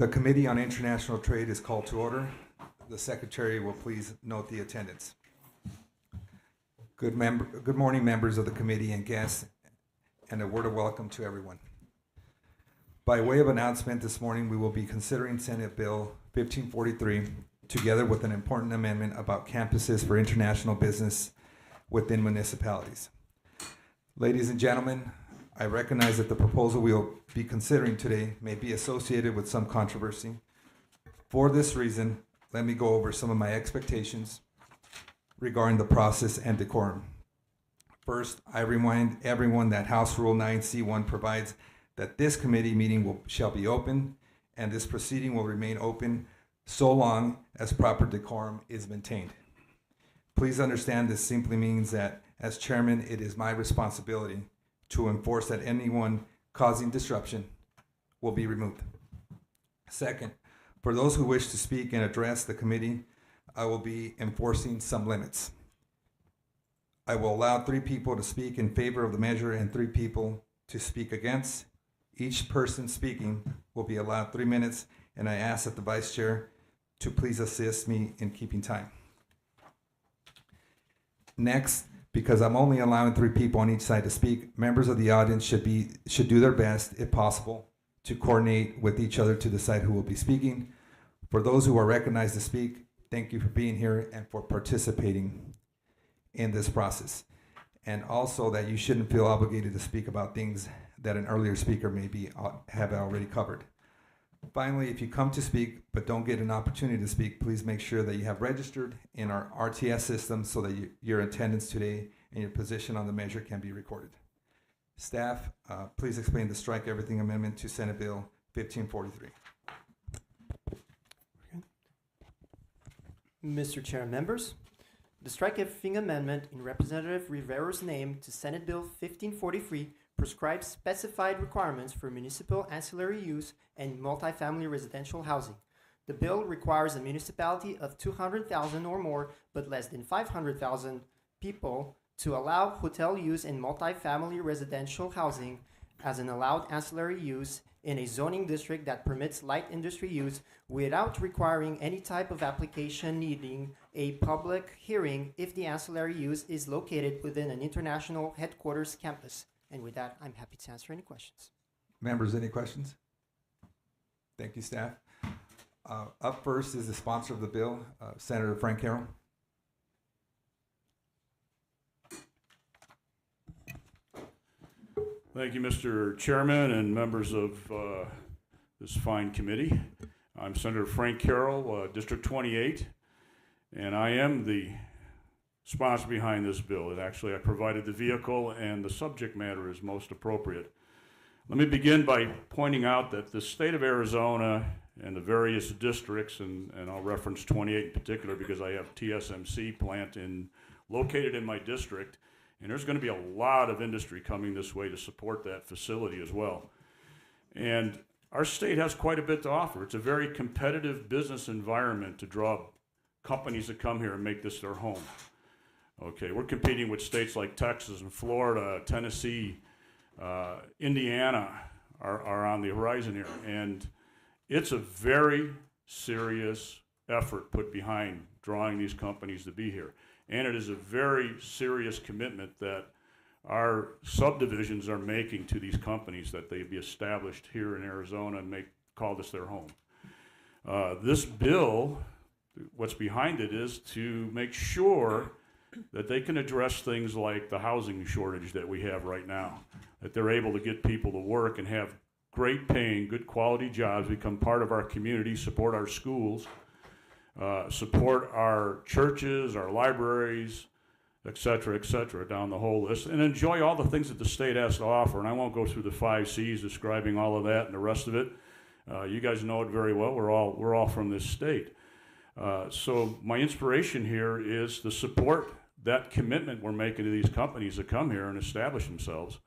The Committee on International Trade is called to order. The Secretary will please note the attendance. Good morning, members of the committee and guests, and a word of welcome to everyone. By way of announcement, this morning we will be considering Senate Bill 1543 together with an important amendment about campuses for international business within municipalities. Ladies and gentlemen, I recognize that the proposal we will be considering today may be associated with some controversy. For this reason, let me go over some of my expectations regarding the process and decorum. First, I remind everyone that House Rule 9C1 provides that this committee meeting shall be open, and this proceeding will remain open so long as proper decorum is maintained. Please understand this simply means that as chairman, it is my responsibility to enforce that anyone causing disruption will be removed. Second, for those who wish to speak and address the committee, I will be enforcing some limits. I will allow 3 people to speak in favor of the measure and 3 people to speak against. Each person speaking will be allowed 3 minutes, and I ask that the vice chair to please assist me in keeping time. Next, because I'm only allowing 3 people on each side to speak, members of the audience should do their best, if possible, to coordinate with each other to decide who will be speaking. For those who are recognized to speak, thank you for being here and for participating in this process. And also that you shouldn't feel obligated to speak about things that an earlier speaker have already covered. Finally, if you come to speak but don't get an opportunity to speak, please make sure that you have registered in our RTS system so that your attendance today and your position on the measure can be recorded. Staff, please explain the strike everything amendment to Senate Bill 1543. Mr. Chair and members, the strike everything amendment in Representative Rivera's name to Senate Bill 1543 prescribes specified requirements for municipal ancillary use and multifamily residential housing. The bill requires a municipality of 200,000 or more, but less than 500,000 people to allow hotel use and multifamily residential housing as an allowed ancillary use in a zoning district that permits light industry use without requiring any type of application needing a public hearing if the ancillary use is located within an international headquarters campus. And with that, I'm happy to answer any questions. Members, any questions? Thank you, staff. Up first is the sponsor of the bill, Senator Frank Carroll. Thank you, Mr. Chairman and members of this fine committee. I'm Senator Frank Carroll, District 28, and I am the sponsor behind this bill. And actually, I provided the vehicle, and the subject matter is most appropriate. Let me begin by pointing out that the state of Arizona and the various districts, and I'll reference 28 in particular because I have TSMC plant located in my district, and there's going to be a lot of industry coming this way to support that facility as well. And our state has quite a bit to offer. It's a very competitive business environment to draw companies that come here and make this their home. Okay, we're competing with states like Texas and Florida, Tennessee, Indiana are on the horizon here. And it's a very serious effort put behind drawing these companies to be here. And it is a very serious commitment that our subdivisions are making to these companies that they be established here in Arizona and call this their home. This bill, what's behind it is to make sure that they can address things like the housing shortage that we have right now, that they're able to get people to work and have great paying, good quality jobs, become part of our community, support our schools, support our churches, our libraries, et cetera, down the whole list, and enjoy all the things that the state has to offer. And I won't go through the 5 C's describing all of that and the rest of it. You guys know it very well. We're all from this state. So my inspiration here is to support that commitment we're making to these companies that come here and establish themselves.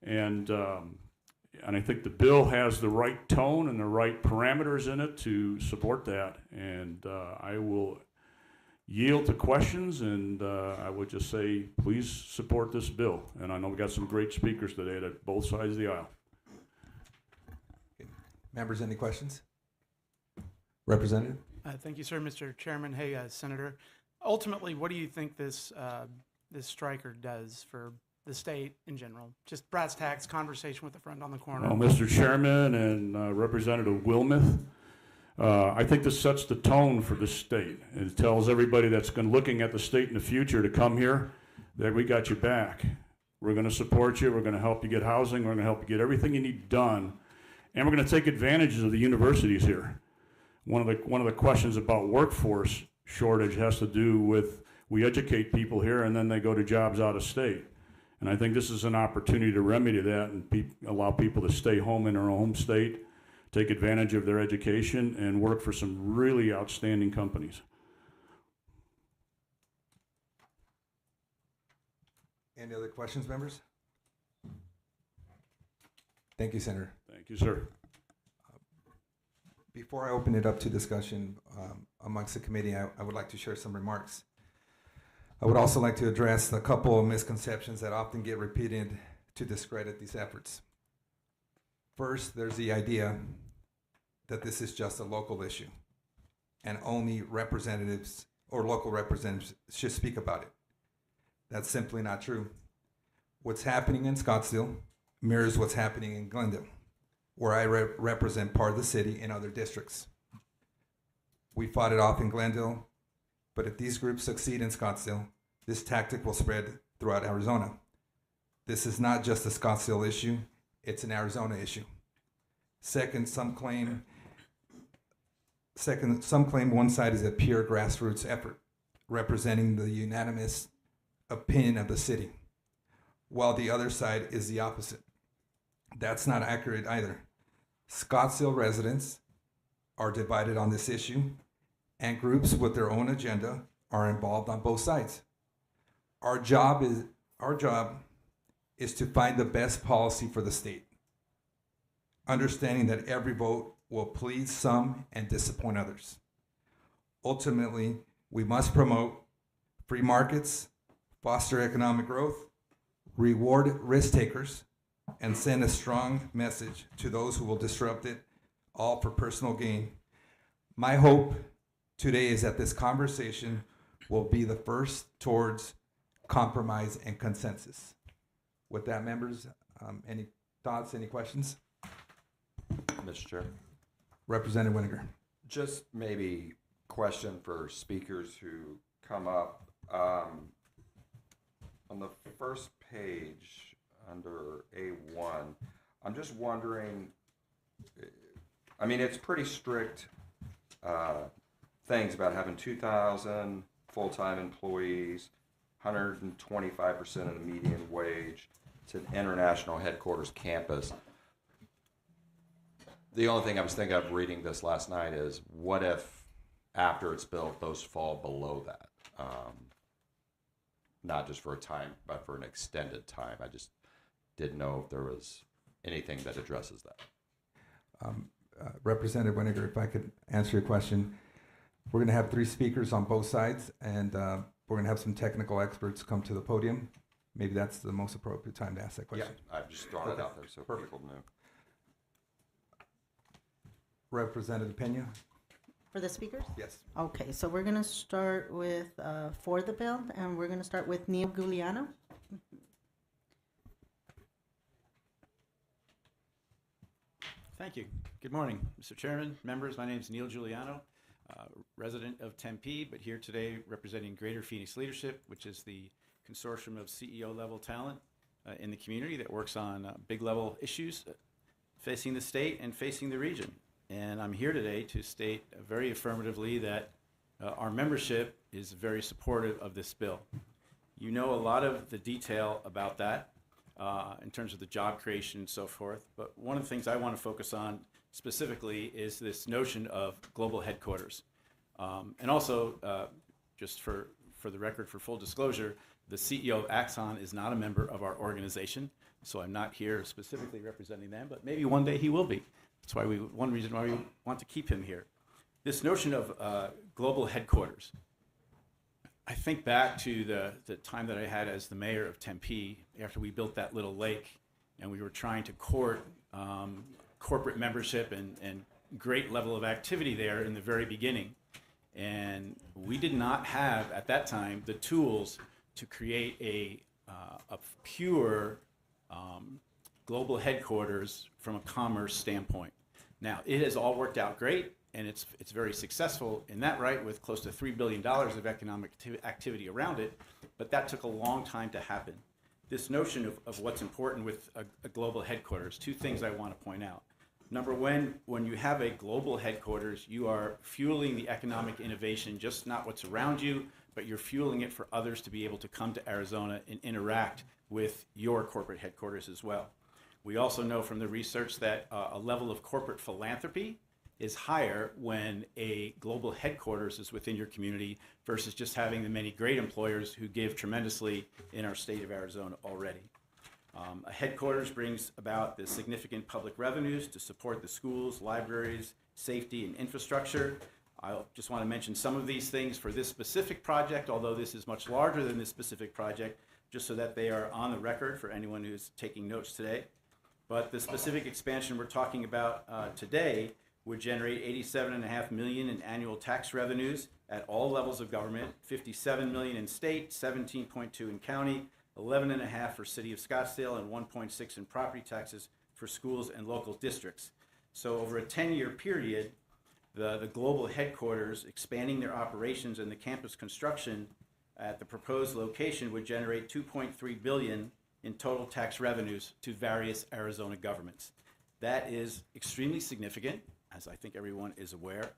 And I think the bill has the right tone and the right parameters in it to support that. And I will yield to questions, and I would just say, please support this bill. And I know we got some great speakers today at both sides of the aisle. Okay. Members, any questions? Representative? Thank you, sir, Mr. Chairman. Hey, Senator. Ultimately, what do you think this striker does for the state in general? Just brass tacks, conversation with a friend on the corner. Well, Mr. Chairman and Representative Wilmoth, I think this sets the tone for the state. It tells everybody that's looking at the state in the future to come here that we got your back. We're going to support you. We're going to help you get housing. We're going to help you get everything you need done. And we're going to take advantage of the universities here. One of the questions about workforce shortage has to do with we educate people here and then they go to jobs out of state. And I think this is an opportunity to remedy that and allow people to stay home in their home state, take advantage of their education, and work for some really outstanding companies. Any other questions, members? Thank you, Senator. Thank you, sir. Before I open it up to discussion amongst the committee, I would like to share some remarks. I would also like to address a couple of misconceptions that often get repeated to discredit these efforts. First, there's the idea that this is just a local issue and only representatives or local representatives should speak about it. That's simply not true. What's happening in Scottsdale mirrors what's happening in Glendale, where I represent part of the city in other districts. We fought it off in Glendale, but if these groups succeed in Scottsdale, this tactic will spread throughout Arizona. This is not just a Scottsdale issue, it's an Arizona issue. Second, some claim one side is a pure grassroots effort, representing the unanimous opinion of the city, while the other side is the opposite. That's not accurate either. Scottsdale residents are divided on this issue, and groups with their own agenda are involved on both sides. Our job is to find the best policy for the state, understanding that every vote will please some and disappoint others. Ultimately, we must promote free markets, foster economic growth, reward risk takers, and send a strong message to those who will disrupt it, all for personal gain. My hope today is that this conversation will be the first towards compromise and consensus. With that, members, any thoughts, any questions? Mr. Chair. Representative Winiger. Just maybe question for speakers who come up. On the first page under A1, I'm just wondering, I mean, it's pretty strict things about having 2,000 full-time employees, 125% of the median wage. It's an international headquarters campus. The only thing I was thinking of reading this last night is, what if after it's built, those fall below that? Not just for a time, but for an extended time. I just didn't know if there was anything that addresses that. Representative Winiger, if I could answer your question. We're going to have 3 speakers on both sides, and we're going to have some technical experts come to the podium. Maybe that's the most appropriate time to ask that question. Yeah, I've just thrown it out there so Perfect. people know. Representative Pena? For the speakers? Yes. Okay, so we're going to start with for the bill, and we're going to start with Neil Giuliano. Thank you. Good morning, Mr. Chairman, members. My name is Neil Giuliano, resident of Tempe, but here today representing Greater Phoenix Leadership, which is the consortium of CEO-level talent in the community that works on big-level issues facing the state and facing the region. And I'm here today to state very affirmatively that our membership is very supportive of this bill. You know a lot of the detail about that in terms of the job creation and so forth, but one of the things I want to focus on specifically is this notion of global headquarters. And also, just for the record, for full disclosure, the CEO of Axon is not a member of our organization, so I'm not here specifically representing them, but maybe one day he will be. That's why one reason why we want to keep him here. This notion of global headquarters. I think back to the time that I had as the mayor of Tempe after we built that little lake and we were trying to court corporate membership and great level of activity there in the very beginning. And we did not have, at that time, the tools to create a pure global headquarters from a commerce standpoint. Now, it has all worked out great, and it's very successful in that right, with close to $3 billion of economic activity around it, but that took a long time to happen. This notion of what's important with a global headquarters, two things I want to point out. Number one, when you have a global headquarters, you are fueling the economic innovation, just not what's around you, but you're fueling it for others to be able to come to Arizona and interact with your corporate headquarters as well. We also know from the research that a level of corporate philanthropy is higher when a global headquarters is within your community versus just having the many great employers who give tremendously in our state of Arizona already. A headquarters brings about the significant public revenues to support the schools, libraries, safety, and infrastructure. I just want to mention some of these things for this specific project, although this is much larger than this specific project, just so that they are on the record for anyone who's taking notes today. But the specific expansion we're talking about today would generate $87.5 million in annual tax revenues at all levels of government, $57 million in state, $17.2 in county, $11.5 for City of Scottsdale, and $1.6 in property taxes for schools and local districts. So over a 10-year period, the global headquarters expanding their operations and the campus construction at the proposed location would generate $2.3 billion in total tax revenues to various Arizona governments. That is extremely significant, as I think everyone is aware.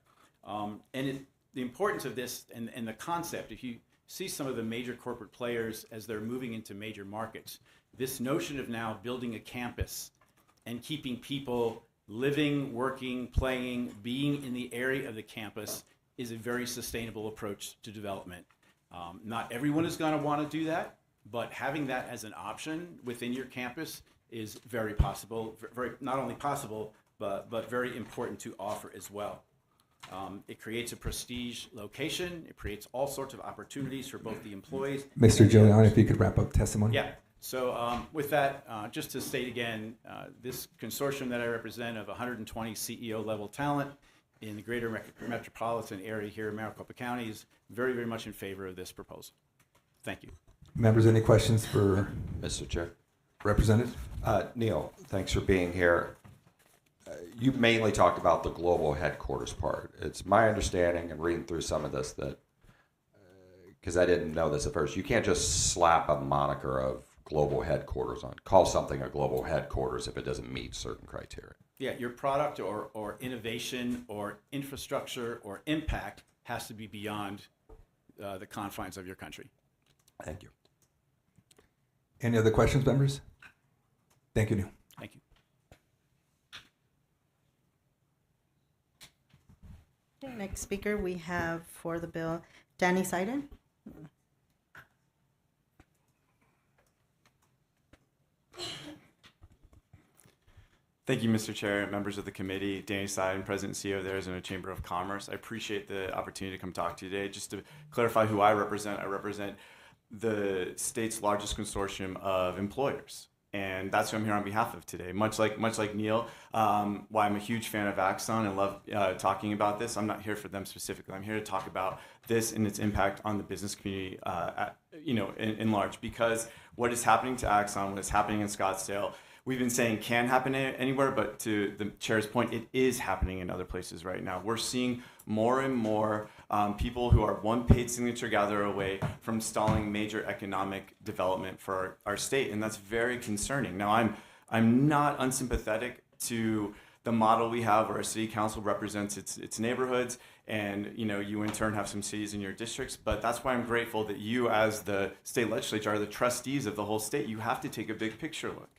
The importance of this and the concept, if you see some of the major corporate players as they're moving into major markets, this notion of now building a campus and keeping people living, working, playing, being in the area of the campus is a very sustainable approach to development. Not everyone is going to want to do that, but having that as an option within your campus is very possible, very not only possible, but very important to offer as well. It creates a prestige location. It creates all sorts of opportunities for both the employees. Mr. Giuliano, if you could wrap up testimony. Yeah. So with that, just to state again, this consortium that I represent of 120 CEO-level talent in the greater metropolitan area here in Maricopa County is very, very much in favor of this proposal. Thank you. Members, any questions for Mr. Chair. Representative? Neil, thanks for being here. You mainly talked about the global headquarters part. It's my understanding, and reading through some of this, that because I didn't know this at first, you can't just slap a moniker of global headquarters on, call something a global headquarters if it doesn't meet certain criteria. Yeah, your product or innovation or infrastructure or impact has to be beyond the confines of your country. Thank you. Any other questions, members? Thank you, Neil. Thank you. Okay, next speaker we have for the bill, Danny Seiden. Thank you, Mr. Chair, members of the committee, Danny Seiden, President and CEO of the Arizona Chamber of Commerce. I appreciate the opportunity to come talk to you today. Just to clarify who I represent the state's largest consortium of employers. And that's who I'm here on behalf of today. Much like Neil, why I'm a huge fan of Axon and love talking about this. I'm not here for them specifically. I'm here to talk about this and its impact on the business community, in large. Because what is happening to Axon, what is happening in Scottsdale, we've been saying can happen anywhere, but to the chair's point, it is happening in other places right now. We're seeing more and more people who are one paid signature gatherer away from stalling major economic development for our state, and that's very concerning. Now, I'm not unsympathetic to the model we have where our city council represents its neighborhoods, and you in turn have some cities in your districts, but that's why I'm grateful that you as the state legislature are the trustees of the whole state. You have to take a big picture look.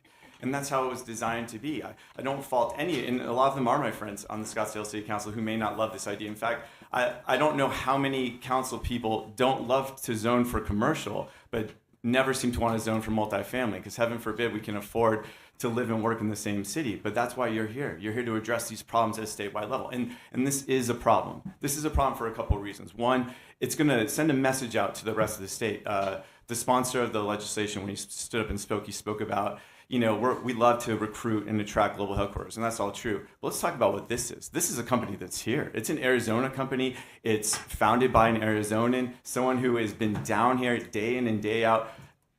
And that's how it was designed to be. I don't fault any, and a lot of them are my friends on the Scottsdale City Council who may not love this idea. In fact, I don't know how many council people don't love to zone for commercial, but never seem to want to zone for multifamily, because heaven forbid we can afford to live and work in the same city. But that's why you're here. You're here to address these problems at a statewide level. And this is a problem. This is a problem for a couple of reasons. One, it's going to send a message out to the rest of the state. The sponsor of the legislation, when he stood up and spoke, he spoke about we love to recruit and attract global headquarters, and that's all true. But let's talk about what this is. This is a company that's here. It's an Arizona company. It's founded by an Arizonan, someone who has been down here day in and day out.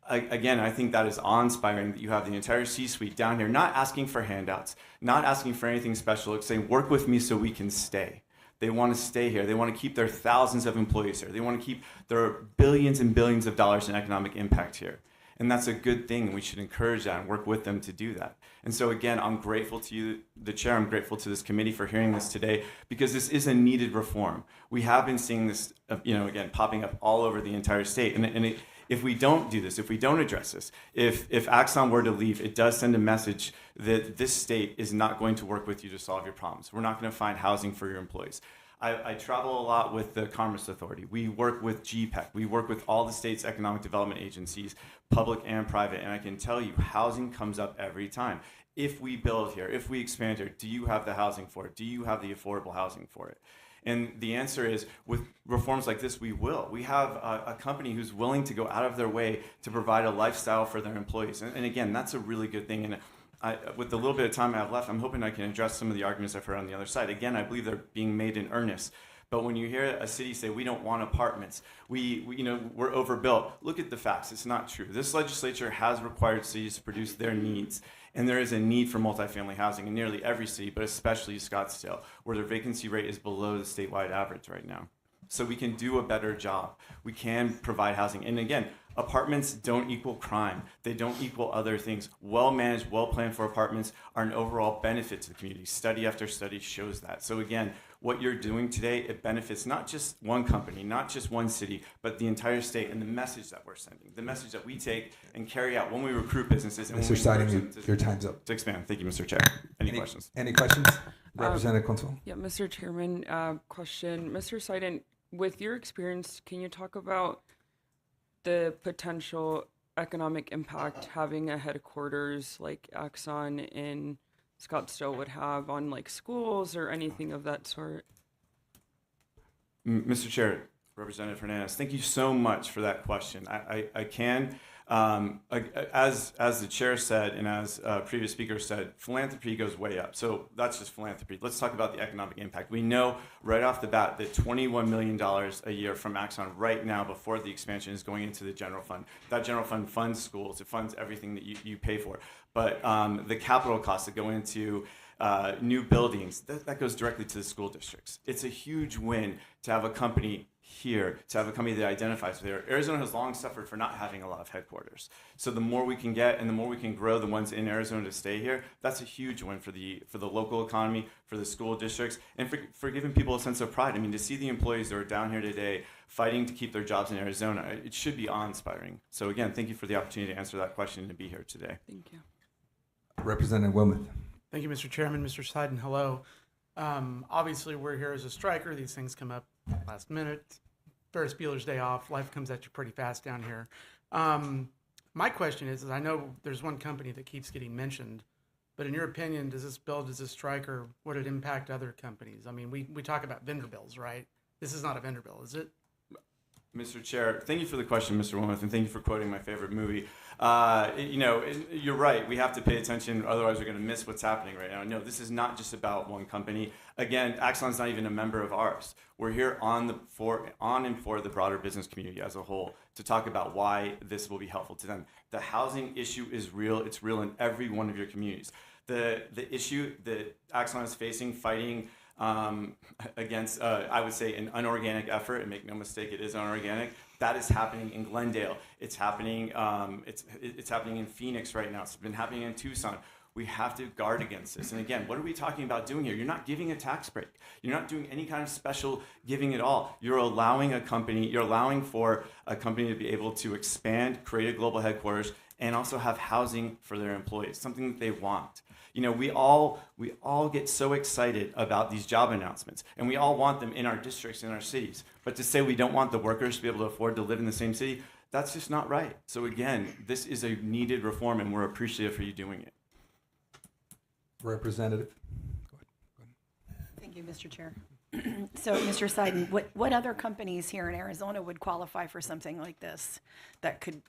Again, I think that is awe-inspiring that you have the entire C-suite down here, not asking for handouts, not asking for anything special, it's saying, work with me so we can stay. They want to stay here. They want to keep their thousands of employees here. They want to keep their billions and billions of dollars in economic impact here. And that's a good thing, and we should encourage that and work with them to do that. And so again, I'm grateful to you, the chair, I'm grateful to this committee for hearing this today, because this is a needed reform. We have been seeing this, again, popping up all over the entire state. If we don't do this, if we don't address this, if Axon were to leave, it does send a message that this state is not going to work with you to solve your problems. We're not going to find housing for your employees. I travel a lot with the Commerce Authority. We work with GPEC. We work with all the state's economic development agencies, public and private, and I can tell you, housing comes up every time. If we build here, if we expand here, do you have the housing for it? Do you have the affordable housing for it? And the answer is, with reforms like this, we will. We have a company who's willing to go out of their way to provide a lifestyle for their employees. And again, that's a really good thing. And with the little bit of time I have left, I'm hoping I can address some of the arguments I've heard on the other side. Again, I believe they're being made in earnest. But when you hear a city say, we don't want apartments, we're overbuilt, look at the facts. It's not true. This legislature has required cities to produce their needs. And there is a need for multifamily housing in nearly every city, but especially Scottsdale, where their vacancy rate is below the statewide average right now. So we can do a better job. We can provide housing. And again, apartments don't equal crime. They don't equal other things. Well-managed, well-planned for apartments are an overall benefit to the community. Study after study shows that. So again, what you're doing today, it benefits not just one company, not just one city, but the entire state, and the message that we're sending, the message that we take and carry out when we recruit businesses. And Mr. Siding, your time's up. To expand. Thank you, Mr. Chair. Any questions? Any questions? Representative Consul. Yeah, Mr. Chairman, question. Mr. Siding, with your experience, can you talk about the potential economic impact having a headquarters like Axon in Scottsdale would have on like schools or anything of that sort? Mr. Chair, Representative Hernandez, thank you so much for that question. I can, as the chair said, and as previous speakers said, philanthropy goes way up. So that's just philanthropy. Let's talk about the economic impact. We know right off the bat that $21 million a year from Axon right now before the expansion is going into the general fund. That general fund funds schools. It funds everything that you pay for. But the capital costs that go into new buildings, that goes directly to the school districts. It's a huge win to have a company here, to have a company that identifies there. Arizona has long suffered for not having a lot of headquarters. So the more we can get and the more we can grow the ones in Arizona to stay here, that's a huge win for the local economy, for the school districts, and for giving people a sense of pride. I mean, to see the employees that are down here today fighting to keep their jobs in Arizona, it should be awe-inspiring. So again, thank you for the opportunity to answer that question and to be here today. Thank you. Representative Wilmoth. Thank you, Mr. Chairman. Mr. Sidon, hello. Obviously, we're here as a striker. These things come up last minute. Ferris Bueller's Day Off. Life comes at you pretty fast down here. My question is I know there's one company that keeps getting mentioned, but in your opinion, does this bill, does this striker, would it impact other companies? I mean, we talk about vendor bills, right? This is not a vendor bill, is it? Mr. Chair, thank you for the question, Mr. Wilmoth, and thank you for quoting my favorite movie. You're right. We have to pay attention, otherwise we're going to miss what's happening right now. No, this is not just about one company. Again, Axon's not even a member of ours. We're here on and for the broader business community as a whole to talk about why this will be helpful to them. The housing issue is real. It's real in every one of your communities. The issue that Axon is facing, fighting against, I would say, an unorganic effort, and make no mistake, it is unorganic. That is happening in Glendale. It's happening. It's happening in Phoenix right now. It's been happening in Tucson. We have to guard against this. And again, what are we talking about doing here? You're not giving a tax break. You're not doing any kind of special giving at all. You're allowing for a company to be able to expand, create a global headquarters, and also have housing for their employees, something that they want. You know, we all get so excited about these job announcements, and we all want them in our districts, in our cities. But to say we don't want the workers to be able to afford to live in the same city, that's just not right. So again, this is a needed reform, and we're appreciative for you doing it. Representative. Thank you, Mr. Chair. So, Mr. Sidon, what other companies here in Arizona would qualify for something like this? That could,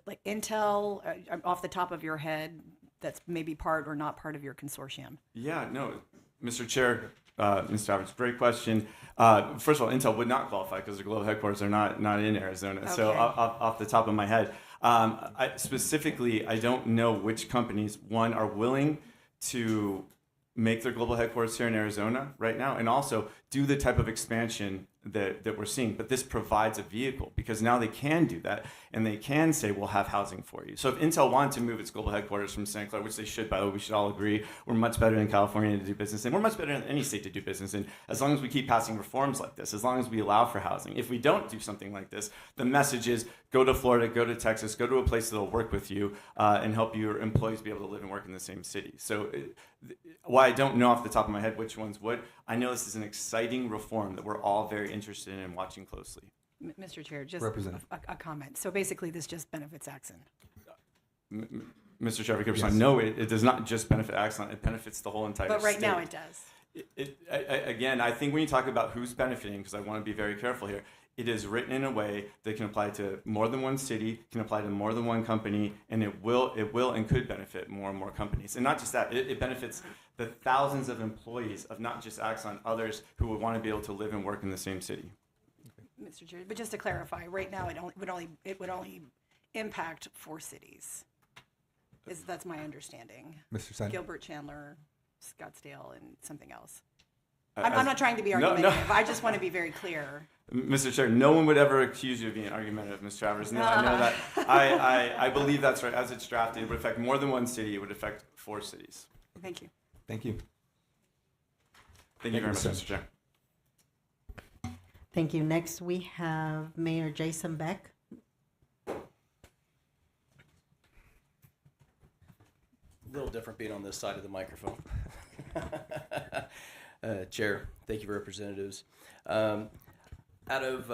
like Intel, off the top of your head, that's maybe part or not part of your consortium? Yeah, no, Mr. Chair, Mr. Roberts, great question. First of all, Intel would not qualify because their global headquarters are not in Arizona. So Okay. off the top of my head, specifically, I don't know which companies, one, are willing to make their global headquarters here in Arizona right now, and also do the type of expansion that we're seeing. But this provides a vehicle because now they can do that, and they can say, we'll have housing for you. So if Intel wanted to move its global headquarters from Santa Clara, which they should, by the way, we should all agree, we're much better in California to do business in. We're much better in any state to do business in, as long as we keep passing reforms like this, as long as we allow for housing. If we don't do something like this, the message is go to Florida, go to Texas, go to a place that'll work with you and help your employees be able to live and work in the same city. So while I don't know off the top of my head which ones would, I know this is an exciting reform that we're all very interested in watching closely. Mr. Chair, just Representative. a comment. So basically, this just benefits Axon. Mr. Chair, if I could Yes. respond, no, it does not just benefit Axon, it benefits the whole entire But right state. now it does. Again, I think when you talk about who's benefiting, because I want to be very careful here, it is written in a way that can apply to more than one city, can apply to more than one company, and it will and could benefit more and more companies. And not just that, it benefits the thousands of employees of not just Axon, others who would want to be able to live and work in the same city. Mr. Chair, but just to clarify, right now it would only impact 4 cities. That's my understanding. Mr. Sen. Gilbert, Chandler, Scottsdale, and something else. As- I'm not trying to be No, no. argumentative. I just want to be very clear. Mr. Chair, no one would ever accuse you of being argumentative, Ms. Travers. No, I know that. I believe that's right. As it's drafted, it would affect more than one city. It would affect 4 cities. Thank you. Thank you. Thank you very much, Thank you, Mr. Chair. Thank you. Next, we have Mayor Jason Beck. Little different being on this side of the microphone. Chair, thank you, representatives. Out of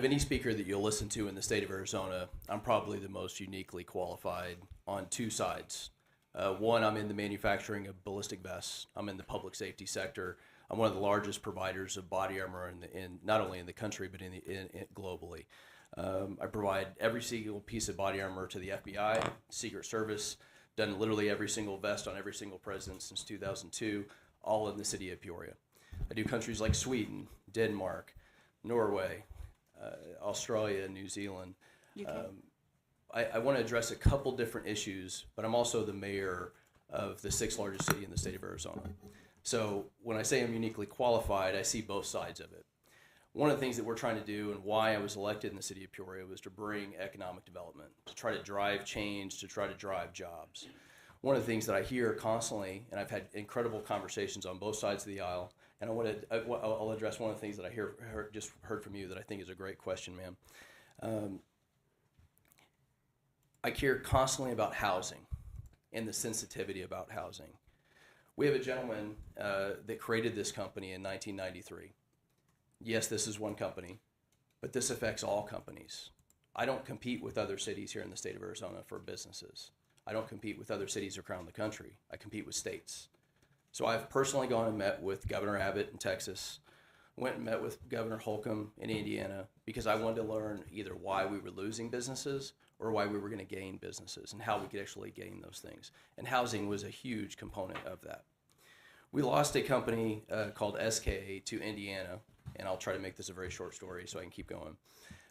any speaker that you'll listen to in the state of Arizona, I'm probably the most uniquely qualified on 2 sides. One, I'm in the manufacturing of ballistic vests. I'm in the public safety sector. I'm one of the largest providers of body armor in not only in the country but globally. I provide every single piece of body armor to the FBI, Secret Service. Done literally every single vest on every single president since 2002, all in the city of Peoria. I do countries like Sweden, Denmark, Norway, Australia, New Zealand. I want to address a couple different issues, but I'm also the mayor of the 6th largest city in the state of Arizona. So when I say I'm uniquely qualified, I see both sides of it. One of the things that we're trying to do and why I was elected in the city of Peoria was to bring economic development, to try to drive change, to try to drive jobs. One of the things that I hear constantly, and I've had incredible conversations on both sides of the aisle, and I'll address one of the things that I just heard from you that I think is a great question, ma'am. I hear constantly about housing and the sensitivity about housing. We have a gentleman that created this company in 1993. Yes, this is one company, but this affects all companies. I don't compete with other cities here in the state of Arizona for businesses. I don't compete with other cities around the country. I compete with states. So I've personally gone and met with Governor Abbott in Texas, went and met with Governor Holcomb in Indiana, because I wanted to learn either why we were losing businesses or why we were going to gain businesses and how we could actually gain those things. And housing was a huge component of that. We lost a company called SKA to Indiana, and I'll try to make this a very short story so I can keep going.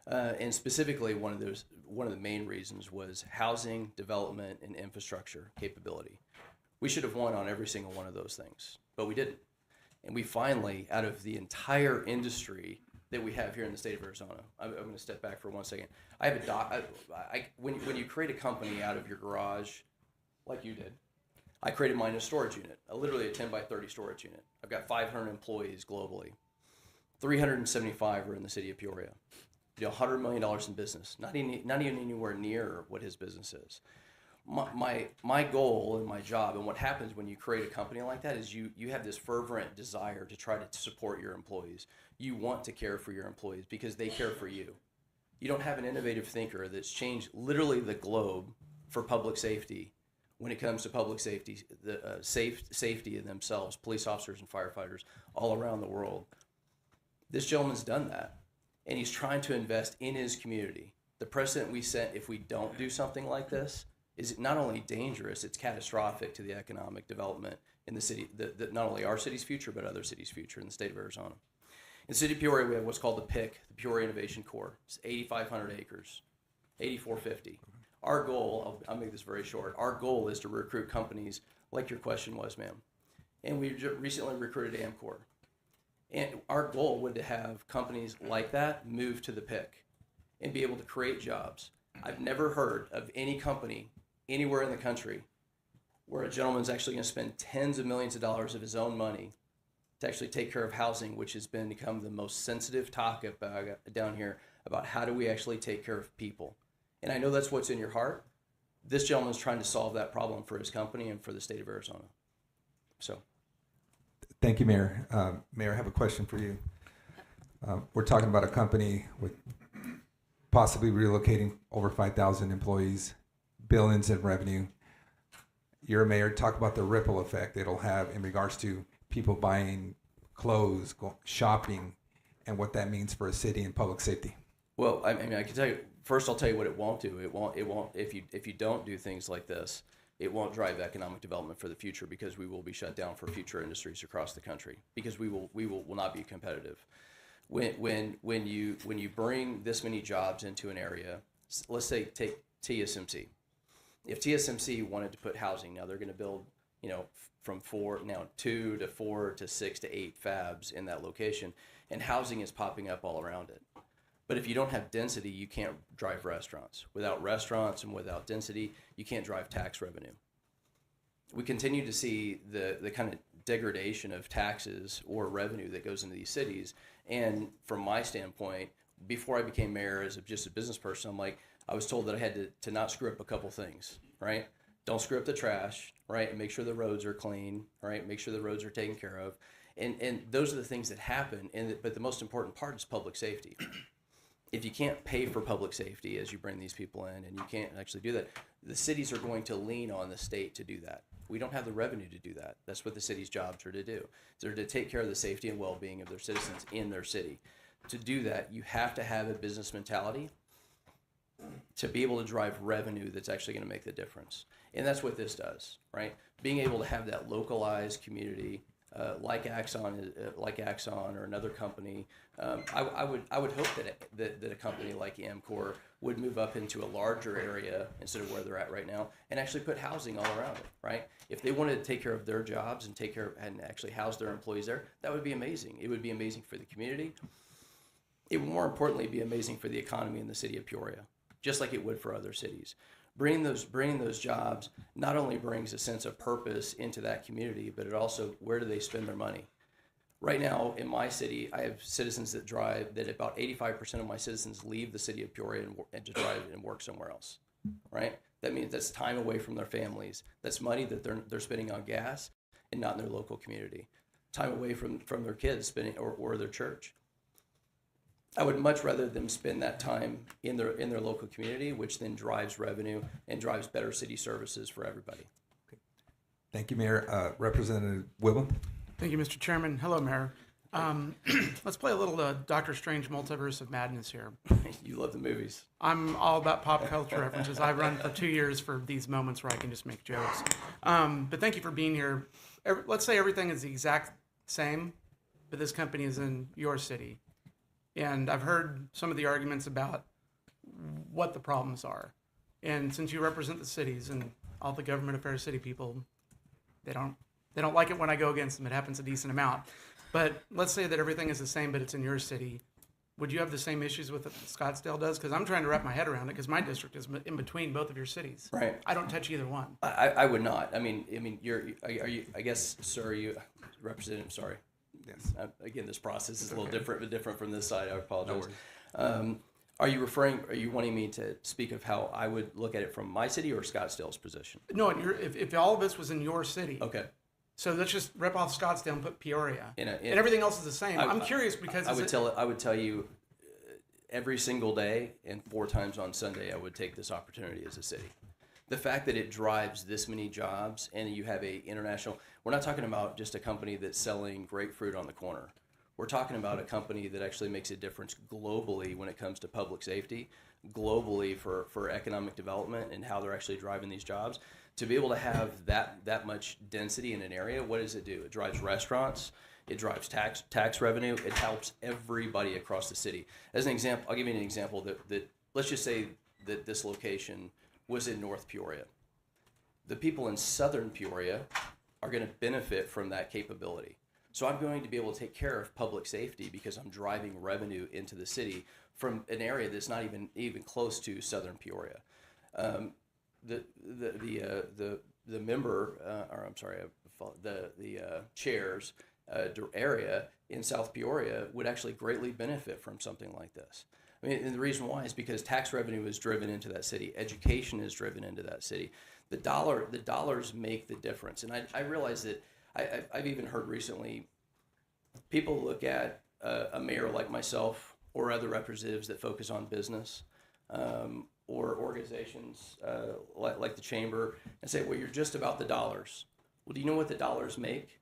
And specifically, one of the main reasons was housing, development, and infrastructure capability. We should have won on every single one of those things, but we didn't. And we finally, out of the entire industry that we have here in the state of Arizona, I'm going to step back for 1 second. I have when you create a company out of your garage, like you did, I created mine in a storage unit, literally a 10 by 30 storage unit. I've got 500 employees globally. 375 are in the city of Peoria. $100 million in business, not even anywhere near what his business is. My goal and my job, and what happens when you create a company like that, is you have this fervent desire to try to support your employees. You want to care for your employees because they care for you. You don't have an innovative thinker that's changed literally the globe for public safety when it comes to public safety, the safety in themselves, police officers and firefighters all around the world. This gentleman's done that, and he's trying to invest in his community. The precedent we set, if we don't do something like this, is not only dangerous, it's catastrophic to the economic development in the city, not only our city's future, but other cities' future in the state of Arizona. In the city of Peoria, we have what's called the PIC, the Peoria Innovation Core. It's 8,500 acres, 8,450. Our goal, I'll make this very short, our goal is to recruit companies like your question was, ma'am. And we recently recruited Amcor. And our goal would to have companies like that move to the PIC and be able to create jobs. I've never heard of any company anywhere in the country where a gentleman's actually going to spend tens of millions of dollars of his own money to actually take care of housing, which has become the most sensitive topic down here about how do we actually take care of people. And I know that's what's in your heart. This gentleman's trying to solve that problem for his company and for the state of Arizona. So. Thank you, Mayor. Mayor, I have a question for you. We're talking about a company with possibly relocating over 5,000 employees, billions in revenue. You're a mayor. Talk about the ripple effect it'll have in regards to people buying clothes, shopping, and what that means for a city and public safety. Well, I mean, I can tell you. First, I'll tell you what it won't do. It won't. If you don't do things like this, it won't drive economic development for the future because we will be shut down for future industries across the country because we will not be competitive. When you bring this many jobs into an area, let's say take TSMC. If TSMC wanted to put housing, now they're going to build, from 2 to 4 to 6 to 8 fabs in that location, and housing is popping up all around it. But if you don't have density, you can't drive restaurants. Without restaurants and without density, you can't drive tax revenue. We continue to see the kind of degradation of taxes or revenue that goes into these cities. And from my standpoint, before I became mayor as just a business person, I was told that I had to not screw up a couple things, right? Don't screw up the trash, right? And make sure the roads are clean, right? Make sure the roads are taken care of. And those are the things that happen. But the most important part is public safety. If you can't pay for public safety as you bring these people in and you can't actually do that, the cities are going to lean on the state to do that. We don't have the revenue to do that. That's what the city's jobs are to do. They're to take care of the safety and well-being of their citizens in their city. To do that, you have to have a business mentality to be able to drive revenue that's actually going to make the difference. And that's what this does, right? Being able to have that localized community like Axon or another company. I would hope that a company like Amcor would move up into a larger area instead of where they're at right now and actually put housing all around it, right? If they wanted to take care of their jobs and and actually house their employees there, that would be amazing. It would be amazing for the community. It would more importantly be amazing for the economy in the city of Peoria, just like it would for other cities. Bringing those jobs not only brings a sense of purpose into that community, but it also, where do they spend their money? Right now in my city, I have citizens that about 85% of my citizens leave the city of Peoria and to drive and work somewhere else, right? That means that's time away from their families. That's money that they're spending on gas and not in their local community. Time away from their kids spending or their church. I would much rather them spend that time in their local community, which then drives revenue and drives better city services for everybody. Thank you, Mayor. Representative Willen. Thank you, Mr. Chairman. Hello, Mayor. Let's play a little Doctor Strange Multiverse of Madness here. You love the movies. I'm all about pop culture references. I've run for 2 years for these moments where I can just make jokes. But thank you for being here. Let's say everything is the exact same, but this company is in your city. And I've heard some of the arguments about what the problems are. And since you represent the cities and all the government affairs city people, they don't like it when I go against them. It happens a decent amount. But let's say that everything is the same, but it's in your city. Would you have the same issues with it that Scottsdale does? Because I'm trying to wrap my head around it because my district is in between both of your cities. Right. I don't touch either one. I would not. I mean, are you? I guess, sir, you representative. Sorry. Yes. Again, this process is a little different from this side. I apologize. No Are you wanting me to speak of how I would look at it from my city or Scottsdale's position? No, if all of this was in your city. Okay. So let's just rip off Scottsdale and put Peoria, and everything else is the same. I'm curious because I would tell you every single day and 4 times on Sunday I would take this opportunity as a city. The fact that it drives this many jobs and you have a international. We're not talking about just a company that's selling grapefruit on the corner. We're talking about a company that actually makes a difference globally when it comes to public safety, globally for economic development and how they're actually driving these jobs. To be able to have that much density in an area, what does it do? It drives restaurants, it drives tax revenue, it helps everybody across the city. As an example, I'll give you an example that let's just say that this location was in North Peoria. The people in Southern Peoria are going to benefit from that capability. So I'm going to be able to take care of public safety because I'm driving revenue into the city from an area that's not even close to Southern Peoria. The chairs area in South Peoria would actually greatly benefit from something like this. I mean, and the reason why is because tax revenue is driven into that city, education is driven into that city. The dollars make the difference, and I realize that I've even heard recently people look at a mayor like myself or other representatives that focus on business or organizations like the chamber and say, well, you're just about the dollars. Well, do you know what the dollars make?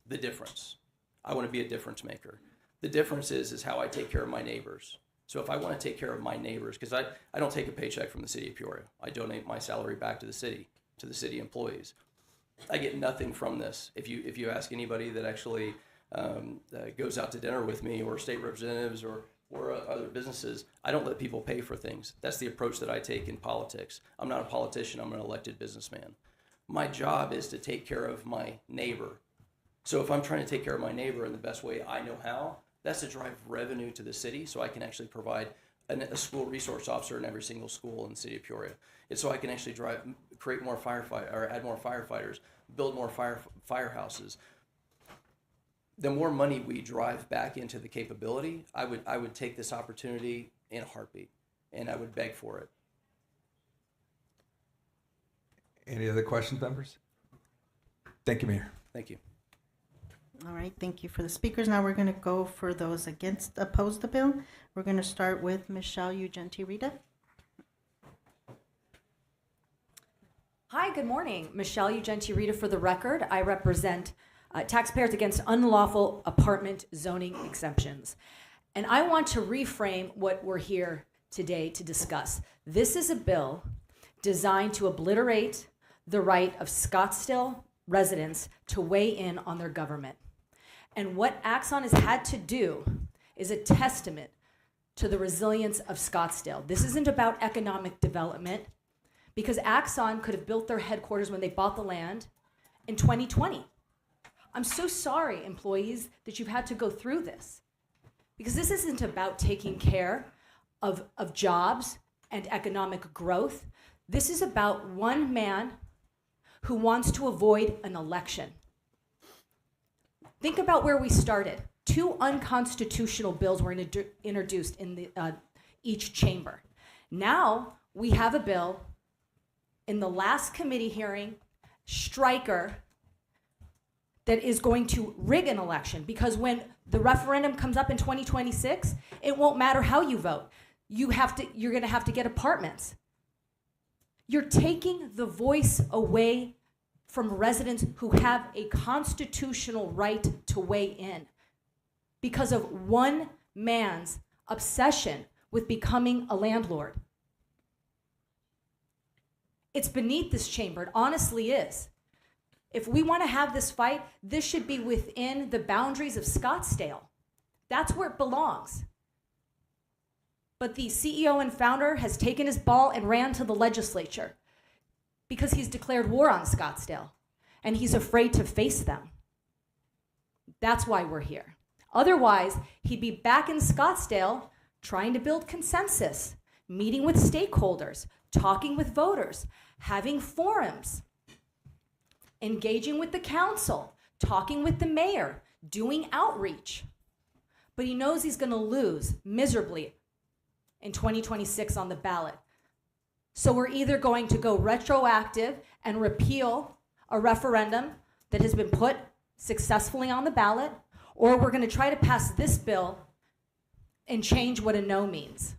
The difference. I want to be a difference maker. The difference is how I take care of my neighbors. So if I want to take care of my neighbors, because I don't take a paycheck from the city of Peoria. I donate my salary back to the city employees. I get nothing from this. If you ask anybody that actually goes out to dinner with me or state representatives or other businesses, I don't let people pay for things. That's the approach that I take in politics. I'm not a politician, I'm an elected businessman. My job is to take care of my neighbor. So if I'm trying to take care of my neighbor in the best way I know how, that's to drive revenue to the city so I can actually provide a school resource officer in every single school in the city of Peoria. It's so I can actually create more add more firefighters, build more firehouses. The more money we drive back into the capability, I would take this opportunity in a heartbeat, and I would beg for it. Any other questions, members? Thank you, Mayor. Thank you. All right, thank you for the speakers. Now we're going to go for those opposed the bill. We're going to start with Michelle Ugenti-Rita. Hi, good morning. Michelle Ugenti-Rita for the record. I represent taxpayers against unlawful apartment zoning exemptions. And I want to reframe what we're here today to discuss. This is a bill designed to obliterate the right of Scottsdale residents to weigh in on their government. And what Axon has had to do is a testament to the resilience of Scottsdale. This isn't about economic development, because Axon could have built their headquarters when they bought the land in 2020. I'm so sorry, employees, that you've had to go through this, because this isn't about taking care of jobs and economic growth. This is about one man who wants to avoid an election. Think about where we started. 2 unconstitutional bills were introduced in each chamber. Now we have a bill in the last committee hearing, Stryker, that is going to rig an election, because when the referendum comes up in 2026, it won't matter how you vote. You're going to have to get apartments. You're taking the voice away from residents who have a constitutional right to weigh in because of one man's obsession with becoming a landlord. It's beneath this chamber. It honestly is. If we want to have this fight, this should be within the boundaries of Scottsdale. That's where it belongs. But the CEO and founder has taken his ball and ran to the legislature because he's declared war on Scottsdale, and he's afraid to face them. That's why we're here. Otherwise, he'd be back in Scottsdale trying to build consensus, meeting with stakeholders, talking with voters, having forums, engaging with the council, talking with the mayor, doing outreach. But he knows he's going to lose miserably in 2026 on the ballot. So we're either going to go retroactive and repeal a referendum that has been put successfully on the ballot, or we're going to try to pass this bill and change what a no means.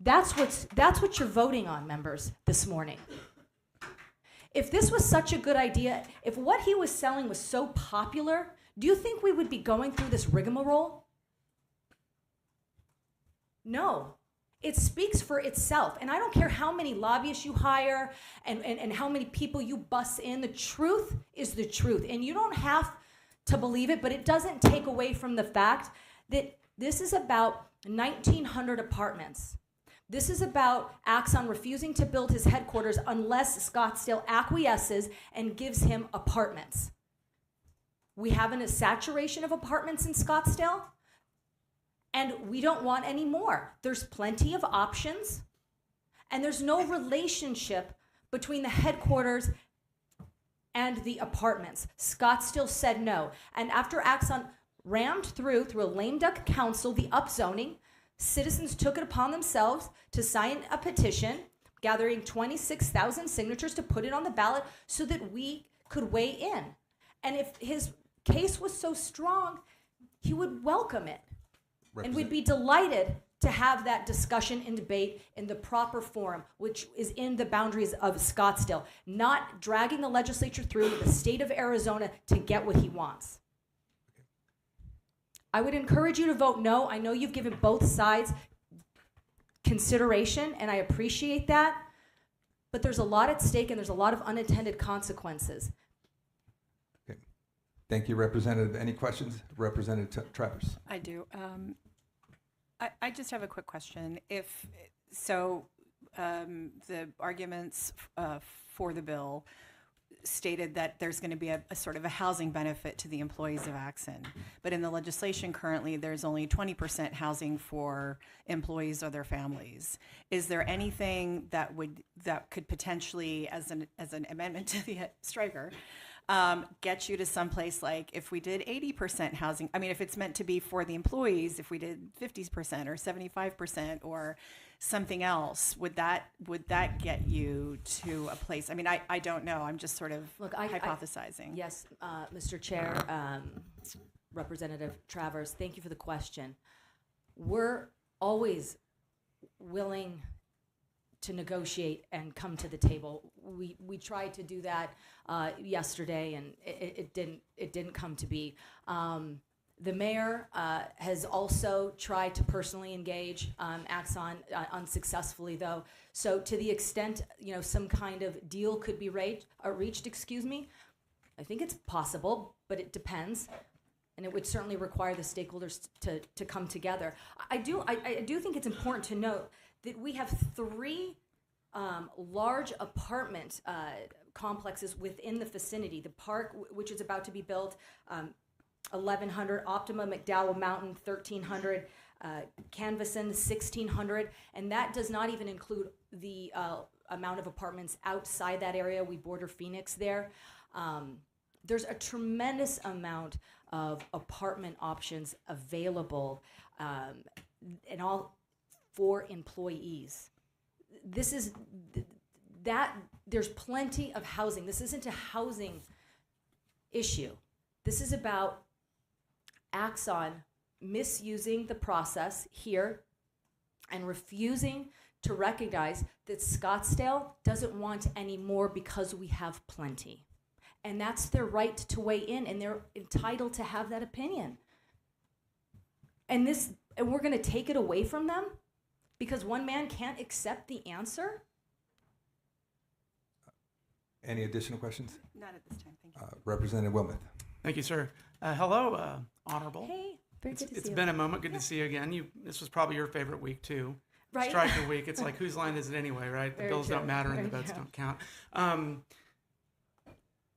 That's what you're voting on, members, this morning. If this was such a good idea, if what he was selling was so popular, Do you think we would be going through this rigmarole? No. It speaks for itself. And I don't care how many lobbyists you hire and how many people you bus in. The truth is the truth. And you don't have to believe it, but it doesn't take away from the fact that this is about 1,900 apartments. This is about Axon refusing to build his headquarters unless Scottsdale acquiesces and gives him apartments. We have a saturation of apartments in Scottsdale, and we don't want any more. There's plenty of options, and there's no relationship between the headquarters and the apartments. Scottsdale said no. And after Axon rammed through a lame duck council, the upzoning, citizens took it upon themselves to sign a petition, gathering 26,000 signatures to put it on the ballot so that we could weigh in. And if his case was so strong, he would welcome it. And we'd be delighted to have that discussion and debate in the proper forum, which is in the boundaries of Scottsdale, not dragging the legislature through the state of Arizona to get what he wants. I would encourage you to vote no. I know you've given both sides consideration, and I appreciate that, but there's a lot at stake and there's a lot of unintended consequences. Okay. Thank you, Representative. Any questions? Representative Travers. I do. I just have a quick question. If so, the arguments for the bill stated that there's going to be a sort of a housing benefit to the employees of Axon, but in the legislation currently, there's only 20% housing for employees or their families. Is there anything that could potentially, as an amendment to the striker, get you to someplace like if we did 80% housing? I mean, if it's meant to be for the employees, if we did 50% or 75% or something else, would that get you to a place? I mean, I don't know. I'm just sort of hypothesizing. Yes, Mr. Chair, Representative Travers, thank you for the question. We're always willing to negotiate and come to the table. We tried to do that yesterday, and it didn't come to be. The mayor has also tried to personally engage Axon, unsuccessfully though. So to the extent some kind of deal could be reached, I think it's possible, but it depends, and it would certainly require the stakeholders to come together. I do think it's important to note that we have 3 large apartment complexes within the vicinity. The park, which is about to be built, 1,100, Optima, McDowell Mountain, 1,300, Canvason, 1,600, and that does not even include the amount of apartments outside that area. We border Phoenix there. There's a tremendous amount of apartment options available, and all for employees. This is that there's plenty of housing. This isn't a housing issue. This is about Axon misusing the process here and refusing to recognize that Scottsdale doesn't want any more because we have plenty. And that's their right to weigh in, and they're entitled to have that opinion. And we're going to take it away from them because one man can't accept the answer? Any additional questions? Not at this time, thank you. Representative Wilmoth. Thank you, sir. Hello, Honorable. Hey, very good to see you. It's been a moment. Good to see you again. This was probably your favorite week, too. Right. Striker week. It's like, whose line is it anyway, right? The bills don't matter and the votes don't count.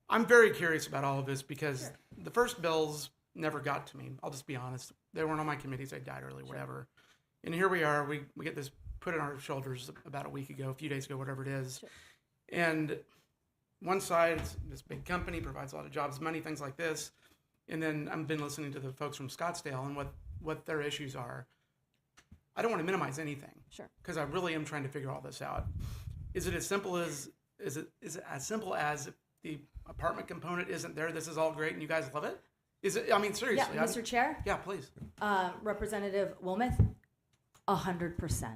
I'm very curious about all of this because the first bills never got to me. I'll just be honest. They weren't on my committees. They died early, whatever. And here we are. We get this put on our shoulders about a week ago, a few days ago, whatever it is. Sure. And one side, this big company provides a lot of jobs, money, things like this. And then I've been listening to the folks from Scottsdale and what their issues are. I don't want to minimize anything. Sure. Because I really am trying to figure all this out. Is it as simple as if the apartment component isn't there, this is all great and you guys love it? Is it? I mean, seriously. Yeah, Mr. Chair? Yeah, please. Representative Wilmoth, 100%.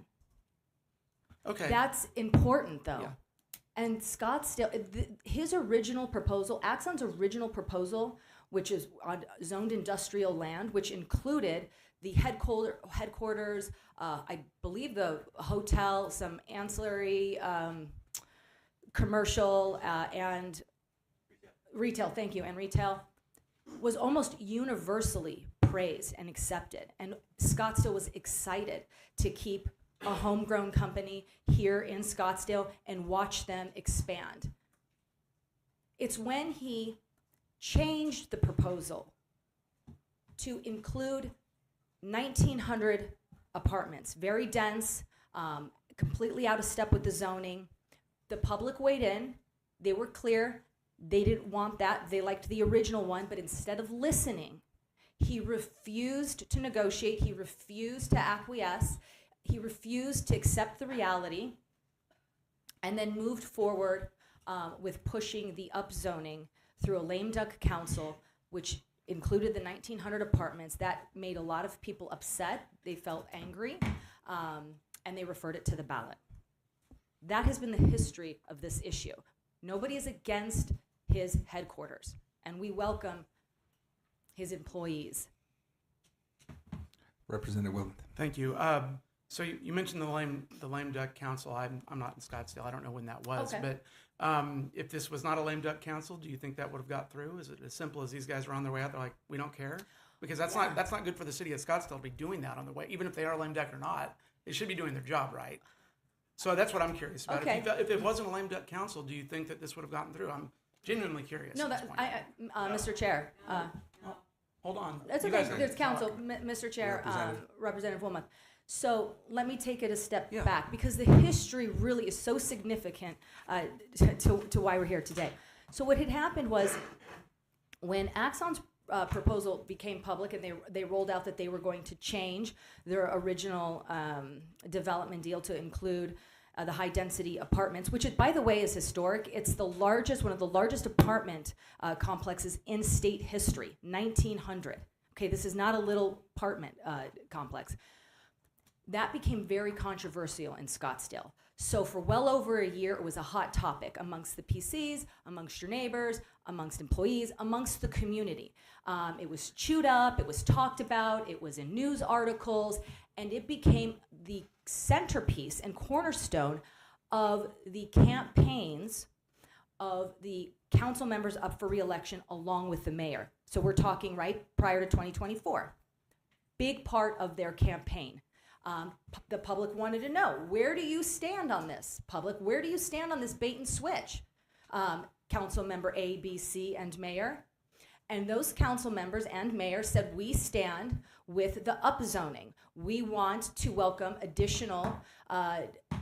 Okay. That's important, though. Yeah. And Scottsdale, his original proposal, Axon's original proposal which is on zoned industrial land, which included the headquarters, I believe the hotel, some ancillary commercial and retail, thank you, and retail, was almost universally praised and accepted. And Scottsdale was excited to keep a homegrown company here in Scottsdale and watch them expand. It's when he changed the proposal to include 1,900 apartments, very dense, completely out of step with the zoning. The public weighed in. They were clear. They didn't want that. They liked the original one, but instead of listening, he refused to negotiate. He refused to acquiesce. He refused to accept the reality, and then moved forward with pushing the upzoning through a lame duck council, which included the 1,900 apartments. That made a lot of people upset. They felt angry, and they referred it to the ballot. That has been the history of this issue. Nobody is against his headquarters, and we welcome his employees. Representative Williams. Thank you. So you mentioned the lame duck council. I'm not in Scottsdale. I don't know when that was. Okay. But if this was not a lame duck council, do you think that would have got through? Is it as simple as these guys are on their way out? They're like, we don't care, because that's not good for the city of Scottsdale to be doing that on the way. Even if they are lame duck or not, they should be doing their job right. So that's what I'm curious about. Okay. If it wasn't a lame duck council, do you think that this would have gotten through? I'm genuinely curious. No, at this point. Mr. Chair. Hold on. That's You okay. guys are- There's council, Mr. Chair, Representative Wilmoth. So let me take it a step back, because the history really is so significant to why we're here today. So what had happened was, when Axon's proposal became public and they rolled out that they were going to change their original development deal to include the high-density apartments, which, by the way, is historic. It's one of the largest apartment complexes in state history, 1,900. Okay, this is not a little apartment complex. That became very controversial in Scottsdale. So for well over a year, it was a hot topic amongst the PCs, amongst your neighbors, amongst employees, amongst the community. It was chewed up, it was talked about, it was in news articles, and it became the centerpiece and cornerstone of the campaigns of the council members up for re-election along with the mayor. So we're talking right prior to 2024. Big part of their campaign. The public wanted to know, where do you stand on this? Public, where do you stand on this bait and switch? Council member A, B, C, and mayor. And those council members and mayor said, we stand with the upzoning. We want to welcome additional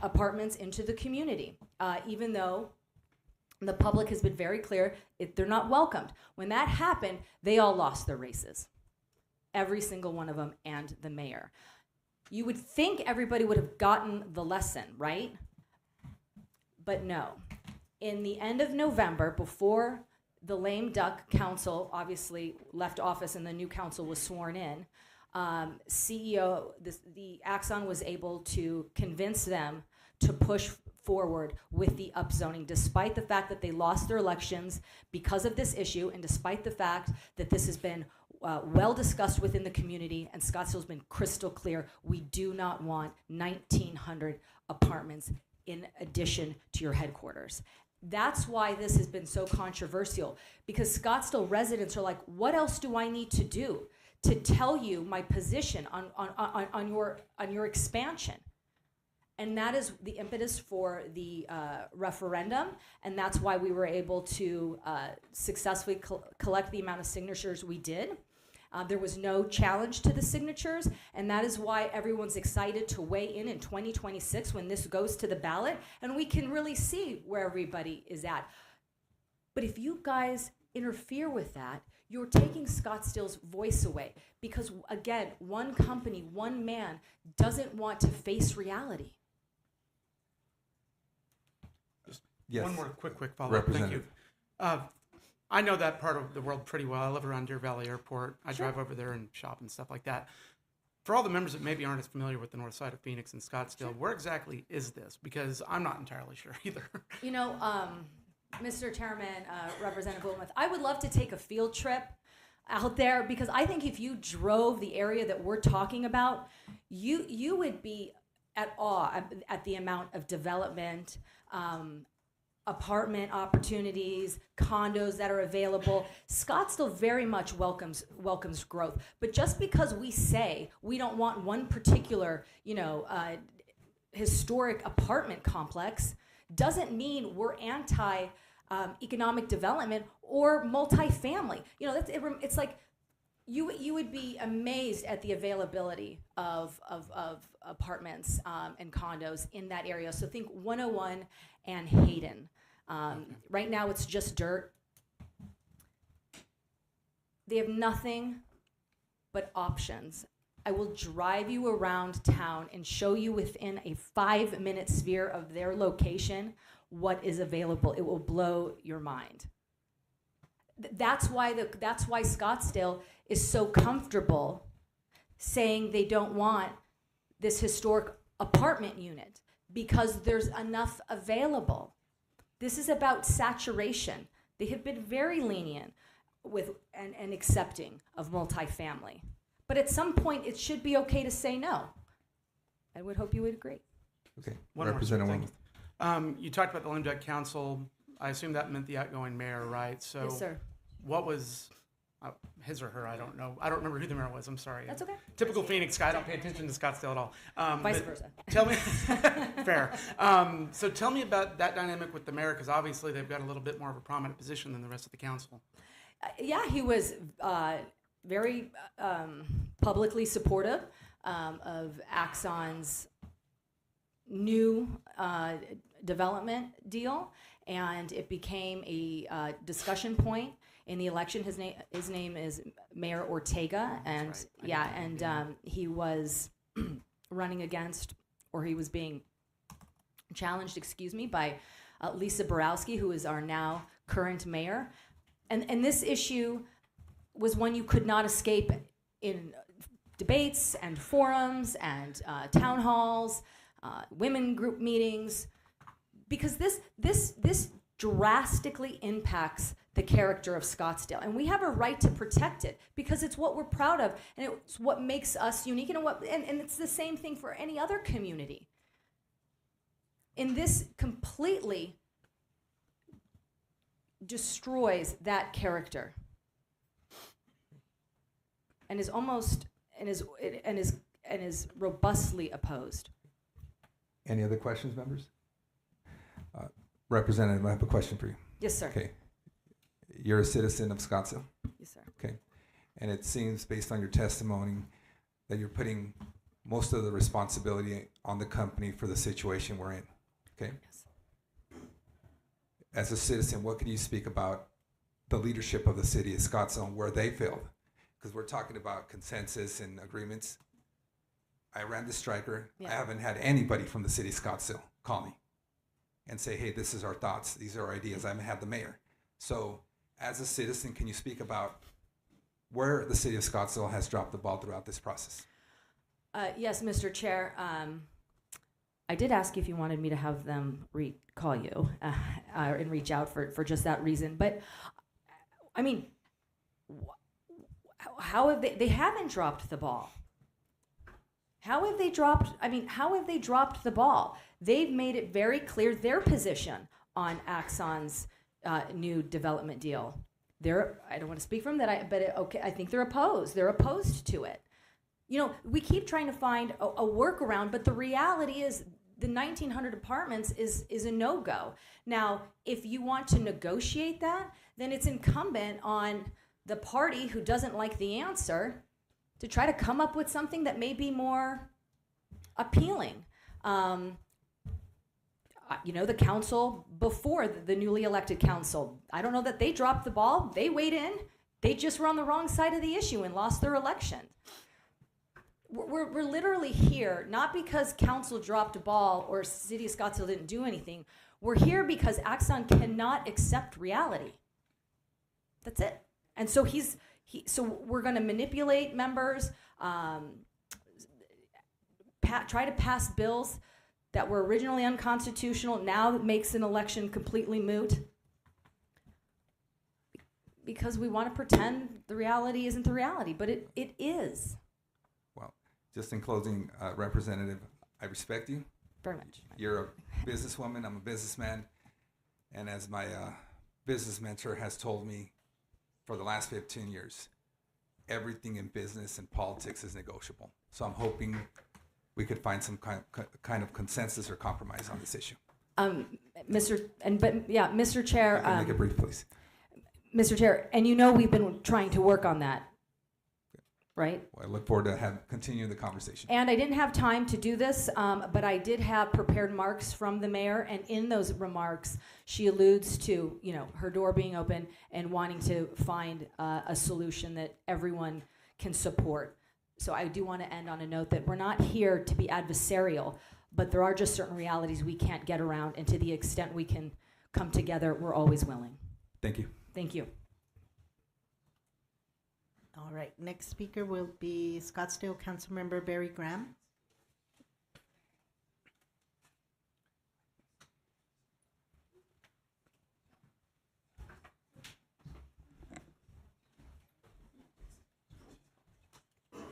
apartments into the community, even though the public has been very clear they're not welcomed. When that happened, they all lost their races. Every single one of them, and the mayor. You would think everybody would have gotten the lesson, right? But no. In the end of November, before the lame duck council obviously left office and the new council was sworn in, the Axon was able to convince them to push forward with the upzoning, despite the fact that they lost their elections because of this issue, and despite the fact that this has been well discussed within the community, and Scottsdale's been crystal clear, we do not want 1,900 apartments in addition to your headquarters. That's why this has been so controversial, because Scottsdale residents are like, what else do I need to do to tell you my position on your expansion? And that is the impetus for the referendum, and that's why we were able to successfully collect the amount of signatures we did. There was no challenge to the signatures, and that is why everyone's excited to weigh in 2026 when this goes to the ballot, and we can really see where everybody is at. But if you guys interfere with that, you're taking Scottsdale's voice away, because, again, one company, one man doesn't want to face reality. Yes. One more quick follow-up. Thank you. I know that part of the world pretty well. I live around Deer Valley Airport. I drive over there and shop and stuff like that. For all the members that maybe aren't as familiar with the north side of Phoenix and Scottsdale, where exactly is this? Because I'm not entirely sure either. You know, Mr. Chairman, Representative Wilmoth, I would love to take a field trip out there, because I think if you drove the area that we're talking about, you would be at awe at the amount of development, apartment opportunities, condos that are available. Scottsdale very much welcomes growth. But just because we say we don't want one particular, historic apartment complex, doesn't mean we're anti economic development or multifamily. It's like you would be amazed at the availability of apartments and condos in that area. So think 101 and Hayden. Right now it's just dirt. They have nothing but options. I will drive you around town and show you within a 5-minute sphere of their location what is available. It will blow your mind. That's why Scottsdale is so comfortable saying they don't want this historic apartment unit, because there's enough available. This is about saturation. They have been very lenient with and accepting of multifamily. But at some point, it should be okay to say no. I would hope you would agree. Okay, One more, Representative sir, Williams. You talked about the Lame Duck Council. I assume that meant the outgoing mayor, right? So Yes, sir. what was his or her? I don't know. I don't remember who the mayor was. I'm sorry. That's okay. Typical Phoenix guy. I don't pay attention to Scottsdale at all. Vice but versa. Tell me, fair. So tell me about that dynamic with the mayor, because obviously they've got a little bit more of a prominent position than the rest of the council. Yeah, he was very publicly supportive of Axon's new development deal, and it became a discussion point in the election. His name is Mayor Ortega, and That's right. he was running against, or he was being challenged, by Lisa Borowski, who is our now current mayor. And this issue was one you could not escape in debates and forums and town halls, women group meetings, because this drastically impacts the character of Scottsdale, and we have a right to protect it because it's what we're proud of, and it's what makes us unique, and it's the same thing for any other community. And this completely destroys that character, and is robustly opposed. Any other questions, members? Representative, I have a question for you. Yes, sir. Okay. You're a citizen of Scottsdale? Yes, sir. Okay. And it seems, based on your testimony, that you're putting most of the responsibility on the company for the situation we're in. Okay? Yes. As a citizen, what can you speak about the leadership of the city of Scottsdale and where they failed? Because we're talking about consensus and agreements. I ran the striker. Yeah. I haven't had anybody from the city of Scottsdale call me and say, hey, this is our thoughts. These are our ideas. I haven't had the mayor. So as a citizen, can you speak about where the city of Scottsdale has dropped the ball throughout this process? Yes, Mr. Chair. I did ask if you wanted me to have them call you and reach out for just that reason. But, I mean, how have they haven't dropped the ball. How have they dropped the ball? They've made it very clear their position on Axon's new development deal. I don't want to speak for them, I think they're opposed. They're opposed to it. We keep trying to find a workaround, but the reality is the 1,900 apartments is a no-go. Now, if you want to negotiate that, then it's incumbent on the party who doesn't like the answer to try to come up with something that may be more appealing. The council before the newly elected council, I don't know that they dropped the ball. They weighed in. They just were on the wrong side of the issue and lost their election. We're literally here, not because council dropped a ball or City of Scottsdale didn't do anything. We're here because Axon cannot accept reality. That's it. And so so we're going to manipulate members, try to pass bills that were originally unconstitutional, now makes an election completely moot. because we want to pretend the reality isn't the reality, but it is. Well, just in closing, Representative, I respect you. Very much. You're a businesswoman, I'm a businessman, and as my business mentor has told me for the last 15 years, everything in business and politics is negotiable. So I'm hoping we could find some kind of consensus or compromise on this issue. Mr. Chair. Make it brief, please. Mr. Chair, and you know we've been trying to work on that, right? Well, I look forward to continue the conversation. And I didn't have time to do this, but I did have prepared remarks from the mayor, and in those remarks, she alludes to, you know, her door being open and wanting to find a solution that everyone can support. So I do want to end on a note that we're not here to be adversarial, but there are just certain realities we can't get around, and to the extent we can come together, we're always willing. Thank you. Thank you. All right, next speaker will be Scottsdale Councilmember Barry Graham.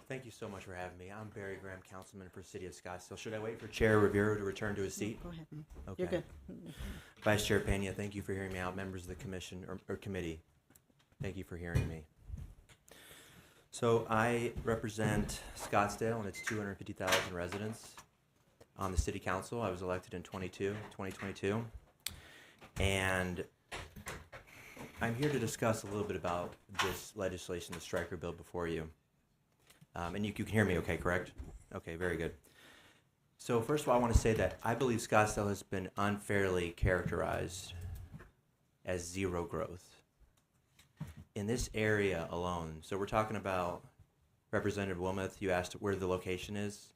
Thank you so much for having me. I'm Barry Graham, Councilman for City of Scottsdale. Should I wait for Chair Rivera to return to his seat? Go ahead. Okay. You're good. Vice Chair Pena, thank you for hearing me out. Members of the commission or committee, thank you for hearing me. So I represent Scottsdale and its 250,000 residents on the city council. I was elected in 2022. And I'm here to discuss a little bit about this legislation, the striker bill before you. And you can hear me okay, correct? Okay, very good. So first of all, I want to say that I believe Scottsdale has been unfairly characterized as zero growth. In this area alone, so we're talking about Representative Wilmoth, you asked where the location is.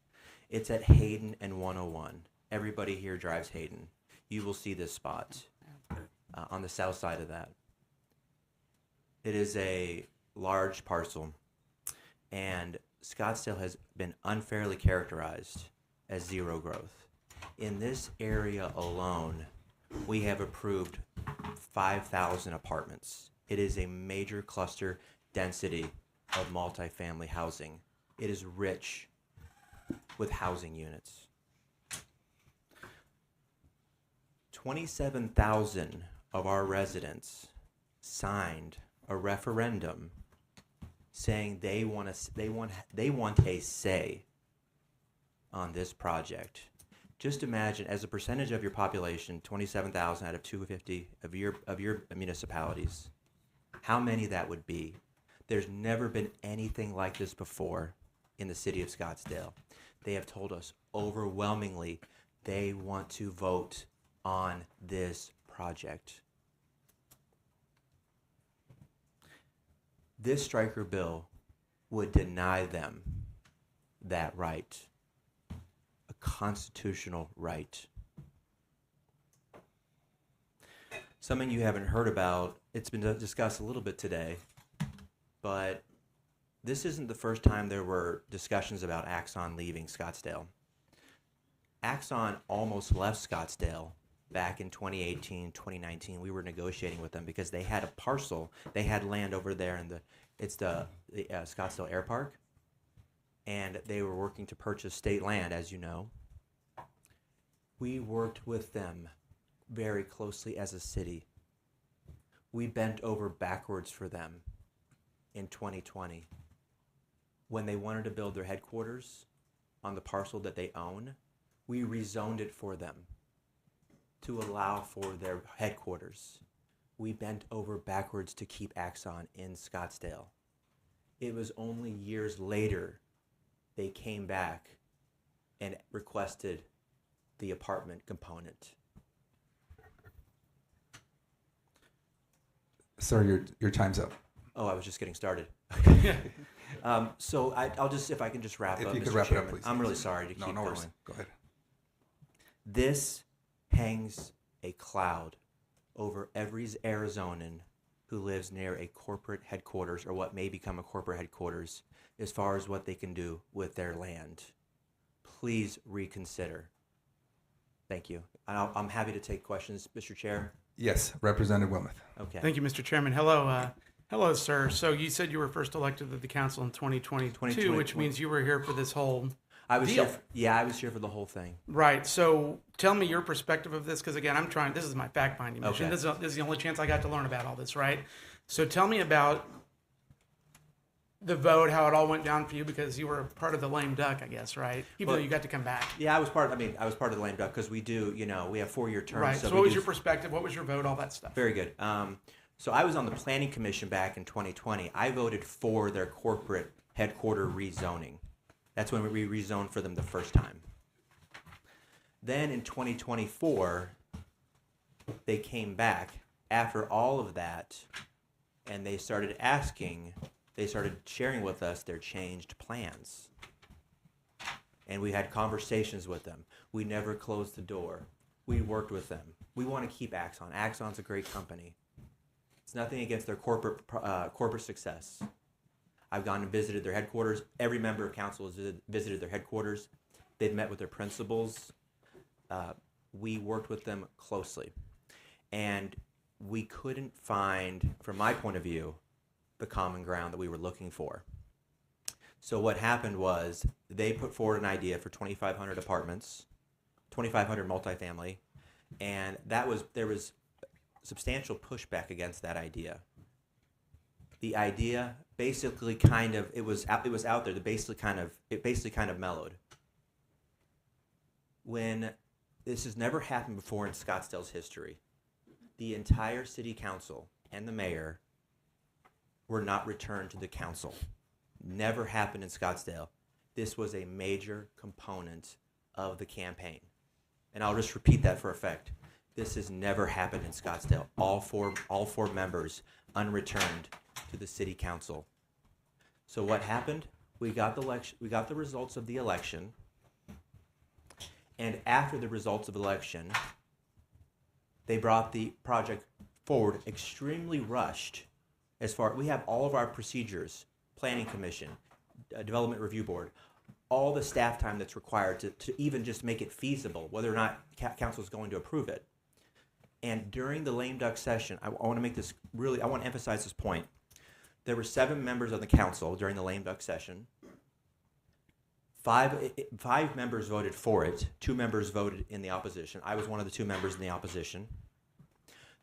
It's at Hayden and 101. Everybody here drives Hayden. You will see this spot on the south side of that. It is a large parcel, and Scottsdale has been unfairly characterized as zero growth. In this area alone, we have approved 5,000 apartments. It is a major cluster density of multifamily housing. It is rich with housing units. 27,000 of our residents signed a referendum saying they want a say on this project. Just imagine, as a percentage of your population, 27,000 out of 250 of your municipalities, how many that would be. There's never been anything like this before in the city of Scottsdale. They have told us overwhelmingly they want to vote on this project. This striker bill would deny them that right, a constitutional right. Something you haven't heard about, it's been discussed a little bit today, but this isn't the first time there were discussions about Axon leaving Scottsdale. Axon almost left Scottsdale back in 2018, 2019. We were negotiating with them because they had a parcel, they had land over there in the Scottsdale Air Park, and they were working to purchase state land, as you know. We worked with them very closely as a city. We bent over backwards for them in 2020. When they wanted to build their headquarters on the parcel that they own, we rezoned it for them to allow for their headquarters. We bent over backwards to keep Axon in Scottsdale. It was only years later they came back and requested the apartment component. Sir, your time's up. Oh, I was just getting started. So I'll just, if I can just wrap up, If you Mr. could wrap it Chairman. up, please. I'm really sorry to keep No going. worries. Go ahead. This hangs a cloud over every Arizonan who lives near a corporate headquarters or what may become a corporate headquarters as far as what they can do with their land. Please reconsider. Thank you. I'm happy to take questions, Mr. Chair. Yes, Representative Wilmoth. Okay. Thank you, Mr. Chairman. Hello, Hello, sir. So you said you were first elected to the council in 2022, which means you were here for this whole I was deal. I was here for the whole thing. Right. So tell me your perspective of this, because again, this is my fact-finding mission. Okay. This is the only chance I got to learn about all this, right? So tell me about the vote, how it all went down for you, because you were part of the lame duck, I guess, right? Even though you got to come back. Yeah, I was part of the lame duck because we have 4-year terms. Right. So what was your perspective? What was your vote? All that stuff. Very good. So I was on the planning commission back in 2020. I voted for their corporate headquarter rezoning. That's when we rezoned for them the first time. Then in 2024, they came back after all of that, and they started sharing with us their changed plans. And we had conversations with them. We never closed the door. We worked with them. We want to keep Axon. Axon's a great company. It's nothing against their corporate success. I've gone and visited their headquarters. Every member of council has visited their headquarters. They've met with their principals. We worked with them closely. And we couldn't find, from my point of view, the common ground that we were looking for. So what happened was they put forward an idea for 2,500 apartments, 2,500 multifamily, and there was substantial pushback against that idea. The idea basically it was out there. It basically kind of mellowed. When this has never happened before in Scottsdale's history, the entire city council and the mayor were not returned to the council. Never happened in Scottsdale. This was a major component of the campaign. And I'll just repeat that for effect. This has never happened in Scottsdale. All four members unreturned to the city council. So what happened? We got the results of the election. And after the results of the election, they brought the project forward extremely rushed. We have all of our procedures, planning commission, development review board, all the staff time that's required to even just make it feasible, whether or not council is going to approve it. And during the lame duck session, I want to emphasize this point. There were 7 members of the council during the lame duck session. Five members voted for it. 2 members voted in the opposition. I was one of the 2 members in the opposition.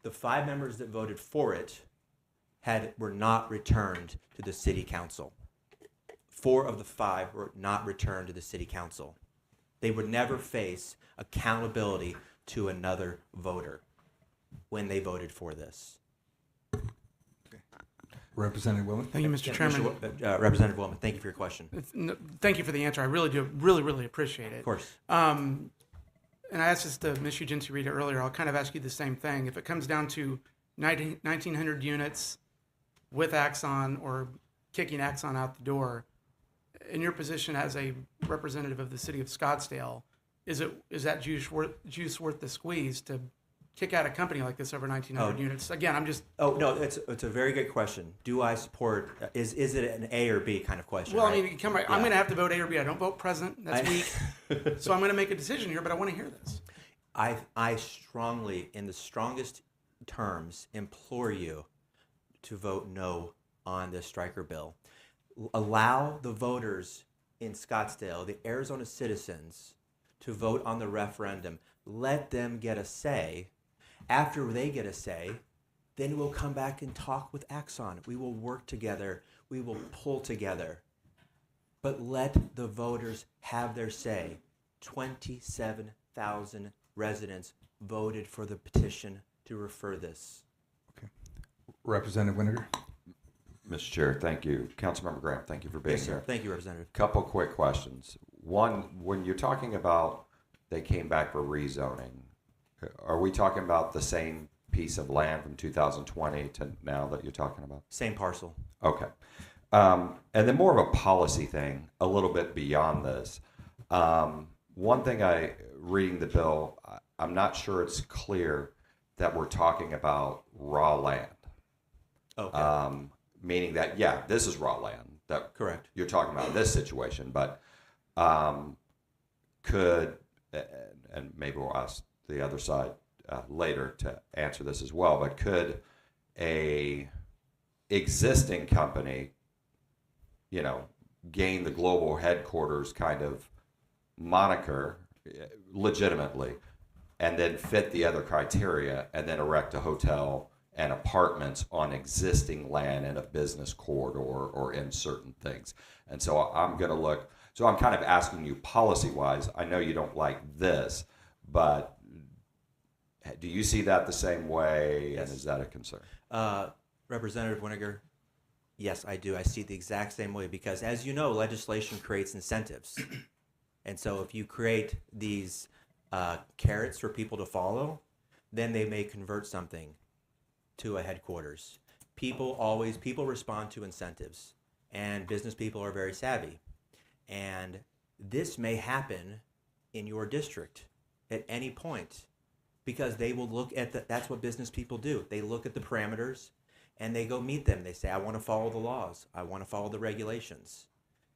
The 5 members that voted for it were not returned to the city council. 4 of the 5 were not returned to the city council. They would never face accountability to another voter when they voted for this. Representative Willman. Thank you, Mr. Chairman. Representative Willman, thank you for your question. Thank you for the answer. I really do, really appreciate it. Of course. And I asked this to Ms. Ugenti-Rita earlier. I'll kind of ask you the same thing. If it comes down to 1,900 units with Axon or kicking Axon out the door, in your position as a representative of the city of Scottsdale, is that juice worth the squeeze to kick out a company like this over 1,900 units? Again, I'm just... Oh, no, it's a very good question. Do I support... Is it an A or B kind of question? Well, right? I mean, I'm going to have to vote A or B. I don't vote president. That's weak. So I'm going to make a decision here, but I want to hear this. I strongly, in the strongest terms, implore you to vote no on this striker bill. Allow the voters in Scottsdale, the Arizona citizens, to vote on the referendum. Let them get a say. After they get a say, then we'll come back and talk with Axon. We will work together. We will pull together. But let the voters have their say. 27,000 residents voted for the petition to refer this. Okay. Representative Winiger. Mr. Chair, thank you. Councilmember Graham, thank you for being here. Thank you, Representative. Couple quick questions. One, when you're talking about they came back for rezoning, are we talking about the same piece of land from 2020 to now that you're talking about? Same parcel. Okay. And then more of a policy thing, a little bit beyond this. One thing reading the bill, I'm not sure it's clear that we're talking about raw land. Okay. Meaning that, yeah, this is raw land. That correct. You're talking about this situation, but could, and maybe we'll ask the other side later to answer this as well, but could a existing company, you know, gain the global headquarters kind of moniker legitimately, and then fit the other criteria, and then erect a hotel and apartments on existing land in a business corridor or in certain things. And so I'm going to look, so I'm kind of asking you policy-wise, I know you don't like this, but do you see that the same way? Yes. And is that a concern? Representative Winiger, yes, I do. I see it the exact same way because, as you know, legislation creates incentives. And so if you create these carrots for people to follow, then they may convert something to a headquarters. People respond to incentives, and business people are very savvy. And this may happen in your district at any point because they will look at that's what business people do. They look at the parameters and they go meet them. They say, I want to follow the laws. I want to follow the regulations.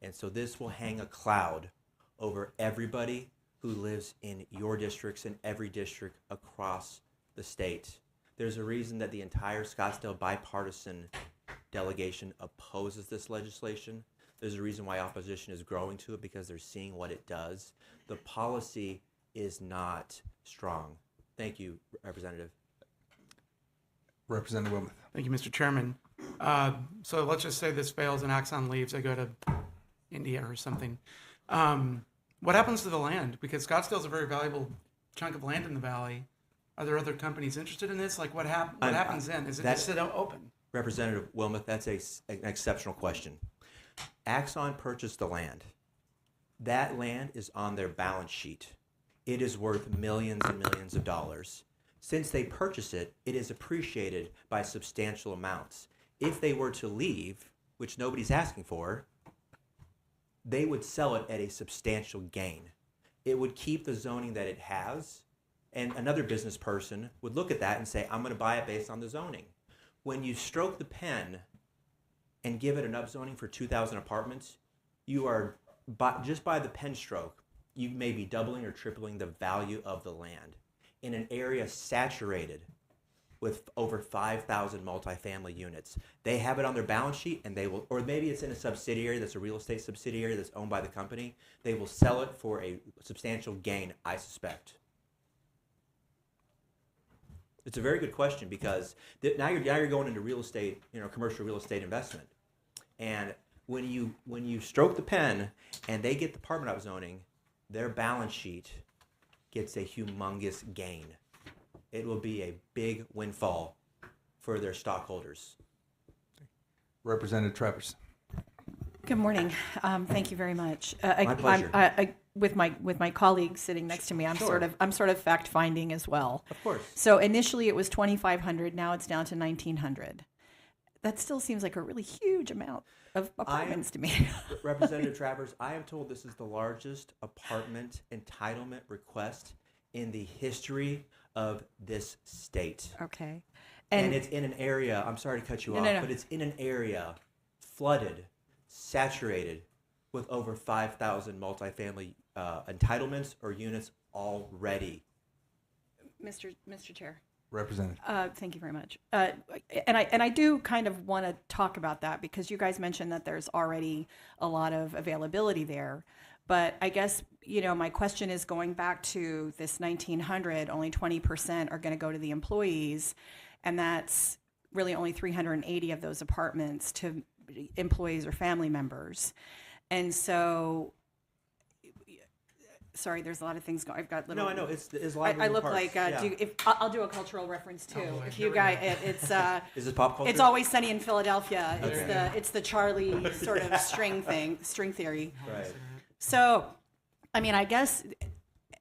And so this will hang a cloud over everybody who lives in your districts and every district across the state. There's a reason that the entire Scottsdale bipartisan delegation opposes this legislation. There's a reason why opposition is growing to it because they're seeing what it does. The policy is not strong. Thank you, Representative. Representative Wilmoth. Thank you, Mr. Chairman. So let's just say this fails and Axon leaves. I go to India or something. What happens to the land? Because Scottsdale's a very valuable chunk of land in the valley. Are there other companies interested in this? Like, what happens then? Is it just sit open? Representative Wilmoth, that's an exceptional question. Axon purchased the land. That land is on their balance sheet. It is worth millions and millions of dollars. Since they purchased it, it is appreciated by substantial amounts. If they were to leave, which nobody's asking for, they would sell it at a substantial gain. It would keep the zoning that it has, and another business person would look at that and say, I'm going to buy it based on the zoning. When you stroke the pen and give it an upzoning for 2,000 apartments, you are, just by the pen stroke, you may be doubling or tripling the value of the land in an area saturated with over 5,000 multifamily units. They have it on their balance sheet, and they will, or maybe it's in a subsidiary that's a real estate subsidiary that's owned by the company. They will sell it for a substantial gain, I suspect. It's a very good question because now you're going into real estate, commercial real estate investment, and when you stroke the pen and they get the apartment upzoning, their balance sheet gets a humongous gain. It will be a big windfall for their stockholders. Representative Travers. Good morning. Thank you very much. My pleasure. With my colleague sitting next to me, I'm Sure. sort of fact finding as well. Of course. So initially it was 2,500. Now it's down to 1,900. That still seems like a really huge amount of apartments to me. Representative Travers, I am told this is the largest apartment entitlement request in the history of this state. Okay. And it's in an area, I'm sorry to cut you off, but it's in an area flooded, saturated with over 5,000 multifamily entitlements or units already. Mr. Chair. Representative. Thank you very much. And I do kind of want to talk about that because you guys mentioned that there's already a lot of availability there. But I guess, my question is going back to this 1,900, only 20% are going to go to the employees. And that's really only 380 of those apartments to employees or family members. And so, sorry, there's a lot of things going. I've got little. No, I know it's a lot of I moving look parts. like Yeah. I'll do a cultural reference too. Oh, boy, if here you we guys, go. it's Is this pop culture? It's Always Sunny in Philadelphia. Okay. It's the Charlie sort of string theory. Right. So, I mean, I guess,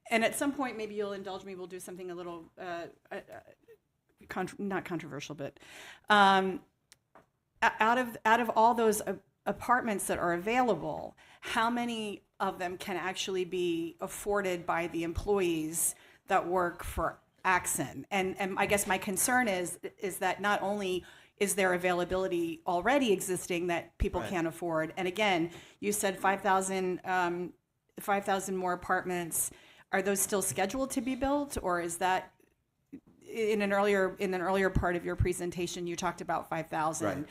and at some point maybe you'll indulge me. We'll do something a little not controversial, but out of all those apartments that are available, how many of them can actually be afforded by the employees that work for Axon? And I guess my concern is that not only is there availability already existing that people Right. can't afford, and again, you said 5,000 more apartments. Are those still scheduled to be built, or is that in an earlier part of your presentation you talked about 5,000? Right.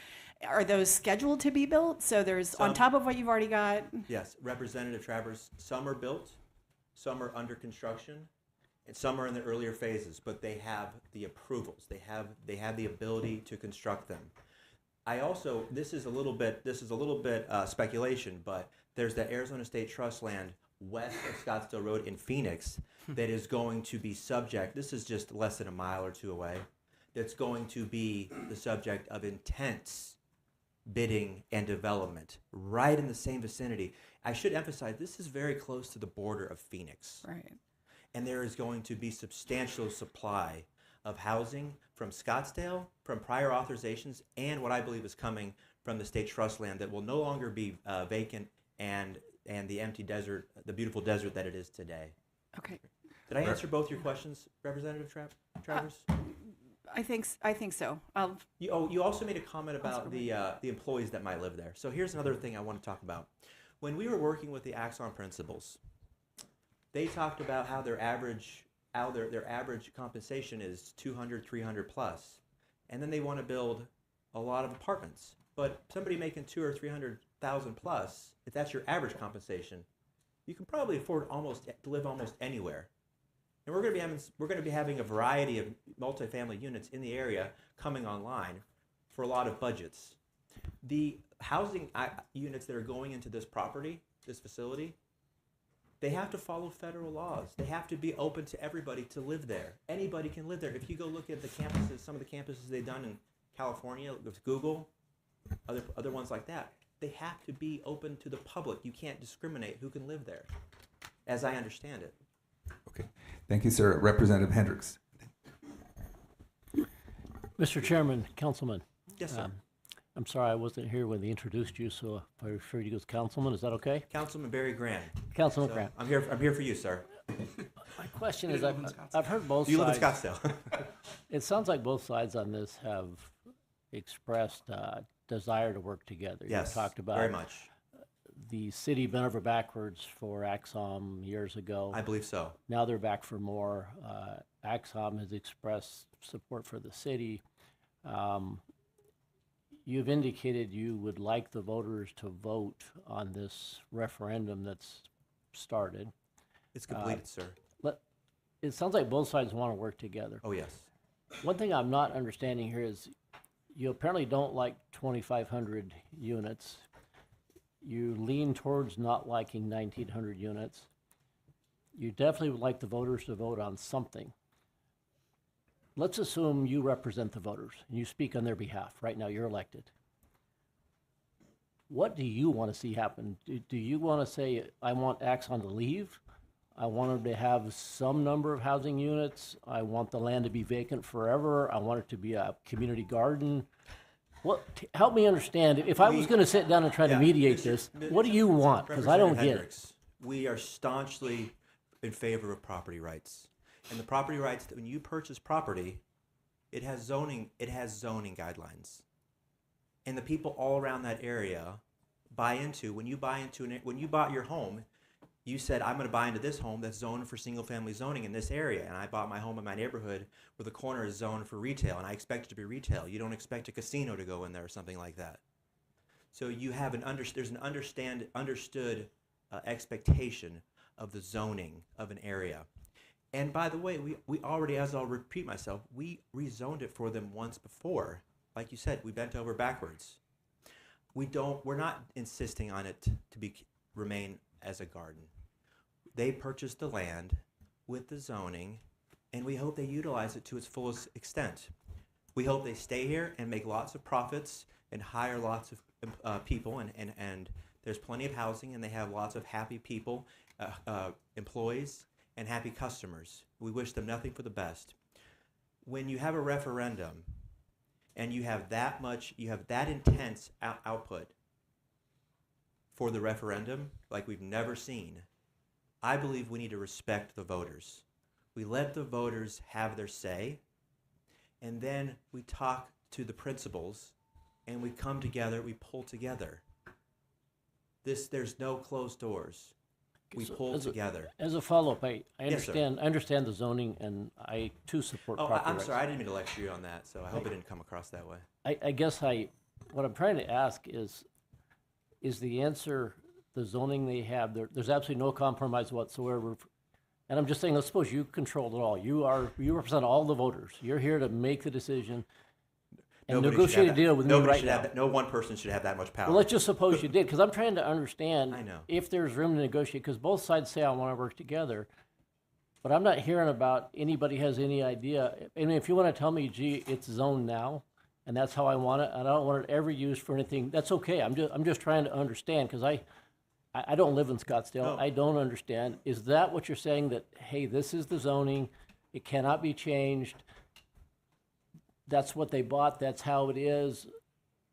Are those scheduled to be built? So there's on Some- top of what you've already got? Yes, Representative Travers, some are built, some are under construction, and some are in the earlier phases, but they have the approvals. They have the ability to construct them. I also, this is a little bit speculation, but there's the Arizona State Trust land west of Scottsdale Road in Phoenix that is going to be subject, this is just less than a mile or two away, that's going to be the subject of intense bidding and development right in the same vicinity. I should emphasize this is very close to the border of Phoenix. Right. And there is going to be substantial supply of housing from Scottsdale, from prior authorizations, and what I believe is coming from the state trust land that will no longer be vacant and the empty desert, the beautiful desert that it is today. Okay. Did I answer both your questions, Representative Travers? I think so. You also made a comment about the employees that might live there. So here's another thing I want to talk about. When we were working with the Axon principals, they talked about how their average compensation is 200, 300 plus, and then they want to build a lot of apartments. But somebody making 200 or 300,000 plus, if that's your average compensation, you can probably afford to live almost anywhere. And we're going to be having a variety of multifamily units in the area coming online for a lot of budgets. The housing units that are going into this property, this facility, they have to follow federal laws. They have to be open to everybody to live there. Anybody can live there. If you go look at the campuses, some of the campuses they've done in California with Google, other ones like that, they have to be open to the public. You can't discriminate who can live there, as I understand it. Okay. Thank you, sir. Representative Hendricks. Mr. Chairman, Councilman. Yes, sir. I'm sorry I wasn't here when they introduced you, so if I refer to you as Councilman, is that okay? Councilman Barry Grant. Councilman Grant. I'm here for you, sir. My question is, I've heard both You sides. live in Scottsdale. It sounds like both sides on this have expressed desire to work together. Yes, You talked about very much. the city bent over backwards for Axon years ago. I believe so. Now they're back for more. Axon has expressed support for the city. You've indicated you would like the voters to vote on this referendum that's started. It's completed, sir. It sounds like both sides want to work together. Oh, yes. One thing I'm not understanding here is you apparently don't like 2,500 units. You lean towards not liking 1,900 units. You definitely would like the voters to vote on something. Let's assume you represent the voters and you speak on their behalf. Right now, you're elected. What do you want to see happen? Do you want to say, I want Axon to leave? I want them to have some number of housing units. I want the land to be vacant forever. I want it to be a community garden. Help me understand. If I was going to sit down and try to mediate this, what do you want? Because I don't get it. We are staunchly in favor of property rights. And the property rights, when you purchase property, it has zoning guidelines. And the people all around that area buy into, when you bought your home, you said, I'm going to buy into this home that's zoned for single family zoning in this area. And I bought my home in my neighborhood where the corner is zoned for retail, and I expect it to be retail. You don't expect a casino to go in there or something like that. So you have there's an understood expectation of the zoning of an area. And by the way, we already, as I'll repeat myself, we rezoned it for them once before. Like you said, we bent over backwards. We're not insisting on it to remain as a garden. They purchased the land with the zoning, and we hope they utilize it to its fullest extent. We hope they stay here and make lots of profits and hire lots of people, and there's plenty of housing, and they have lots of happy people, employees, and happy customers. We wish them nothing for the best. When you have a referendum and you have that intense output for the referendum like we've never seen, I believe we need to respect the voters. We let the voters have their say, and then we talk to the principals, and we come together, we pull together. There's no closed doors. We pull together. As a follow-up, I Yes, sir. understand the zoning, and I too support Oh, property I'm rights. sorry, I didn't mean to lecture you on that, so I hope it didn't come across that way. I guess I what I'm trying to ask is the answer the zoning they have? There's absolutely no compromise whatsoever. And I'm just saying, let's suppose you control it all. You represent all the voters. You're here to make the decision and Nobody should negotiate a have deal that. with me Nobody right should now. have that. No one person should have that much power. Well, let's just suppose you did, because I'm trying to understand I know. if there's room to negotiate, because both sides say I want to work together, but I'm not hearing about anybody has any idea. I mean, if you want to tell me, gee, it's zoned now, and that's how I want it, and I don't want it ever used for anything, that's okay. I'm just trying to understand, because I don't live in Scottsdale. No. I don't understand. Is that what you're saying, that, hey, this is the zoning, it cannot be changed, that's what they bought, that's how it is,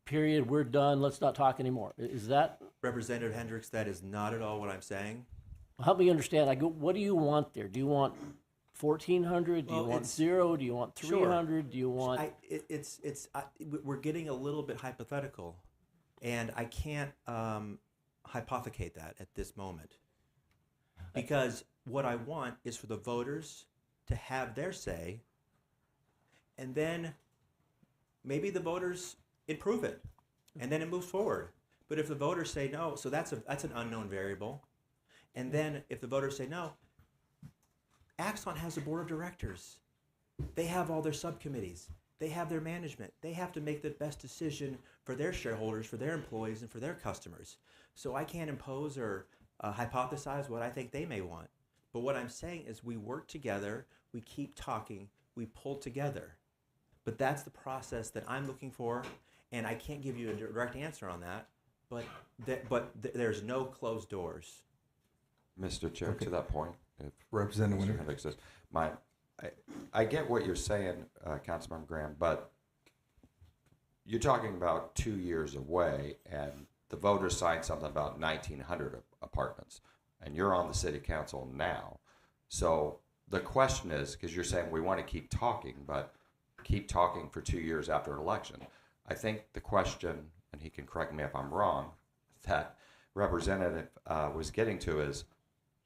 period, we're done, let's not talk anymore? Is that, Representative Hendricks, that is not at all what I'm saying. help me understand, what do you want there? Do you want 1,400? Do you Well, want it's- 0? Do you want Sure. 300? Do you want? We're getting a little bit hypothetical, and I can't hypothecate that at this moment, because what I want is for the voters to have their say, and then maybe the voters improve it, and then it moves forward. But if the voters say no, so that's an unknown variable, and then if the voters say no, Axon has a board of directors. They have all their subcommittees. They have their management. They have to make the best decision for their shareholders, for their employees, and for their customers. So I can't impose or hypothesize what I think they may want. But what I'm saying is we work together, we keep talking, we pull together. But that's the process that I'm looking for, and I can't give you a direct answer on that, but there's no closed doors. Mr. Chair, Okay. to that point, if Representative Mr. Winter. Hendricks says, I get what you're saying, Councilmember Graham, but you're talking about 2 years away, and the voters signed something about 1,900 apartments, and you're on the city council now. So the question is, because you're saying we want to keep talking, but keep talking for 2 years after an election. I think the question, and he can correct me if I'm wrong, that Representative was getting to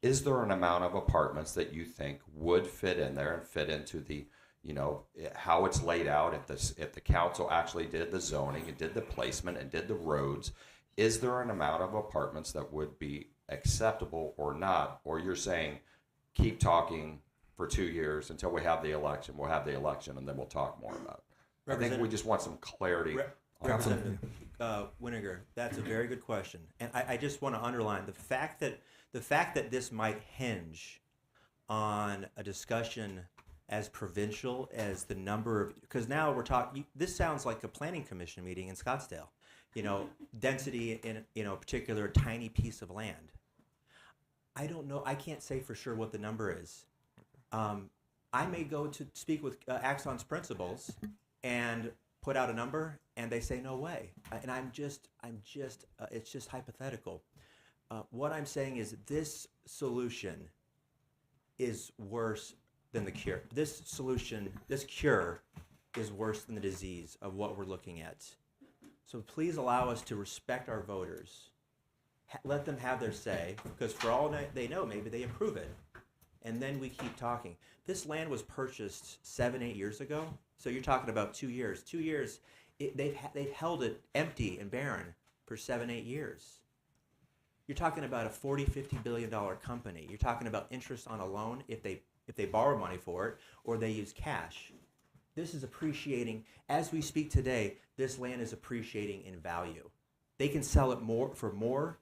is there an amount of apartments that you think would fit in there and fit into the, how it's laid out, if the council actually did the zoning and did the placement and did the roads, is there an amount of apartments that would be acceptable or not? Or you're saying keep talking for 2 years until we have the election, we'll have the election, and then we'll talk more about it. I think we just want some clarity. Representative Winiger, that's a very good question, and I just want to underline the fact that this might hinge on a discussion as provincial as the number of, because now we're talking. This sounds like a planning commission meeting in Scottsdale. Density in a particular tiny piece of land. I don't know. I can't say for sure what the number is. I may go to speak with Axon's principals and put out a number, and they say no way. And it's just hypothetical. What I'm saying is this solution is worse than the cure. This cure is worse than the disease of what we're looking at. So please allow us to respect our voters. Let them have their say, because for all they know, maybe they approve it. And then we keep talking. This land was purchased 7-8 years ago. So you're talking about 2 years. 2 years, they've held it empty and barren for 7-8 years. You're talking about a $40-50 billion company. You're talking about interest on a loan if they borrow money for it or they use cash. This is appreciating. As we speak today, this land is appreciating in value. They can sell it for more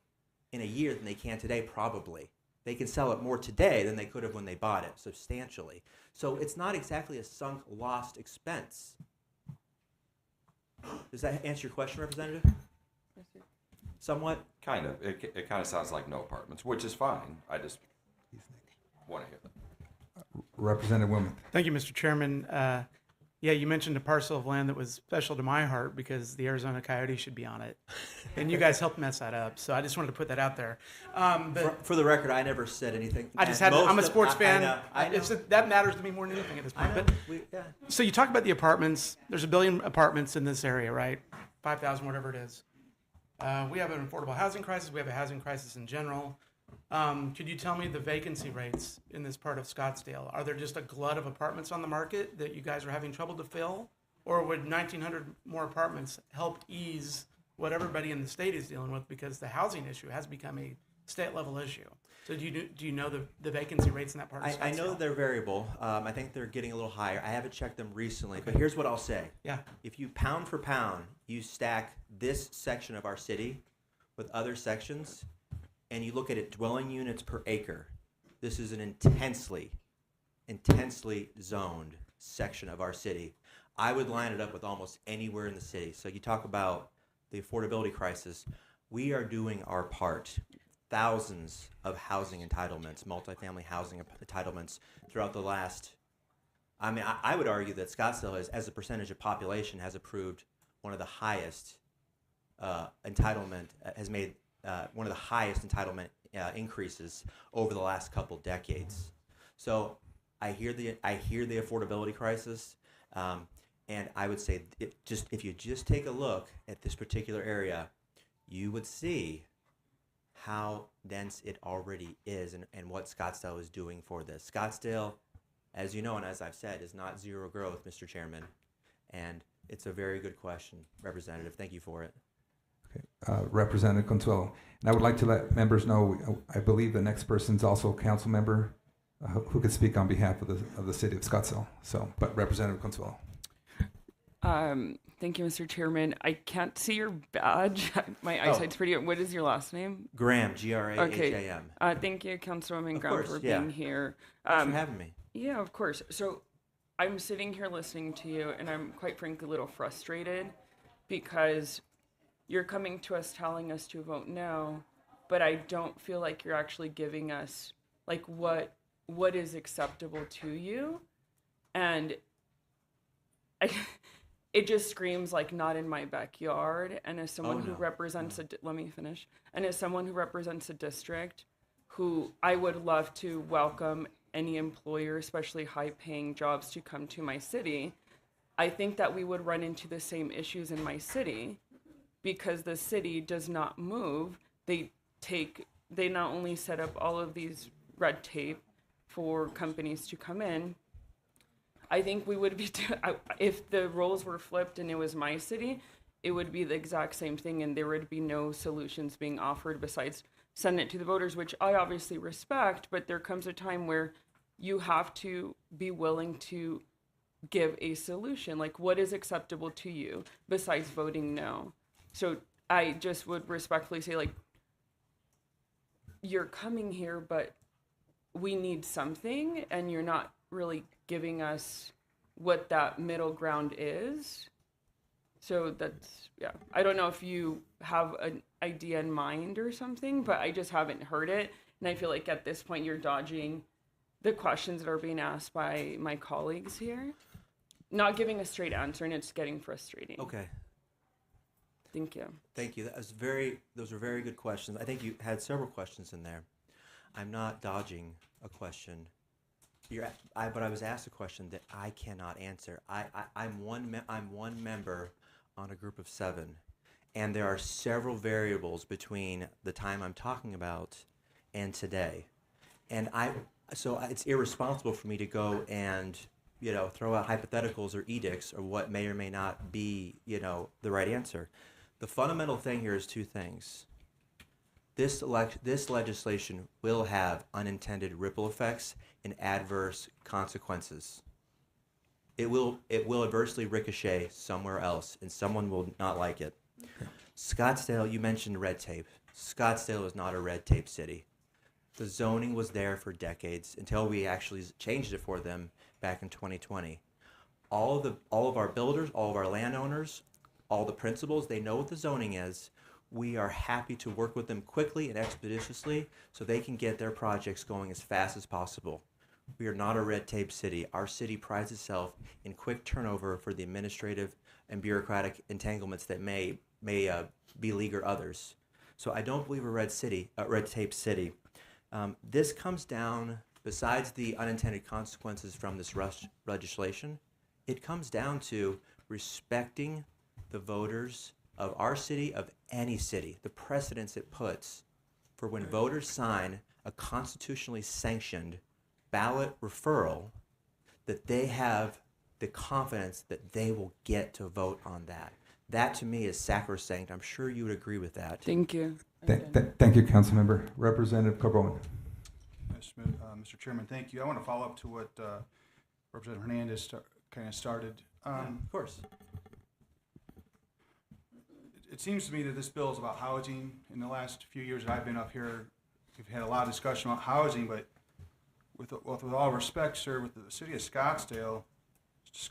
in a year than they can today, probably. They can sell it more today than they could have when they bought it, substantially. So it's not exactly a sunk, lost expense. Does that answer your question, Representative? Yes, sir. Somewhat. Kind of. It kind of sounds like no apartments, which is fine. I just want to hear that. Representative Wilmot. Thank you, Mr. Chairman. Yeah, you mentioned a parcel of land that was special to my heart because the Arizona Coyote should be on it. And you guys helped mess that up. So I just wanted to put that out there. But for the record, I never said anything. I just had, I'm a sports fan. I know. That matters to me more than anything at this point. But, so you talk about the apartments. There's 1 billion apartments in this area, right? 5,000, whatever it is. We have an affordable housing crisis. We have a housing crisis in general. Could you tell me the vacancy rates in this part of Scottsdale? Are there just a glut of apartments on the market that you guys are having trouble to fill? Or would 1,900 more apartments help ease what everybody in the state is dealing with, because the housing issue has become a state level issue? So do you know the vacancy rates in that part of Scottsdale? I know they're variable. I think they're getting a little higher. I haven't checked them recently, but here's what I'll say. Yeah. If you pound for pound, you stack this section of our city with other sections, and you look at it dwelling units per acre, this is an intensely zoned section of our city. I would line it up with almost anywhere in the city. So you talk about the affordability crisis. We are doing our part. Thousands of housing entitlements, multifamily housing entitlements throughout the last, I would argue that Scottsdale as a percentage of population has approved one of the highest entitlement, has made one of the highest entitlement increases over the last couple decades. So I hear the affordability crisis, and I would say if you just take a look at this particular area, you would see how dense it already is and what Scottsdale is doing for this. Scottsdale, as you know and as I've said, is not zero growth, Mr. Chairman, and it's a very good question, Representative. Thank you for it. Okay. Representative Consuelo. And I would like to let members know, I believe the next person's also a council member who could speak on behalf of the city of Scottsdale. So, but Representative Consuelo. Thank you, Mr. Chairman. I can't see your badge. My eyesight's pretty good. What is your last name? Graham, Graham. Okay. Thank you, Councilwoman Graham, for being here. Thanks for having me. Yeah, of course. So I'm sitting here listening to you, and I'm quite frankly a little frustrated because you're coming to us telling us to vote no, but I don't feel like you're actually giving us like what is acceptable to you. And it just screams like not in my backyard. And as someone who represents let me finish. And as someone who represents a district who I would love to welcome any employer, especially high-paying jobs, to come to my city, I think that we would run into the same issues in my city because the city does not move. They not only set up all of these red tape for companies to come in. I think we would be, if the roles were flipped and it was my city, it would be the exact same thing and there would be no solutions being offered besides send it to the voters, which I obviously respect, but there comes a time where you have to be willing to give a solution. Like, what is acceptable to you besides voting no? So I just would respectfully say, like, you're coming here, but we need something, and you're not really giving us what that middle ground is. So that's, yeah. I don't know if you have an idea in mind or something, but I just haven't heard it. And I feel like at this point you're dodging the questions that are being asked by my colleagues here. Not giving a straight answer, and it's getting frustrating. Okay. Thank you. Thank you. Those were very good questions. I think you had several questions in there. I'm not dodging a question. But I was asked a question that I cannot answer. I'm one member on a group of 7, and there are several variables between the time I'm talking about and today. And so it's irresponsible for me to go and throw out hypotheticals or edicts or what may or may not be the right answer. The fundamental thing here is 2 things. This legislation will have unintended ripple effects and adverse consequences. It will adversely ricochet somewhere else, and someone will not like it. Scottsdale, you mentioned red tape. Scottsdale is not a red tape city. The zoning was there for decades until we actually changed it for them back in 2020. All of our builders, all of our landowners, all the principals, they know what the zoning is. We are happy to work with them quickly and expeditiously so they can get their projects going as fast as possible. We are not a red tape city. Our city prides itself in quick turnover for the administrative and bureaucratic entanglements that may beleaguer others. So I don't believe we're a red tape city. This comes down, besides the unintended consequences from this legislation, it comes down to respecting the voters of our city, of any city, the precedents it puts for when voters sign a constitutionally sanctioned ballot referral, that they have the confidence that they will get to vote on that. That to me is sacrosanct. I'm sure you would agree with that. Thank you. Thank you, Councilmember. Representative Carbone. Yes, Mr. Chairman, thank you. I want to follow up to what Representative Hernandez kind of started. Of course. It seems to me that this bill is about housing. In the last few years that I've been up here, we've had a lot of discussion about housing, but with all respect, sir, with the city of Scottsdale,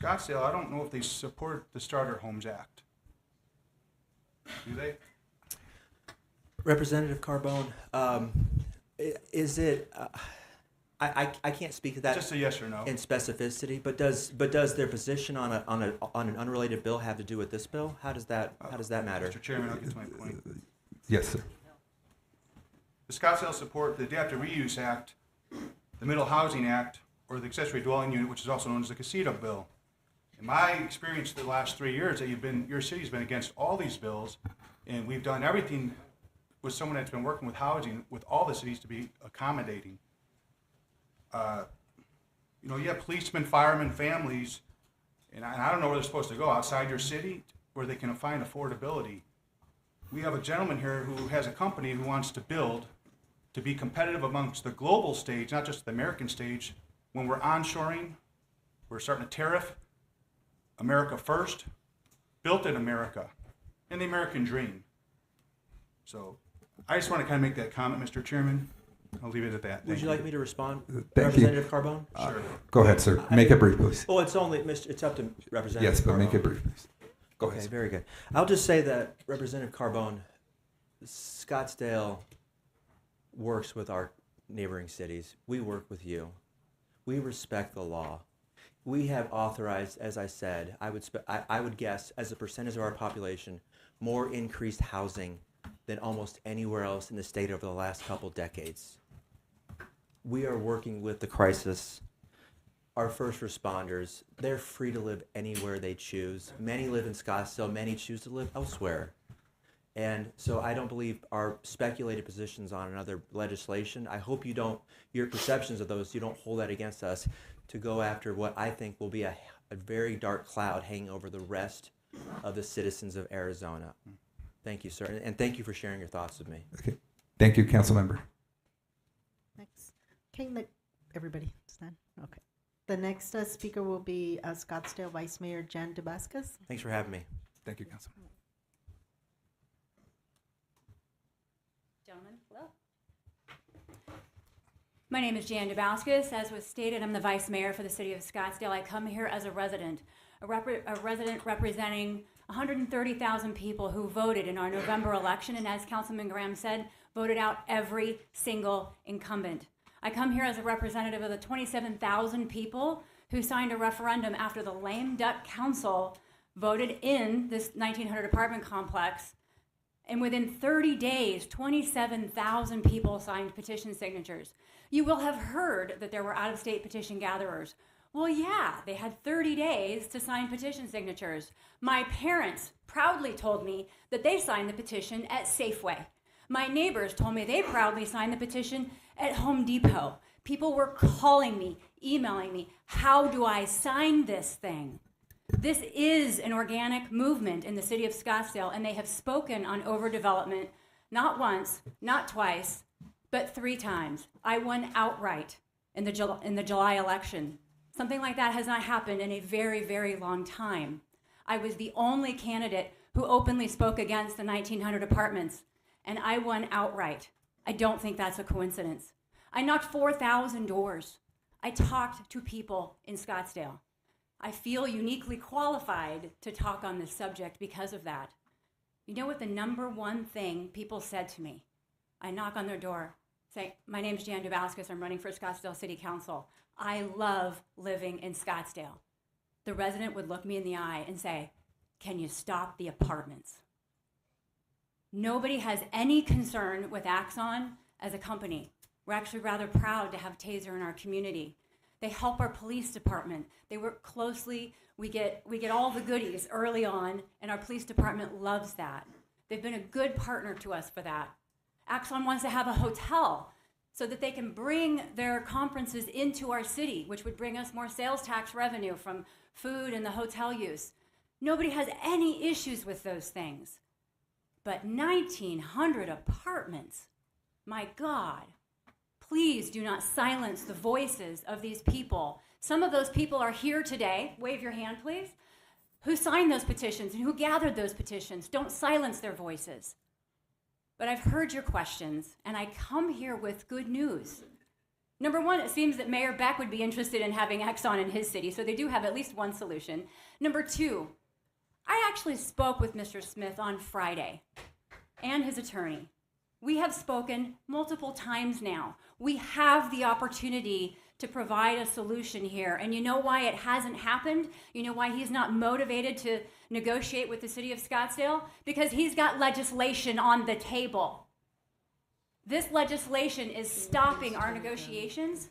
I don't know if they support the Starter Homes Act. Do they? Representative Carbone, is it? I can't speak to that. Just a yes or no. In specificity, but does their position on an unrelated bill have to do with this bill? How does that matter? Mr. Chairman, I'll get to my point. Yes, sir. The Scottsdale support the Adaptive Reuse Act, the Middle Housing Act, or the Accessory Dwelling Unit, which is also known as the Casita Bill. In my experience the last 3 years, that your city's been against all these bills, and we've done everything with someone that's been working with housing with all the cities to be accommodating. You have policemen, firemen, families, and I don't know where they're supposed to go outside your city where they can find affordability. We have a gentleman here who has a company who wants to build to be competitive amongst the global stage, not just the American stage. When we're onshoring, we're starting a tariff, America first, built in America, and the American dream. So I just want to kind of make that comment, Mr. Chairman. I'll leave it at that. Would you like me to respond, Thank you. Representative Carbone? Sure. Go ahead, sir. Make it brief, please. Well, it's up to Representative. Yes, but Carbone. make it brief, please. Go Okay, ahead. very good. I'll just say that Representative Carbone, Scottsdale works with our neighboring cities. We work with you. We respect the law. We have authorized, as I said, I would guess, as a percentage of our population, more increased housing than almost anywhere else in the state over the last couple decades. We are working with the crisis. Our first responders, they're free to live anywhere they choose. Many live in Scottsdale, many choose to live elsewhere. And so I don't believe our speculated positions on another legislation, I hope you don't, your perceptions of those, you don't hold that against us to go after what I think will be a very dark cloud hanging over the rest of the citizens of Arizona. Thank you, sir, and thank you for sharing your thoughts with me. Okay. Thank you, Councilmember. Next. Okay, everybody stand. Okay. The next speaker will be Scottsdale Vice Mayor Jan Dubascus. Thanks for having me. Thank you, Councilmember. Gentlemen, hello. My name is Jan Dubascus. As was stated, I'm the Vice Mayor for the City of Scottsdale. I come here as a resident representing 130,000 people who voted in our November election, and as Councilman Graham said, voted out every single incumbent. I come here as a representative of the 27,000 people who signed a referendum after the lame duck council voted in this 1,900 apartment complex. And within 30 days, 27,000 people signed petition signatures. You will have heard that there were out-of-state petition gatherers. Well, yeah, they had 30 days to sign petition signatures. My parents proudly told me that they signed the petition at Safeway. My neighbors told me they proudly signed the petition at Home Depot. People were calling me, emailing me, how do I sign this thing? This is an organic movement in the city of Scottsdale, and they have spoken on overdevelopment not once, not twice, but 3 times. I won outright in the July election. Something like that has not happened in a very, very long time. I was the only candidate who openly spoke against the 1,900 apartments, and I won outright. I don't think that's a coincidence. I knocked 4,000 doors. I talked to people in Scottsdale. I feel uniquely qualified to talk on this subject because of that. You know what the number one thing people said to me? I knock on their door, say, my name's Jan Dubascus, I'm running for Scottsdale City Council. I love living in Scottsdale. The resident would look me in the eye and say, can you stop the apartments? Nobody has any concern with Axon as a company. We're actually rather proud to have Taser in our community. They help our police department. They work closely. We get all the goodies early on, and our police department loves that. They've been a good partner to us for that. Axon wants to have a hotel. so that they can bring their conferences into our city, which would bring us more sales tax revenue from food and the hotel use. Nobody has any issues with those things. But 1,900 apartments, my God, please do not silence the voices of these people. Some of those people are here today. Wave your hand, please. Who signed those petitions and who gathered those petitions. Don't silence their voices. But I've heard your questions, and I come here with good news. Number one, it seems that Mayor Beck would be interested in having Axon in his city, so they do have at least one solution. Number two, I actually spoke with Mr. Smith on Friday and his attorney. We have spoken multiple times now. We have the opportunity to provide a solution here. And you know why it hasn't happened? You know why he's not motivated to negotiate with the city of Scottsdale? Because he's got legislation on the table. This legislation is stopping our negotiations.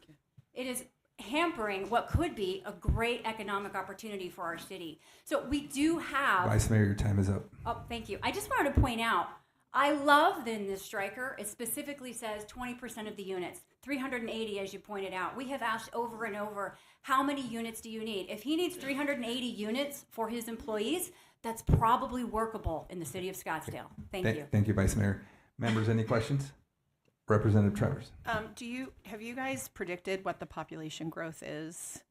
It is hampering what could be a great economic opportunity for our city. So we do have... Vice Mayor, your time is up. Oh, thank you. I just wanted to point out, I love that in this striker, it specifically says 20% of the units, 380 as you pointed out. We have asked over and over, how many units do you need? If he needs 380 units for his employees, that's probably workable in the city of Scottsdale. Thank you. Thank you, Vice Mayor. Members, any questions? Representative Travers. Have you guys predicted what the population growth is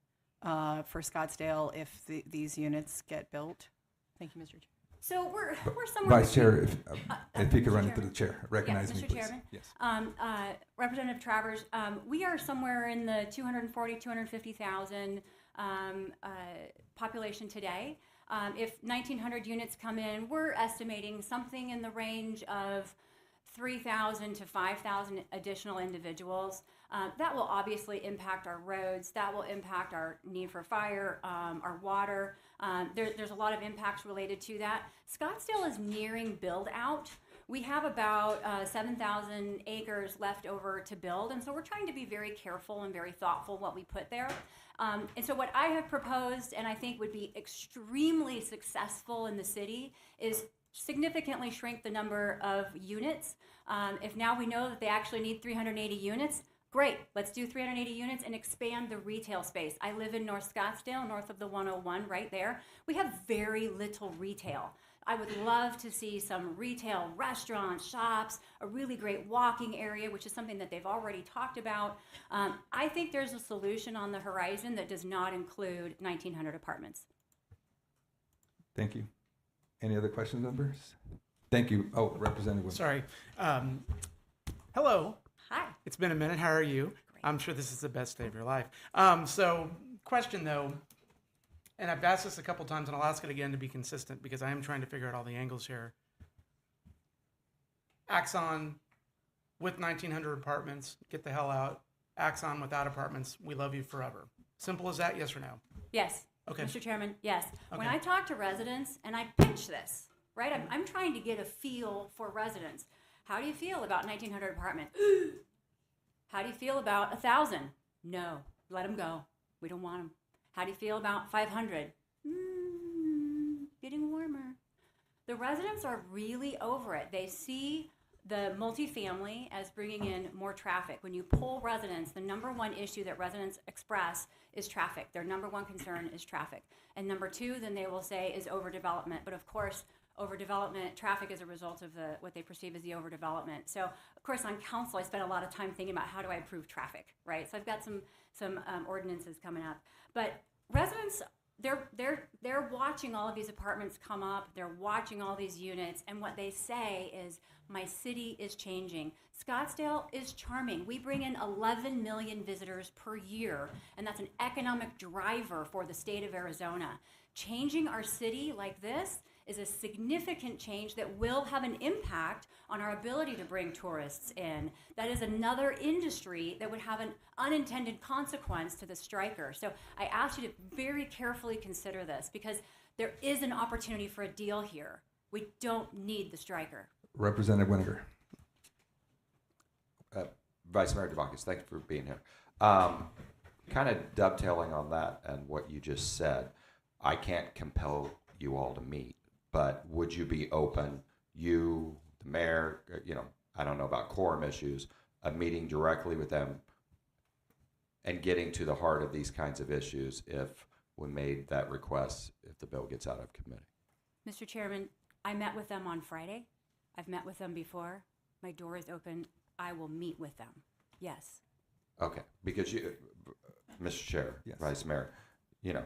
for Scottsdale if these units get built? Thank you, Mr. Chair. So we're somewhere... Vice Chair, if you could run it to the chair, recognize me, Mr. please. Chairman. Yes. Representative Travers, we are somewhere in the 240, 250,000 population today. If 1,900 units come in, we're estimating something in the range of 3,000 to 5,000 additional individuals. That will obviously impact our roads. That will impact our need for fire, our water. There's a lot of impacts related to that. Scottsdale is nearing build out. We have about 7,000 acres left over to build, and so we're trying to be very careful and very thoughtful what we put there. And so what I have proposed, and I think would be extremely successful in the city, is significantly shrink the number of units. If now we know that they actually need 380 units, great, let's do 380 units and expand the retail space. I live in North Scottsdale, north of the 101, right there. We have very little retail. I would love to see some retail, restaurants, shops, a really great walking area, which is something that they've already talked about. I think there's a solution on the horizon that does not include 1,900 apartments. Thank you. Any other questions, members? Thank you. Oh, Representative Wood. Sorry. Hello. Hi. It's been a minute. How are you? Great. I'm sure this is the best day of your life. So, question though, and I've asked this a couple times, and I'll ask it again to be consistent because I am trying to figure out all the angles here. Axon with 1,900 apartments, get the hell out. Axon without apartments, we love you forever. Simple as that, yes or no? Yes. Okay. Mr. Chairman, yes. Okay. When I talk to residents and I pitch this, right, I'm trying to get a feel for residents. How do you feel about 1,900 apartments? How do you feel about 1,000? No, let them go. We don't want them. How do you feel about 500? Getting warmer. The residents are really over it. They see the multifamily as bringing in more traffic. When you poll residents, the number one issue that residents express is traffic. Their number one concern is traffic. And number two, then they will say, is overdevelopment. But of course, overdevelopment, traffic is a result of what they perceive as the overdevelopment. So, of course, on council, I spent a lot of time thinking about how do I improve traffic, right? So I've got some ordinances coming up. But residents, they're watching all of these apartments come up. They're watching all these units, and what they say is, my city is changing. Scottsdale is charming. We bring in 11 million visitors per year, and that's an economic driver for the state of Arizona. Changing our city like this is a significant change that will have an impact on our ability to bring tourists in. That is another industry that would have an unintended consequence to the striker. So I ask you to very carefully consider this because there is an opportunity for a deal here. We don't need the striker. Representative Winiger. Vice Mayor DeVakis, thanks for being here. Kind of dovetailing on that and what you just said, I can't compel you all to meet, but would you be open, you, the mayor, I don't know about quorum issues, a meeting directly with them and getting to the heart of these kinds of issues if we made that request, if the bill gets out of committee. Mr. Chairman, I met with them on Friday. I've met with them before. My door is open. I will meet with them. Yes. Okay, because you, Mr. Chair, Yes. Vice Mayor, you know,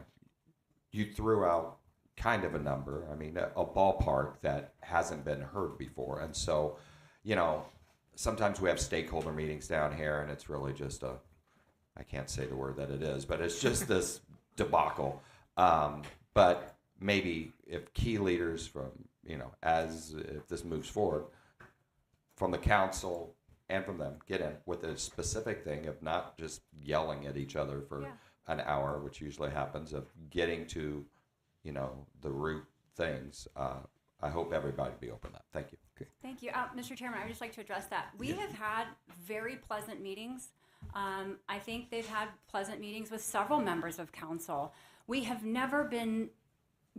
you threw out kind of a number, I mean, a ballpark that hasn't been heard before. And so, you know, sometimes we have stakeholder meetings down here and it's really just I can't say the word that it is, but it's just this debacle. But maybe if key leaders from, you know, if this moves forward, from the council and from them, get in with a specific thing of not just yelling at each other for an hour, which usually happens, of getting to, you know, the root things. I hope everybody be open to that. Thank you. Okay. Thank you. Mr. Chairman, I would just like to address that. We have had very pleasant meetings. I think they've had pleasant meetings with several members of council. We have never been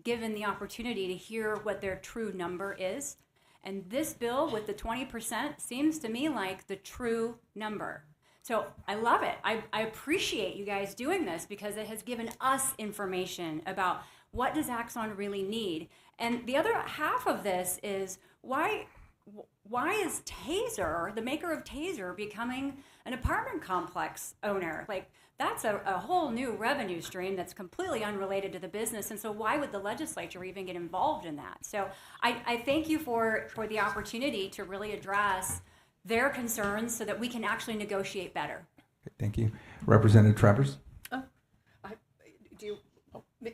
given the opportunity to hear what their true number is. And this bill with the 20% seems to me like the true number. So I love it. I appreciate you guys doing this because it has given us information about what does Axon really need. And the other half of this is why is Taser, the maker of Taser, becoming an apartment complex owner? Like, that's a whole new revenue stream that's completely unrelated to the business. And so why would the legislature even get involved in that? So I thank you for the opportunity to really address their concerns so that we can actually negotiate better. Okay, thank you. Representative Travers?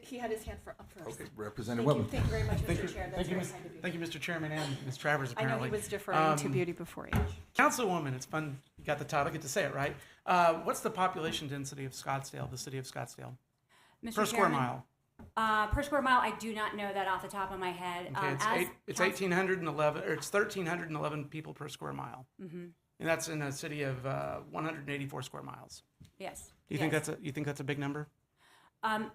He had his hand up first. Okay, Representative Whitman. Thank you very much, Mr. Chair. That's very kind of you. Thank you, Mr. Chairman, and Ms. Travers, I know apparently. he was deferring to beauty before age. Councilwoman, it's fun. You got the title. I get to say it, right? What's the population density of Scottsdale, the city of Scottsdale? Mr. Per square Chairman, mile. Per square mile, I do not know that off the top of my head. Okay, it's 1,811, or it's 1,311 people per square mile. Mm-hmm. And that's in a city of 184 square miles. Yes. Do you think that's a big number?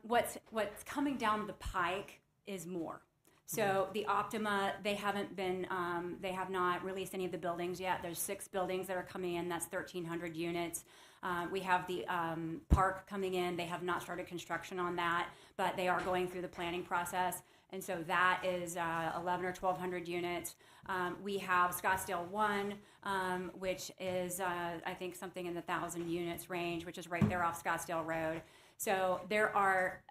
What's coming down the pike is more. So the Optima, they have not released any of the buildings yet. There's 6 buildings that are coming in. That's 1,300 units. We have the park coming in. They have not started construction on that, but they are going through the planning process. And so that is 11 or 1,200 units. We have Scottsdale 1, which is, I think, something in the 1,000 units range, which is right there off Scottsdale Road. So there are,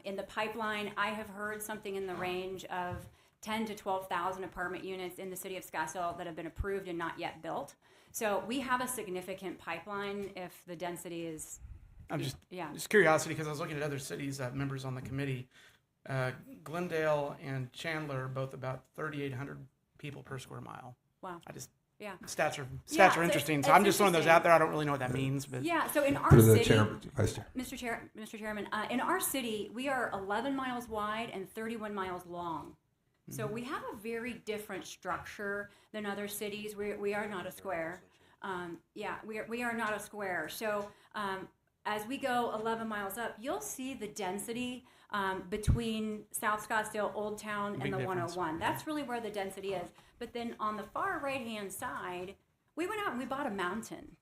in the pipeline, I have heard something in the range of 10 to 12,000 apartment units in the city of Scottsdale that have been approved and not yet built. So we have a significant pipeline if the density is... Just curiosity, because I was looking at other cities, members on the committee. Glendale and Chandler are both about 3,800 people per square mile. Wow. Stats are interesting. So I'm just throwing those out there. I don't really know what that means, but so in our city, Mr. Chairman, in our city, we are 11 miles wide and 31 miles long. So we have a very different structure than other cities. We are not a square. We are not a square. So as we go 11 miles up, you'll see the density between South Scottsdale, Old Town, and the 101. That's really where the density is. But then on the far right-hand side, we went out and we bought a mountain.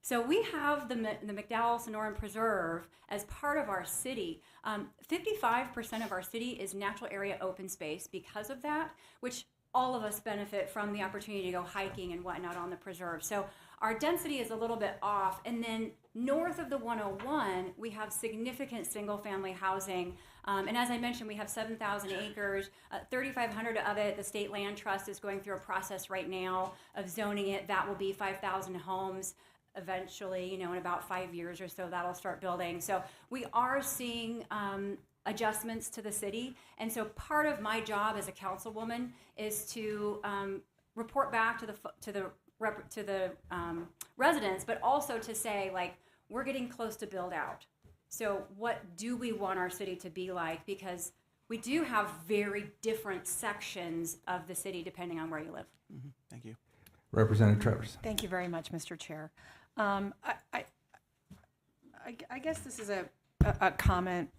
So we have the McDowell Sonoran Preserve as part of our city. 55% of our city is natural area open space because of that, which all of us benefit from the opportunity to go hiking and whatnot on the preserve. So our density is a little bit off. And then north of the 101, we have significant single-family housing. And as I mentioned, we have 7,000 acres, 3,500 of it, the State Land Trust is going through a process right now of zoning it. That will be 5,000 homes eventually, in about 5 years or so, that'll start building. So we are seeing adjustments to the city. And so part of my job as a councilwoman is to report back to the residents, but also to say, like, we're getting close to build out. So what do we want our city to be like? Because we do have very different sections of the city depending on where you live. Mm-hmm. Thank you. Representative Travers. Thank you very much, Mr. Chair. I guess this is a comment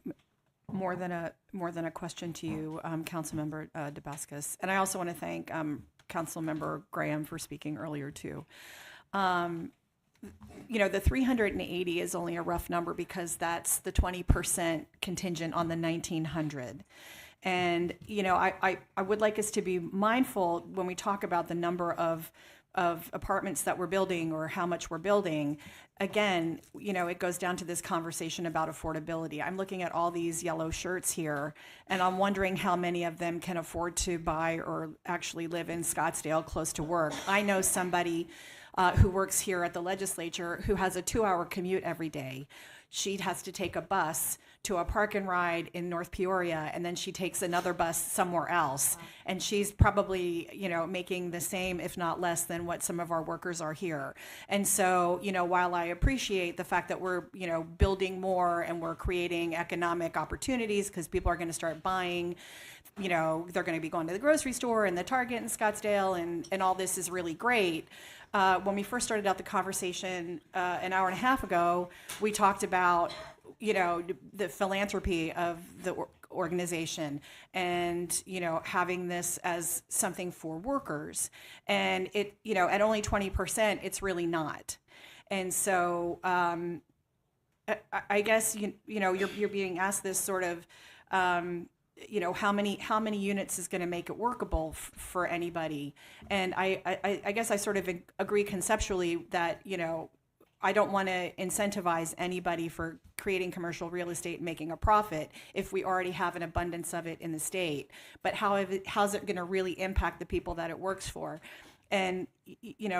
more than a question to you, Councilmember DeBuscus. And I also want to thank Councilmember Graham for speaking earlier too. the 380 is only a rough number because that's the 20% contingent on the 1900. And, I would like us to be mindful when we talk about the number of apartments that we're building or how much we're building. Again, it goes down to this conversation about affordability. I'm looking at all these yellow shirts here, and I'm wondering how many of them can afford to buy or actually live in Scottsdale close to work. I know somebody who works here at the legislature who has a 2-hour commute every day. She has to take a bus to a park and ride in North Peoria, and then she takes another bus somewhere else. And she's probably, making the same, if not less, than what some of our workers are here. And so, while I appreciate the fact that we're, building more and we're creating economic opportunities because people are going to start buying, they're going to be going to the grocery store and the Target in Scottsdale, and all this is really great. When we first started out the conversation an hour and a half ago, we talked about, the philanthropy of the organization and, having this as something for workers. And it, at only 20%, it's really not. And so I guess, you're being asked this sort of, how many units is going to make it workable for anybody? And I guess I sort of agree conceptually that, I don't want to incentivize anybody for creating commercial real estate and making a profit if we already have an abundance of it in the state. But how's it going to really impact the people that it works for? And,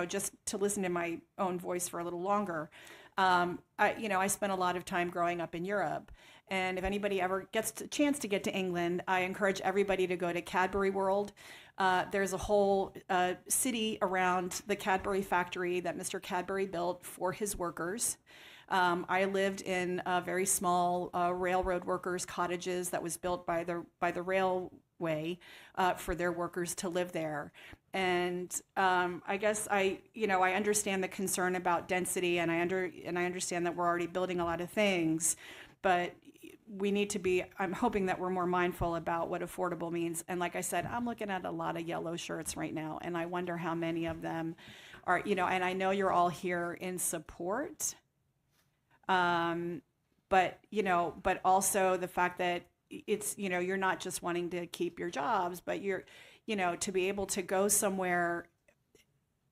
just to listen to my own voice for a little longer, I spent a lot of time growing up in Europe. And if anybody ever gets a chance to get to England, I encourage everybody to go to Cadbury World. There's a whole city around the Cadbury factory that Mr. Cadbury built for his workers. I lived in very small railroad workers' cottages that was built by the railway for their workers to live there. And I guess I understand the concern about density, and I understand that we're already building a lot of things, but we need to be, I'm hoping that we're more mindful about what affordable means. And like I said, I'm looking at a lot of yellow shirts right now, and I wonder how many of them are, and I know you're all here in support, but also the fact that it's, you're not just wanting to keep your jobs, but you're, to be able to go somewhere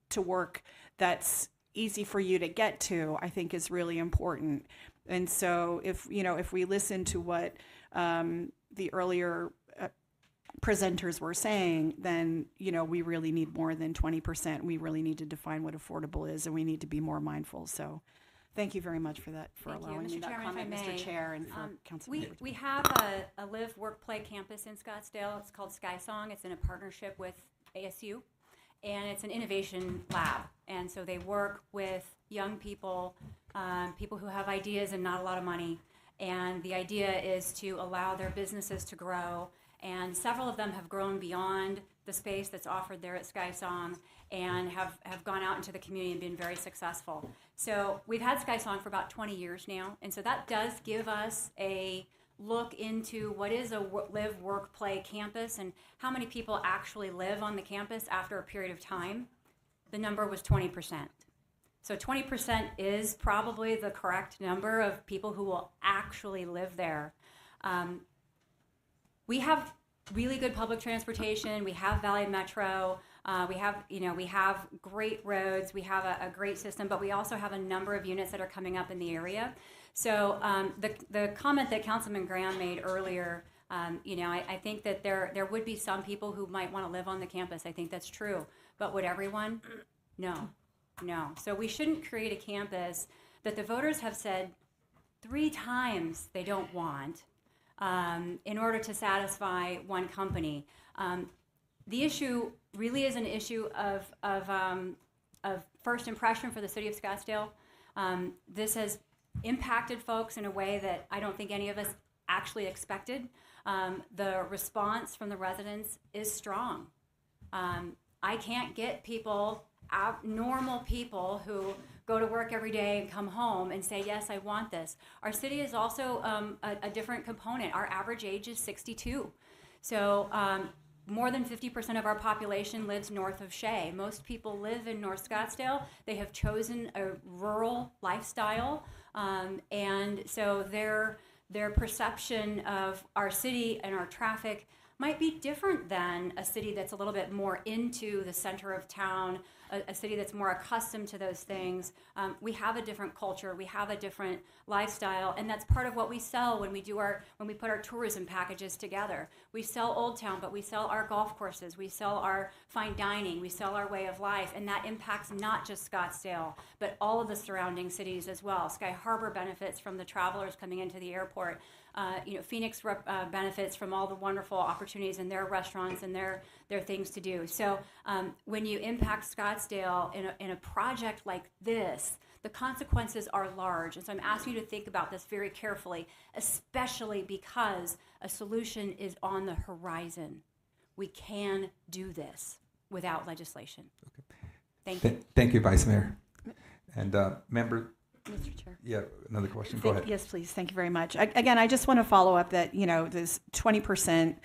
to work that's easy for you to get to, I think is really important. And so if we listen to what the earlier presenters were saying, then, we really need more than 20%. We really need to define what affordable is, and we need to be more mindful. So thank you very much for that, for allowing me that comment, Mr. Chair, and for Councilman. We have a live, work, play campus in Scottsdale. It's called SkySong. It's in a partnership with ASU, and it's an innovation lab. And so they work with young people, people who have ideas and not a lot of money. And the idea is to allow their businesses to grow. And several of them have grown beyond the space that's offered there at SkySong and have gone out into the community and been very successful. So we've had SkySong for about 20 years now. And so that does give us a look into what is a live, work, play campus and how many people actually live on the campus after a period of time. The number was 20%. So 20% is probably the correct number of people who will actually live there. We have really good public transportation. We have Valley Metro. We have great roads. We have a great system, but we also have a number of units that are coming up in the area. So the comment that Councilman Graham made earlier, I think that there would be some people who might want to live on the campus. I think that's true. But would everyone? No. So we shouldn't create a campus that the voters have said 3 times they don't want in order to satisfy one company. The issue really is an issue of first impression for the city of Scottsdale. This has impacted folks in a way that I don't think any of us actually expected. The response from the residents is strong. I can't get people, normal people who go to work every day and come home and say, yes, I want this. Our city is also a different component. Our average age is 62. So more than 50% of our population lives north of Shea. Most people live in North Scottsdale. They have chosen a rural lifestyle, and so their perception of our city and our traffic might be different than a city that's a little bit more into the center of town, a city that's more accustomed to those things. We have a different culture, we have a different lifestyle, and that's part of what we sell when we put our tourism packages together. We sell Old Town, but we sell our golf courses, we sell our fine dining, we sell our way of life, and that impacts not just Scottsdale, but all of the surrounding cities as well. Sky Harbor benefits from the travelers coming into the airport. Phoenix benefits from all the wonderful opportunities in their restaurants and their things to do. So when you impact Scottsdale in a project like this, the consequences are large. And so I'm asking you to think about this very carefully, especially because a solution is on the horizon. We can do this without legislation. Thank you. Thank you, Vice Mayor. And member. Mr. Chair. Yeah, another question. Go ahead. Yes, please. Thank you very much. Again, I just want to follow up that, this 20%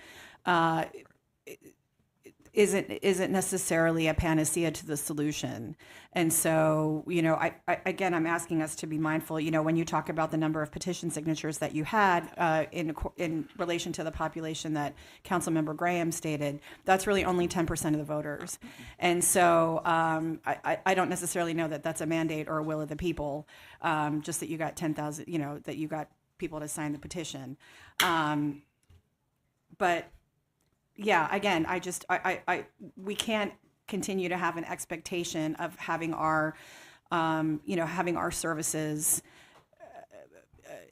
isn't necessarily a panacea to the solution. And so, I'm asking us to be mindful, when you talk about the number of petition signatures that you had in relation to the population that Councilmember Graham stated, that's really only 10% of the voters. And so I don't necessarily know that that's a mandate or a will of the people, just that you got 10,000, that you got people to sign the petition. But yeah, again, we can't continue to have an expectation of having our services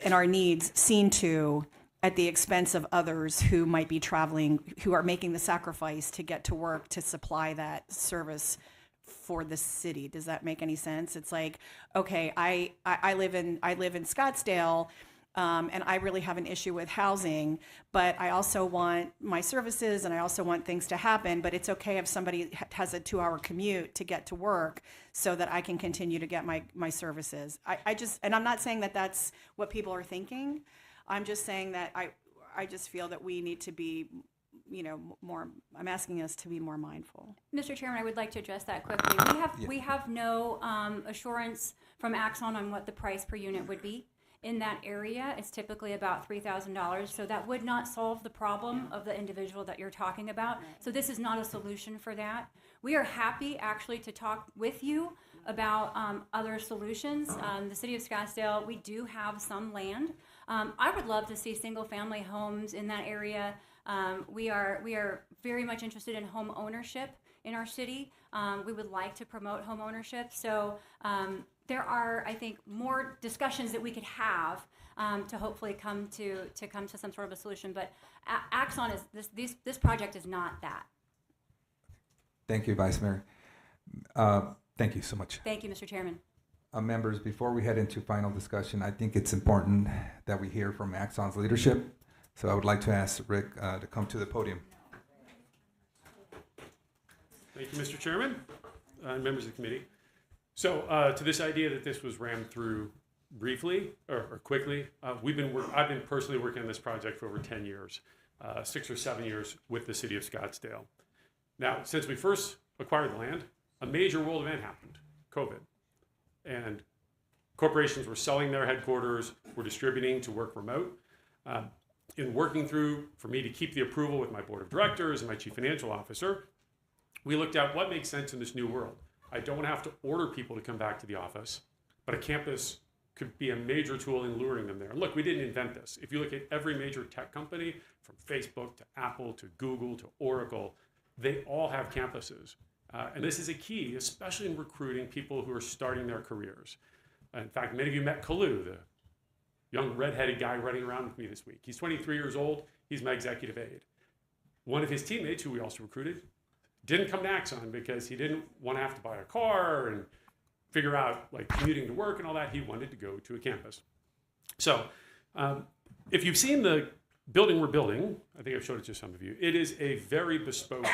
and our needs seen to at the expense of others who might be traveling, who are making the sacrifice to get to work to supply that service for the city. Does that make any sense? It's like, okay, I live in Scottsdale. And I really have an issue with housing, but I also want my services and I also want things to happen, but it's okay if somebody has a 2-hour commute to get to work so that I can continue to get my services. And I'm not saying that that's what people are thinking. I'm just saying that I just feel that we need to be, more, I'm asking us to be more mindful. Mr. Chairman, I would like to address that quickly. We have no assurance from Axon on what the price per unit would be. In that area, it's typically about $3,000, so that would not solve the problem of the individual that you're talking about. So this is not a solution for that. We are happy actually to talk with you about other solutions. The city of Scottsdale, we do have some land. I would love to see single-family homes in that area. We are very much interested in home ownership in our city. We would like to promote home ownership. So there are, I think, more discussions that we could have to hopefully come to some sort of a solution. But Axon is this project is not that. Thank you, Vice Mayor. Thank you so much. Thank you, Mr. Chairman. Members, before we head into final discussion, I think it's important that we hear from Axon's leadership. So I would like to ask Rick to come to the podium. Thank you, Mr. Chairman, members of the committee. So to this idea that this was rammed through briefly or quickly, I've been personally working on this project for over 10 years, 6 or 7 years with the city of Scottsdale. Now, since we first acquired the land, a major world event happened, COVID. And corporations were selling their headquarters, were distributing to work remote. In working through, for me to keep the approval with my board of directors and my chief financial officer, we looked at what makes sense in this new world. I don't have to order people to come back to the office, but a campus could be a major tool in luring them there. And look, we didn't invent this. If you look at every major tech company, from Facebook to Apple to Google to Oracle, they all have campuses. And this is a key, especially in recruiting people who are starting their careers. In fact, many of you met Kalu, the young redheaded guy running around with me this week. He's 23 years old. He's my executive aide. One of his teammates, who we also recruited, didn't come to Axon because he didn't want to have to buy a car and figure out like commuting to work and all that. He wanted to go to a campus. So if you've seen the building we're building, I think I've showed it to some of you, it is a very bespoke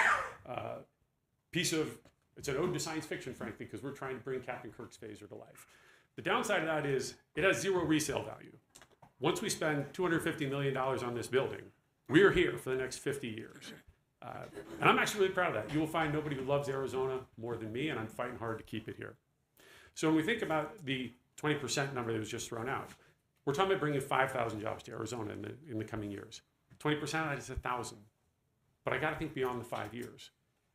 piece of, it's an ode to science fiction, frankly, because we're trying to bring Captain Kirk's phaser to life. The downside of that is it has zero resale value. Once we spend $250 million on this building, we're here for the next 50 years. And I'm actually really proud of that. You will find nobody who loves Arizona more than me, and I'm fighting hard to keep it here. So when we think about the 20% number that was just thrown out, we're talking about bringing 5,000 jobs to Arizona in the coming years. 20% of that is 1,000. But I got to think beyond the 5 years.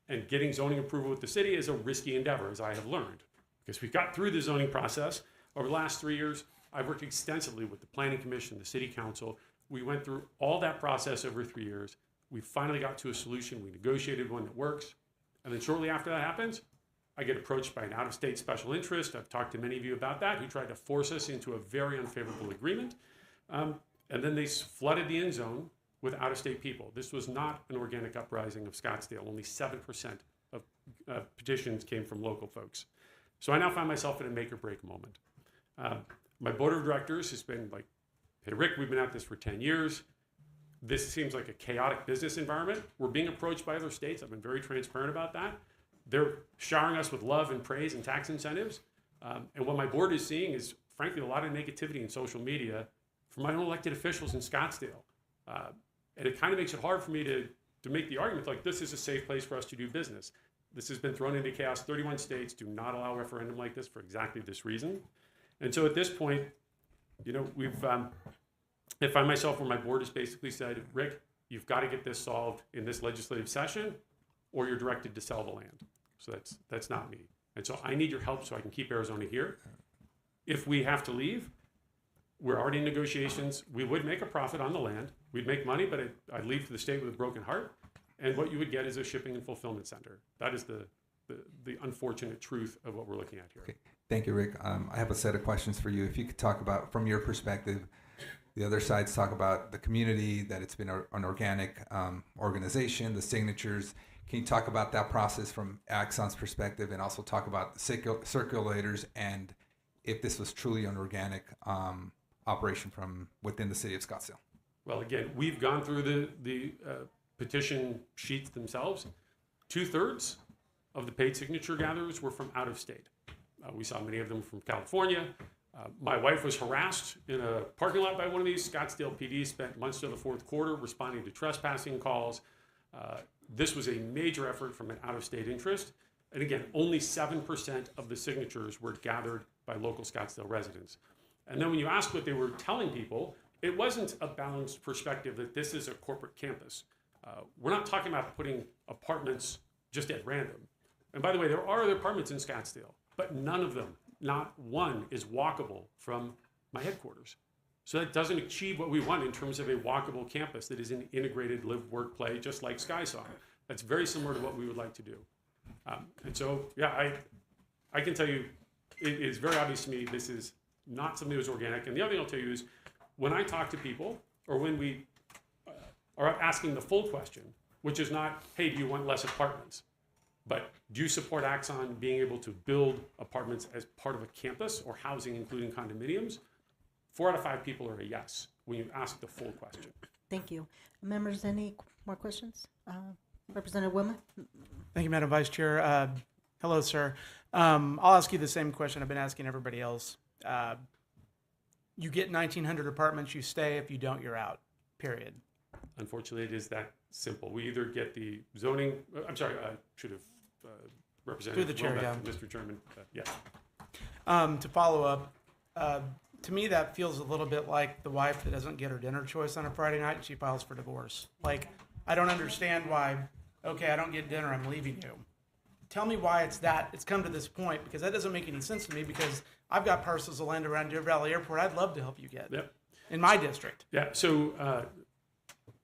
And getting zoning approval with the city is a risky endeavor, as I have learned. Because we got through the zoning process over the last 3 years. I've worked extensively with the Planning Commission, the City Council. We went through all that process over 3 years. We finally got to a solution. We negotiated one that works. And then shortly after that happens, I get approached by an out-of-state special interest. I've talked to many of you about that, who tried to force us into a very unfavorable agreement. And then they flooded the end zone with out-of-state people. This was not an organic uprising of Scottsdale. Only 7% of petitions came from local folks. So I now find myself in a make-or-break moment. My board of directors has been like, hey, Rick, we've been at this for 10 years. This seems like a chaotic business environment. We're being approached by other states. I've been very transparent about that. They're showering us with love and praise and tax incentives. And what my board is seeing is, frankly, a lot of negativity in social media from my own elected officials in Scottsdale. And it kind of makes it hard for me to make the argument like this is a safe place for us to do business. This has been thrown into chaos. 31 states do not allow a referendum like this for exactly this reason. And so at this point, you know, I find myself where my board has basically said, Rick, you've got to get this solved in this legislative session, or you're directed to sell the land. So that's not me. And so I need your help so I can keep Arizona here. If we have to leave, we're already in negotiations. We would make a profit on the land. We'd make money, but I'd leave for the state with a broken heart. And what you would get is a shipping and fulfillment center. That is the unfortunate truth of what we're looking at here. Okay. Thank you, Rick. I have a set of questions for you. If you could talk about, from your perspective, the other sides talk about the community, that it's been an organic organization, the signatures. Can you talk about that process from Axon's perspective, and also talk about the circulators and if this was truly an organic operation from within the city of Scottsdale? Well, again, we've gone through the petition sheets themselves. 2/3 of the paid signature gatherers were from out of state. We saw many of them from California. My wife was harassed in a parking lot by one of these. Scottsdale PD spent months of the fourth quarter responding to trespassing calls. This was a major effort from an out-of-state interest. And again, only 7% of the signatures were gathered by local Scottsdale residents. And then when you ask what they were telling people, it wasn't a balanced perspective that this is a corporate campus. We're not talking about putting apartments just at random. And by the way, there are other apartments in Scottsdale, but none of them, not one, is walkable from my headquarters. So that doesn't achieve what we want in terms of a walkable campus that is an integrated live, work, play, just like SkySong. That's very similar to what we would like to do. And so, yeah, I can tell you, it is very obvious to me this is not something that was organic. And the other thing I'll tell you is, when I talk to people, or when we are asking the full question, which is not, hey, do you want less apartments? But do you support Axon being able to build apartments as part of a campus or housing, including condominiums? 4 out of 5 people are a yes when you ask the full question. Thank you. Members, any more questions? Representative Wilmer? Thank you, Madam Vice Chair. Hello, sir. I'll ask you the same question I've been asking everybody else. You get 1,900 apartments, you stay. If you don't, you're out, period. Unfortunately, it is that simple. We either get the zoning, I'm sorry, I should have represented Through the chair, yeah. Mr. Chairman. Yeah. To follow up, to me that feels a little bit like the wife that doesn't get her dinner choice on a Friday night and she files for divorce. Like, I don't understand why, okay, I don't get dinner, I'm leaving you. Tell me why it's come to this point, because that doesn't make any sense to me, because I've got parcels of land around Deer Valley Airport I'd love to help you get in my district. Yeah, so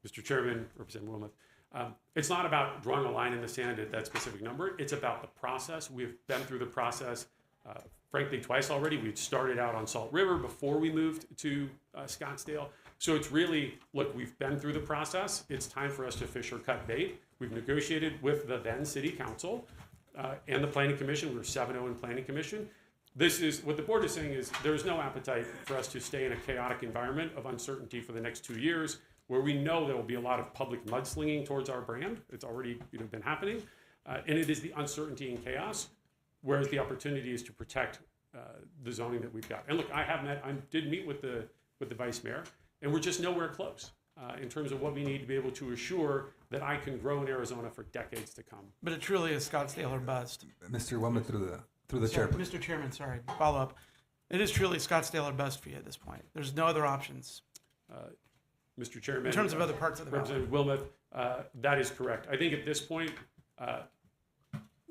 Mr. Chairman, Representative Wilmoth, it's not about drawing a line in the sand at that specific number. It's about the process. We've been through the process, frankly, twice already. We'd started out on Salt River before we moved to Scottsdale. So it's really, look, we've been through the process. It's time for us to fish or cut bait. We've negotiated with the then City Council and the Planning Commission. We're 7-0 in Planning Commission. This is, what the board is saying is there's no appetite for us to stay in a chaotic environment of uncertainty for the next 2 years, where we know there will be a lot of public mudslinging towards our brand. It's already been happening. And it is the uncertainty and chaos, whereas the opportunity is to protect the zoning that we've got. And look, I did meet with the vice mayor, and we're just nowhere close. in terms of what we need to be able to assure that I can grow in Arizona for decades to come. But it truly is Scottsdale or bust. Mr. Wilmer, through the chair. Mr. Chairman, sorry, follow up. It is truly Scottsdale or bust for you at this point. There's no other options. Mr. Chairman. In terms of other parts of the valley. Representative Wilmoth, that is correct. I think at this point,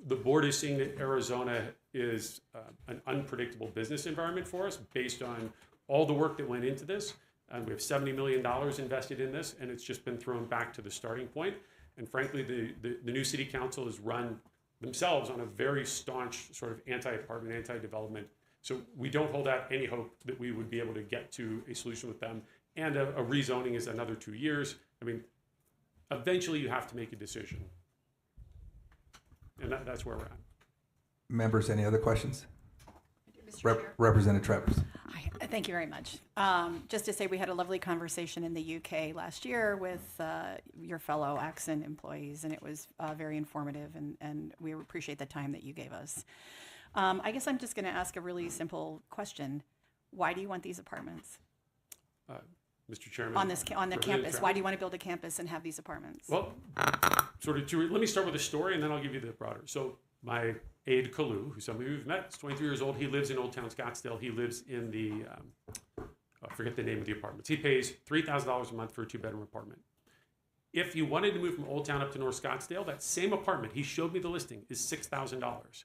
the board is seeing that Arizona is an unpredictable business environment for us based on all the work that went into this. We have $70 million invested in this, and it's just been thrown back to the starting point. And frankly, the new city council has run themselves on a very staunch sort of anti-apartment, anti-development. So we don't hold out any hope that we would be able to get to a solution with them. And a rezoning is another 2 years. I mean, eventually you have to make a decision. And that's where we're at. Members, any other questions? Mr. Chair. Representative Travers. Hi, thank you very much. Just to say, we had a lovely conversation in the UK last year with your fellow Axon employees, and it was very informative, and we appreciate the time that you gave us. I guess I'm just going to ask a really simple question. Why do you want these apartments? Mr. Chairman. On the campus. Why do you want to build a campus and have these apartments? Well, let me start with a story, and then I'll give you the broader. So my aide, Kalu, who some of you have met, is 23 years old. He lives in Old Town Scottsdale. He lives in the, I forget the name of the apartments. He pays $3,000 a month for a 2-bedroom apartment. If you wanted to move from Old Town up to North Scottsdale, that same apartment, he showed me the listing, is $6,000.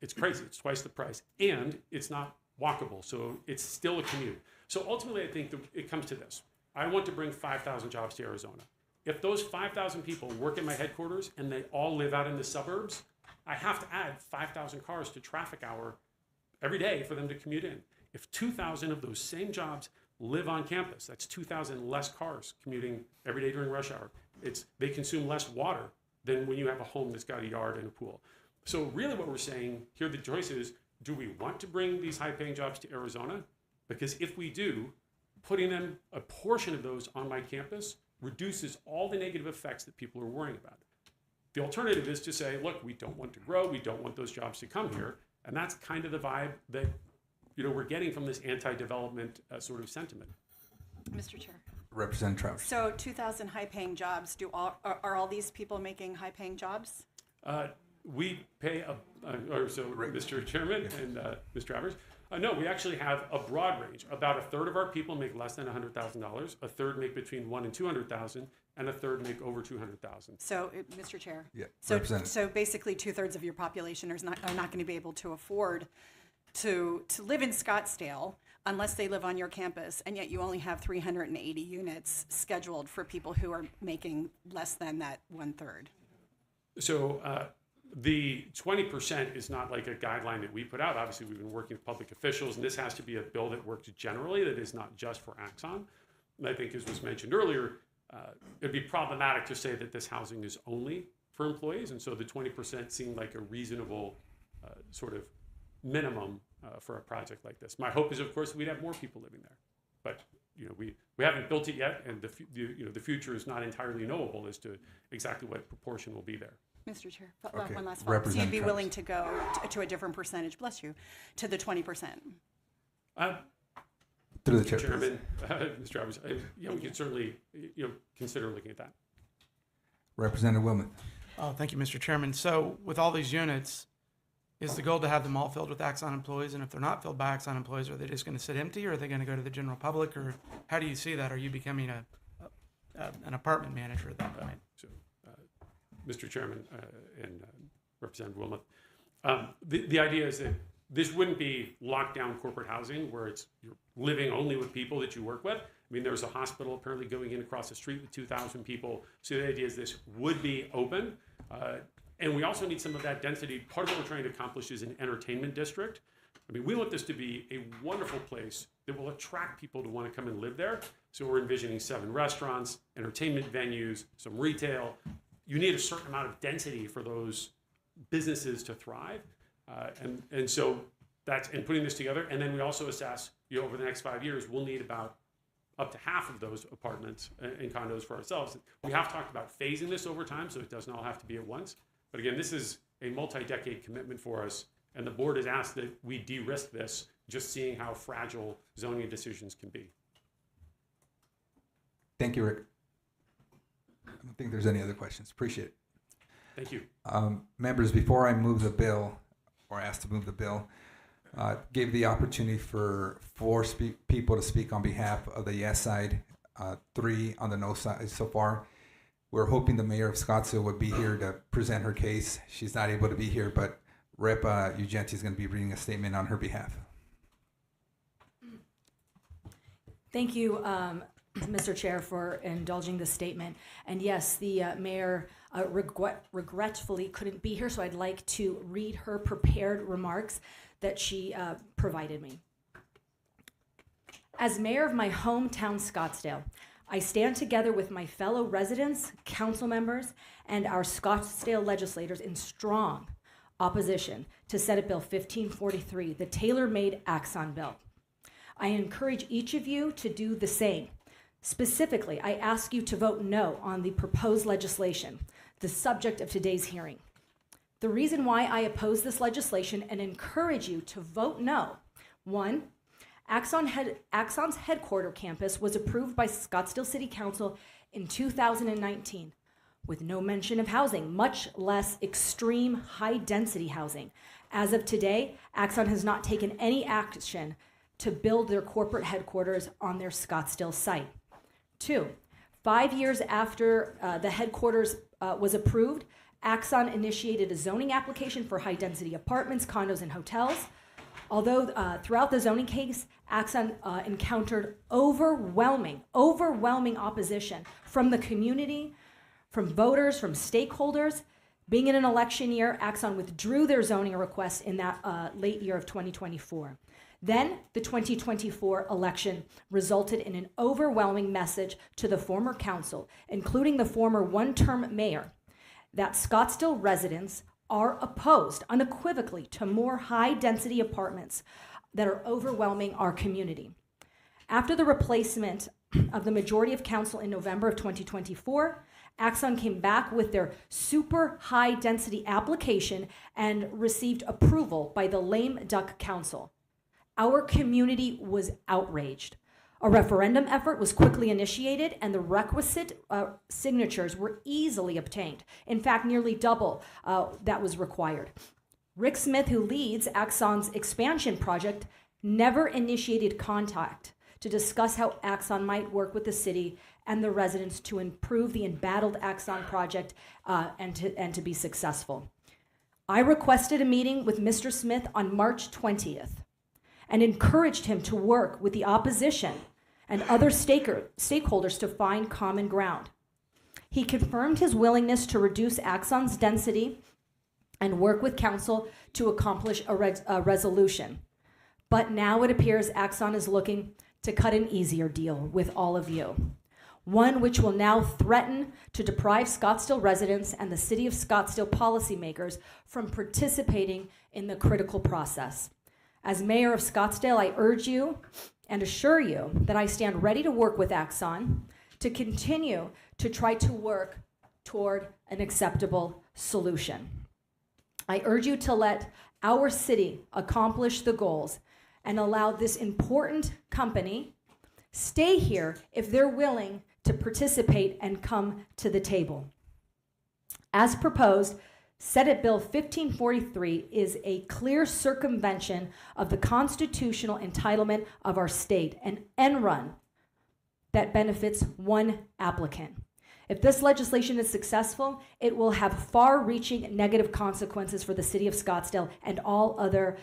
It's crazy. It's twice the price. And it's not walkable, so it's still a commute. So ultimately, I think that it comes to this. I want to bring 5,000 jobs to Arizona. If those 5,000 people work in my headquarters and they all live out in the suburbs, I have to add 5,000 cars to traffic hour every day for them to commute in. If 2,000 of those same jobs live on campus, that's 2,000 less cars commuting every day during rush hour. They consume less water than when you have a home that's got a yard and a pool. So really what we're saying here, the choice is, do we want to bring these high-paying jobs to Arizona? Because if we do, putting them, a portion of those on my campus reduces all the negative effects that people are worrying about. The alternative is to say, look, we don't want to grow, we don't want those jobs to come here, and that's kind of the vibe that we're getting from this anti-development sort of sentiment. Mr. Chair. Representative Travers. So 2,000 high-paying jobs. Are all these people making high-paying jobs? We pay, Mr. Chairman and Ms. Travers, no, we actually have a broad range. About a third of our people make less than $100,000. A third make between $100,000 and $200,000, and a third make over $200,000. So, Mr. Chair. Yeah. So basically, 2/3 of your population are not going to be able to afford to live in Scottsdale unless they live on your campus, and yet you only have 380 units scheduled for people who are making less than that 1/3. So the 20% is not like a guideline that we put out. Obviously, we've been working with public officials, and this has to be a bill that works generally, that is not just for Axon. And I think, as was mentioned earlier, it'd be problematic to say that this housing is only for employees, and so the 20% seemed like a reasonable sort of minimum for a project like this. My hope is, of course, we'd have more people living there, but we haven't built it yet, and the future is not entirely knowable as to exactly what proportion will be there. Mr. Chair, Okay. one last follow-up. So you'd be willing to go to a different percentage, bless you, to the 20%? Through the chair. Chairman, Mr. Roberts, we can certainly consider looking at that. Representative Wilmoth. Oh, thank you, Mr. Chairman. So with all these units, is the goal to have them all filled with Axon employees? And if they're not filled by Axon employees, are they just going to sit empty, or are they going to go to the general public? Or how do you see that? Are you becoming an apartment manager at that point? Mr. Chairman and Representative Wilmoth, the idea is that this wouldn't be lockdown corporate housing where you're living only with people that you work with. I mean, there's a hospital apparently going in across the street with 2,000 people. So the idea is this would be open. And we also need some of that density. Part of what we're trying to accomplish is an entertainment district. I mean, we want this to be a wonderful place that will attract people to want to come and live there. So we're envisioning 7 restaurants, entertainment venues, some retail. You need a certain amount of density for those businesses to thrive. And so that's, and putting this together. And then we also assess, over the next 5 years, we'll need about up to half of those apartments and condos for ourselves. We have talked about phasing this over time, so it doesn't all have to be at once. But again, this is a multi-decade commitment for us. And the board has asked that we de-risk this, just seeing how fragile zoning decisions can be. Thank you, Rick. I don't think there's any other questions. Appreciate it. Thank you. Members, before I move the bill, or ask to move the bill, gave the opportunity for four people to speak on behalf of the yes side, 3 on the no side so far. We're hoping the mayor of Scottsdale would be here to present her case. She's not able to be here, but Rep. Ugenti is going to be reading a statement on her behalf. Thank you, Mr. Chair, for indulging the statement. And yes, the mayor regretfully couldn't be here, so I'd like to read her prepared remarks that she provided me. As mayor of my hometown, Scottsdale, I stand together with my fellow residents, council members, and our Scottsdale legislators in strong opposition to Senate Bill 1543, the tailor-made Axon bill. I encourage each of you to do the same. Specifically, I ask you to vote no on the proposed legislation, the subject of today's hearing. The reason why I oppose this legislation and encourage you to vote no: 1, Axon's headquarter campus was approved by Scottsdale City Council in 2019 with no mention of housing, much less extreme high-density housing. As of today, Axon has not taken any action to build their corporate headquarters on their Scottsdale site. 2, 5 years after the headquarters was approved, Axon initiated a zoning application for high-density apartments, condos, and hotels. Although throughout the zoning case, Axon encountered overwhelming opposition from the community, from voters, from stakeholders. Being in an election year, Axon withdrew their zoning request in that late year of 2024. Then the 2024 election resulted in an overwhelming message to the former council, including the former one-term mayor, that Scottsdale residents are opposed unequivocally to more high-density apartments that are overwhelming our community. After the replacement of the majority of council in November of 2024, Axon came back with their super high-density application and received approval by the Lame Duck Council. Our community was outraged. A referendum effort was quickly initiated, and the requisite signatures were easily obtained. In fact, nearly double that was required. Rick Smith, who leads Axon's expansion project, never initiated contact to discuss how Axon might work with the city and the residents to improve the embattled Axon project and to be successful. I requested a meeting with Mr. Smith on March 20th and encouraged him to work with the opposition and other stakeholders to find common ground. He confirmed his willingness to reduce Axon's density and work with council to accomplish a resolution. But now it appears Axon is looking to cut an easier deal with all of you, one which will now threaten to deprive Scottsdale residents and the City of Scottsdale policymakers from participating in the critical process. As mayor of Scottsdale, I urge you and assure you that I stand ready to work with Axon to continue to try to work toward an acceptable solution. I urge you to let our city accomplish the goals and allow this important company stay here if they're willing to participate and come to the table. As proposed, Senate Bill 1543 is a clear circumvention of the constitutional entitlement of our state, an end run that benefits one applicant. If this legislation is successful, it will have far-reaching negative consequences for the city of Scottsdale and all other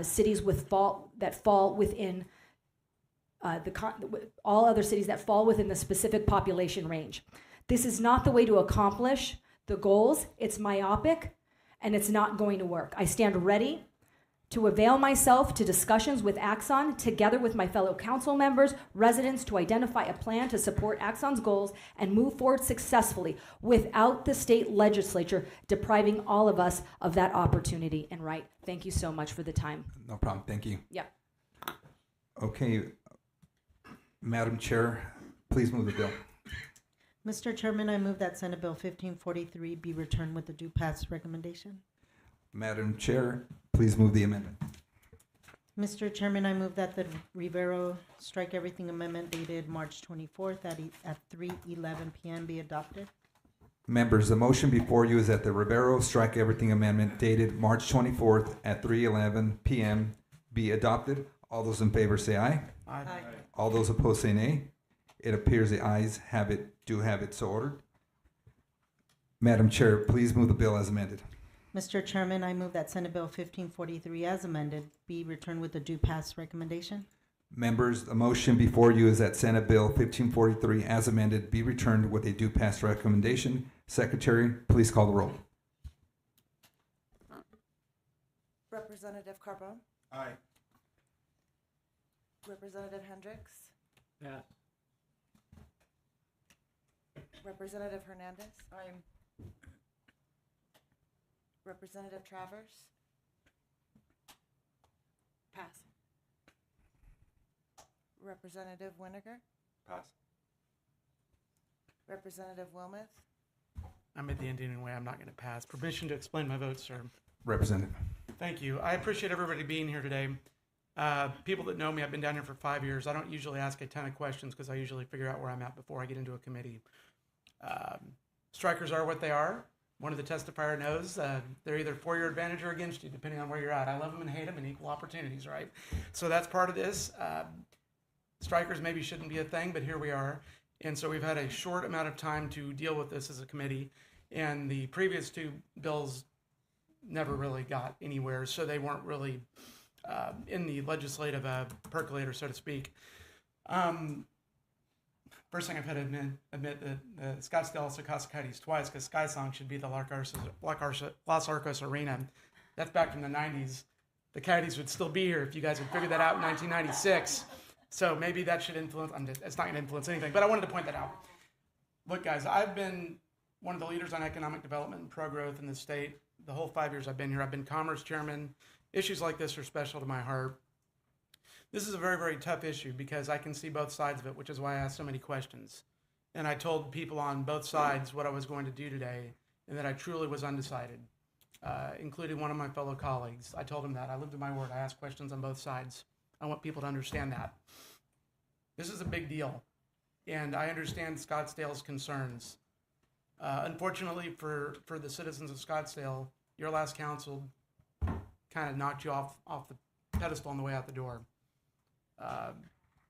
cities that fall within the specific population range. This is not the way to accomplish the goals. It's myopic, and it's not going to work. I stand ready to avail myself to discussions with Axon, together with my fellow council members, residents, to identify a plan to support Axon's goals and move forward successfully without the state legislature depriving all of us of that opportunity and right. Thank you so much for the time. No problem. Thank you. Yep. Okay. Madam Chair, please move the bill. Mr. Chairman, I move that Senate Bill 1543 be returned with a due pass recommendation. Madam Chair, please move the amendment. Mr. Chairman, I move that the Rivero Strike Everything Amendment dated March 24th at 3:11 p.m. be adopted. Members, the motion before you is that the Rivero Strike Everything Amendment dated March 24th at 3:11 p.m. be adopted. All those in favor say aye. Aye. All those opposed say nay. It appears the ayes do have it so ordered. Madam Chair, please move the bill as amended. Mr. Chairman, I move that Senate Bill 1543 as amended be returned with a due pass recommendation. Members, the motion before you is that Senate Bill 1543 as amended be returned with a due pass recommendation. Secretary, please call the roll. Representative Carbone? Aye. Representative Hendricks? Yeah. Representative Hernandez? Aye. Representative Travers? Pass. Representative Winiger? Pass. Representative Wilmoth? I'm at the end anyway. I'm not going to pass. Permission to explain my vote, sir. Representative. Thank you. I appreciate everybody being here today. People that know me, I've been down here for 5 years. I don't usually ask a ton of questions because I usually figure out where I'm at before I get into a committee. Strikers are what they are. One of the testifier knows they're either for your advantage or against you, depending on where you're at. I love them and hate them and equal opportunities, right? So that's part of this. Strikers maybe shouldn't be a thing, but here we are. And so we've had a short amount of time to deal with this as a committee. And the previous two bills never really got anywhere, so they weren't really in the legislative percolator, so to speak. First thing I've had to admit that Scottsdale also cost the Coyotes twice because Sky Song should be the Los Arcos Arena. That's back from the 90s. The Coyotes would still be here if you guys had figured that out in 1996. So maybe that should influence, it's not going to influence anything, but I wanted to point that out. Look, guys, I've been one of the leaders on economic development and pro-growth in the state. The whole 5 years I've been here, I've been Commerce Chairman. Issues like this are special to my heart. This is a very, very tough issue because I can see both sides of it, which is why I asked so many questions. And I told people on both sides what I was going to do today and that I truly was undecided, including one of my fellow colleagues. I told him that. I lived to my word. I asked questions on both sides. I want people to understand that. This is a big deal, and I understand Scottsdale's concerns. Unfortunately for the citizens of Scottsdale, your last council kind of knocked you off the pedestal on the way out the door.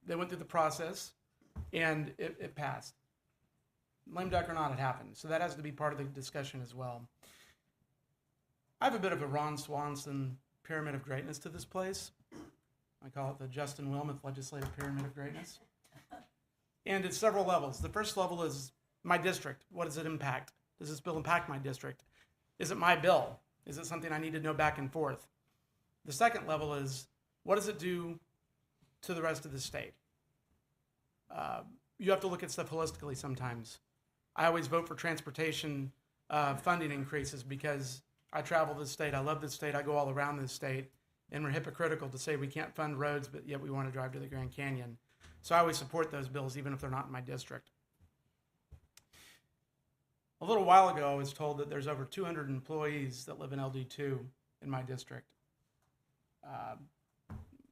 They went through the process, and it passed. Lame duck or not, it happened. So that has to be part of the discussion as well. I have a bit of a Ron Swanson pyramid of greatness to this place. I call it the Justin Wilmoth Legislative Pyramid of Greatness. And it's several levels. The first level is my district. What does it impact? Does this bill impact my district? Is it my bill? Is it something I need to know back and forth? The second level is, what does it do to the rest of the state? You have to look at stuff holistically sometimes. I always vote for transportation funding increases because I travel this state, I love this state, I go all around this state, and we're hypocritical to say we can't fund roads, but yet we want to drive to the Grand Canyon. So I always support those bills, even if they're not in my district. A little while ago, I was told that there's over 200 employees that live in LD2 in my district.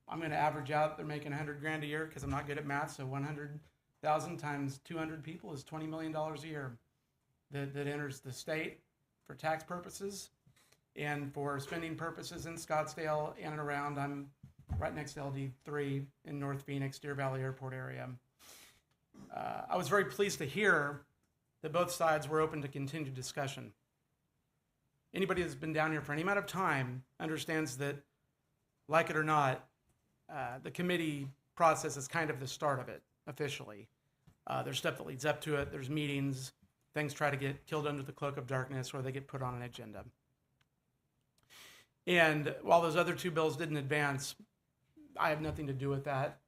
I'm going to average out they're making $100,000 a year because I'm not good at math, so 100,000 times 200 people is $20 million a year that enters the state for tax purposes and for spending purposes in Scottsdale and around. I'm right next to LD3 in North Phoenix, Deer Valley Airport area. I was very pleased to hear that both sides were open to continued discussion. Anybody that's been down here for any amount of time understands that, like it or not, the committee process is kind of the start of it, officially. There's stuff that leads up to it. There's meetings. Things try to get killed under the cloak of darkness or they get put on an agenda. And while those other two bills didn't advance, I have nothing to do with that.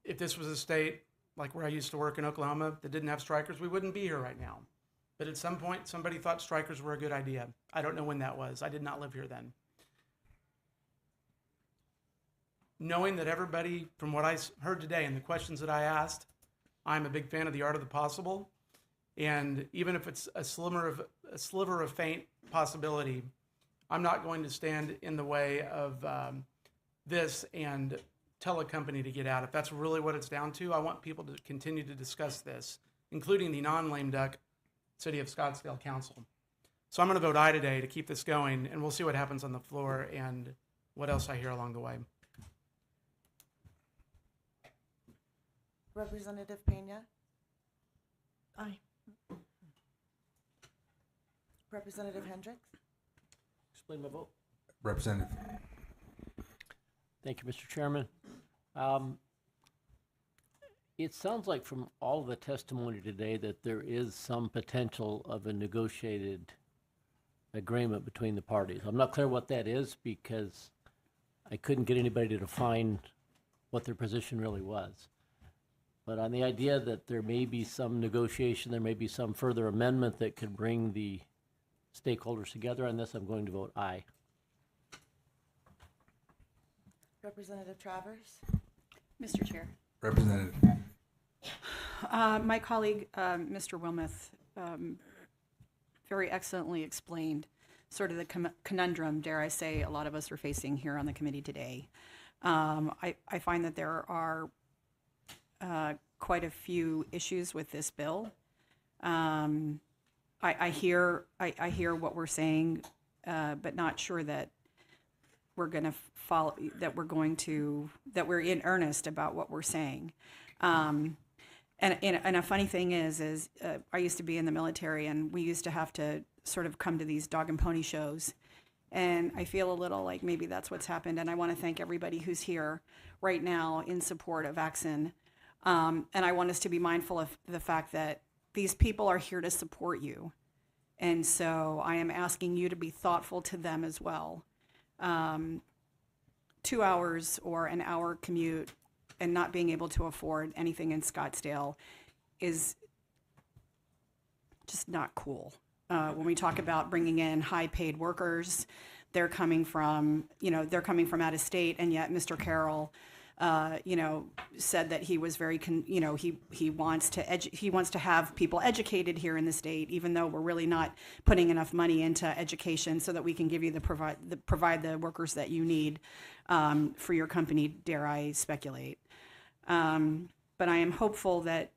If this was a state like where I used to work in Oklahoma that didn't have strikers, we wouldn't be here right now. But at some point, somebody thought strikers were a good idea. I don't know when that was. I did not live here then. Knowing that everybody, from what I heard today and the questions that I asked, I'm a big fan of the art of the possible. And even if it's a sliver of faint possibility, I'm not going to stand in the way of this and tell a company to get out. If that's really what it's down to, I want people to continue to discuss this, including the non-lame duck City of Scottsdale Council. So I'm going to vote aye today to keep this going, and we'll see what happens on the floor and what else I hear along the way. Representative Pena? Aye. Representative Hendricks? Explain my vote. Representative. Thank you, Mr. Chairman. It sounds like from all the testimony today that there is some potential of a negotiated agreement between the parties. I'm not clear what that is because I couldn't get anybody to define what their position really was. But on the idea that there may be some negotiation, there may be some further amendment that could bring the stakeholders together on this, I'm going to vote aye. Representative Travers? Mr. Chair. Representative. My colleague, Mr. Wilmoth, very excellently explained sort of the conundrum, dare I say, a lot of us are facing here on the committee today. I find that there are quite a few issues with this bill. I hear what we're saying, but not sure that we're going to follow, that we're in earnest about what we're saying. And a funny thing is I used to be in the military, and we used to have to sort of come to these dog and pony shows. And I feel a little like maybe that's what's happened. And I want to thank everybody who's here right now in support of Axon. And I want us to be mindful of the fact that these people are here to support you. And so I am asking you to be thoughtful to them as well. 2 hours or an hour commute and not being able to afford anything in Scottsdale is just not cool. When we talk about bringing in high-paid workers, they're coming from out of state, and yet Mr. Carroll, said that he was very, he wants to have people educated here in the state, even though we're really not putting enough money into education so that we can give you provide the workers that you need for your company, dare I speculate. But I am hopeful that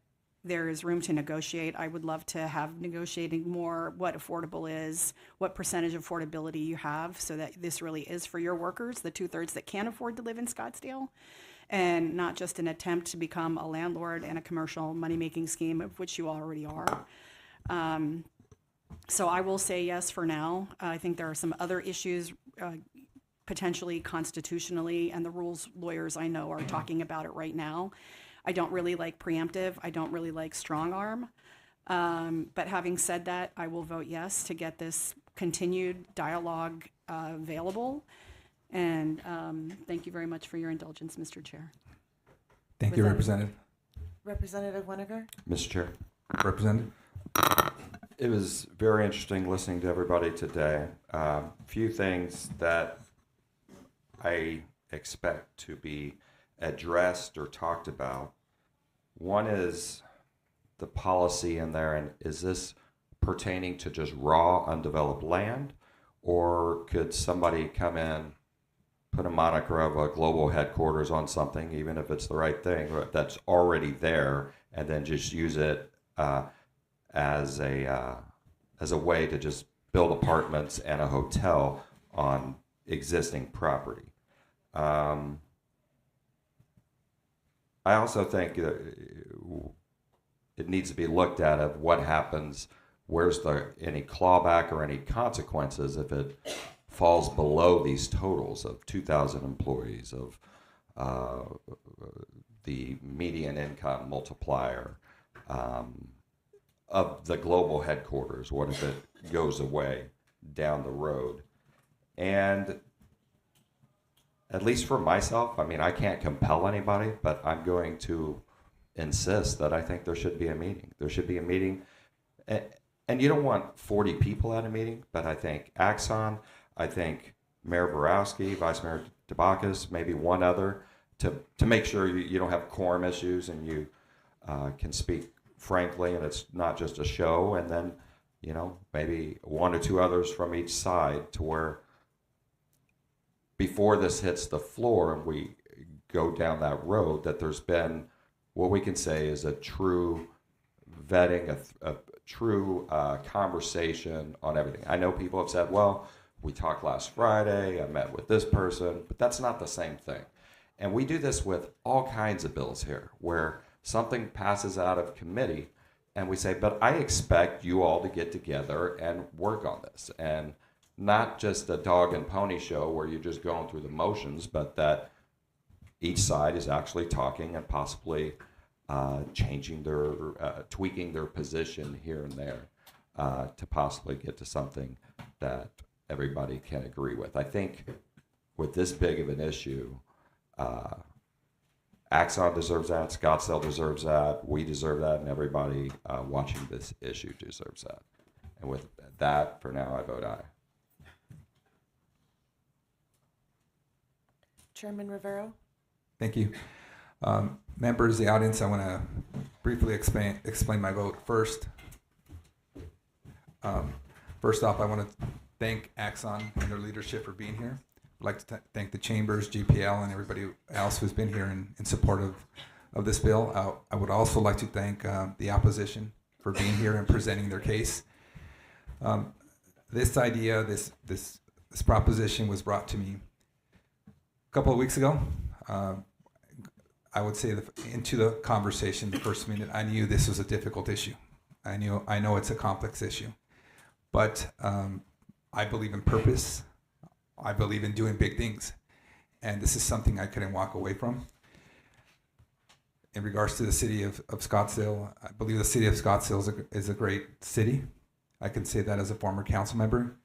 there is room to negotiate. I would love to have negotiating more what affordable is, what percentage of affordability you have, so that this really is for your workers, the 2/3 that can't afford to live in Scottsdale, and not just an attempt to become a landlord and a commercial money-making scheme, of which you already are. So I will say yes for now. I think there are some other issues, potentially constitutionally, and the rules lawyers I know are talking about it right now. I don't really like preemptive. I don't really like strong arm. But having said that, I will vote yes to get this continued dialogue available. And thank you very much for your indulgence, Mr. Chair. Thank you, Representative. Representative Winiger? Mr. Chair. Representative. It was very interesting listening to everybody today. Few things that I expect to be addressed or talked about. One is the policy in there, and is this pertaining to just raw, undeveloped land, or could somebody come in, put a moniker of a global headquarters on something, even if it's the right thing, that's already there, and then just use it as a way to just build apartments and a hotel on existing property. I also think it needs to be looked at of what happens, where's any clawback or any consequences if it falls below these totals of 2,000 employees, of the median income multiplier, of the global headquarters. What if it goes away down the road? And at least for myself, I mean, I can't compel anybody, but I'm going to insist that I think there should be a meeting. There should be a meeting. And you don't want 40 people at a meeting, but I think Axon, I think Mayor Borowski, Vice Mayor DeBacchus, maybe one other, to make sure you don't have quorum issues and you can speak frankly and it's not just a show. And then, maybe one or two others from each side, to where, before this hits the floor and we go down that road, that there's been what we can say is a true vetting, a true conversation on everything. I know people have said, well, we talked last Friday, I met with this person, but that's not the same thing. And we do this with all kinds of bills here, where something passes out of committee and we say, but I expect you all to get together and work on this. And not just a dog and pony show where you're just going through the motions, but that each side is actually talking and possibly changing their, tweaking their position here and there to possibly get to something that everybody can agree with. I think with this big of an issue, Axon deserves that, Scottsdale deserves that, we deserve that, and everybody watching this issue deserves that. And with that, for now, I vote aye. Chairman Rivero? Thank you. Members of the audience, I want to briefly explain my vote first. First off, I want to thank Axon and their leadership for being here. I'd like to thank the chambers, GPL, and everybody else who's been here in support of this bill. I would also like to thank the opposition for being here and presenting their case. This idea, this proposition was brought to me a couple of weeks ago. I would say into the conversation, the first minute, I knew this was a difficult issue. I know it's a complex issue, but I believe in purpose. I believe in doing big things, and this is something I couldn't walk away from. In regards to the city of Scottsdale, I believe the city of Scottsdale is a great city. I can say that as a former council member.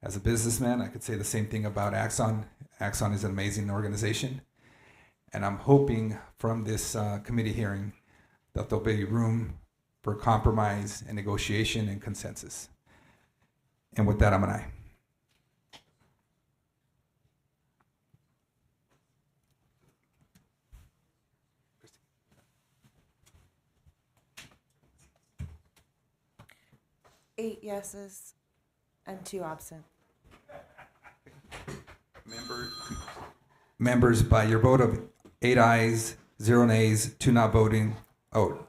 As a businessman, I could say the same thing about Axon. Axon is an amazing organization, and I'm hoping from this committee hearing that there'll be room for compromise and negotiation and consensus. And with that, I'm an aye. Eight yeses and 2 absent. Members, by your vote of 8 ayes, 0 nays, 2 not voting,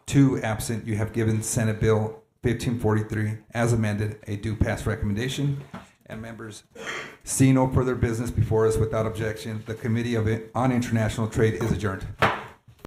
2 absent, you have given Senate Bill 1543 as amended a do pass recommendation. And members, seeing no further business before us without objection, the Committee on International Trade is adjourned.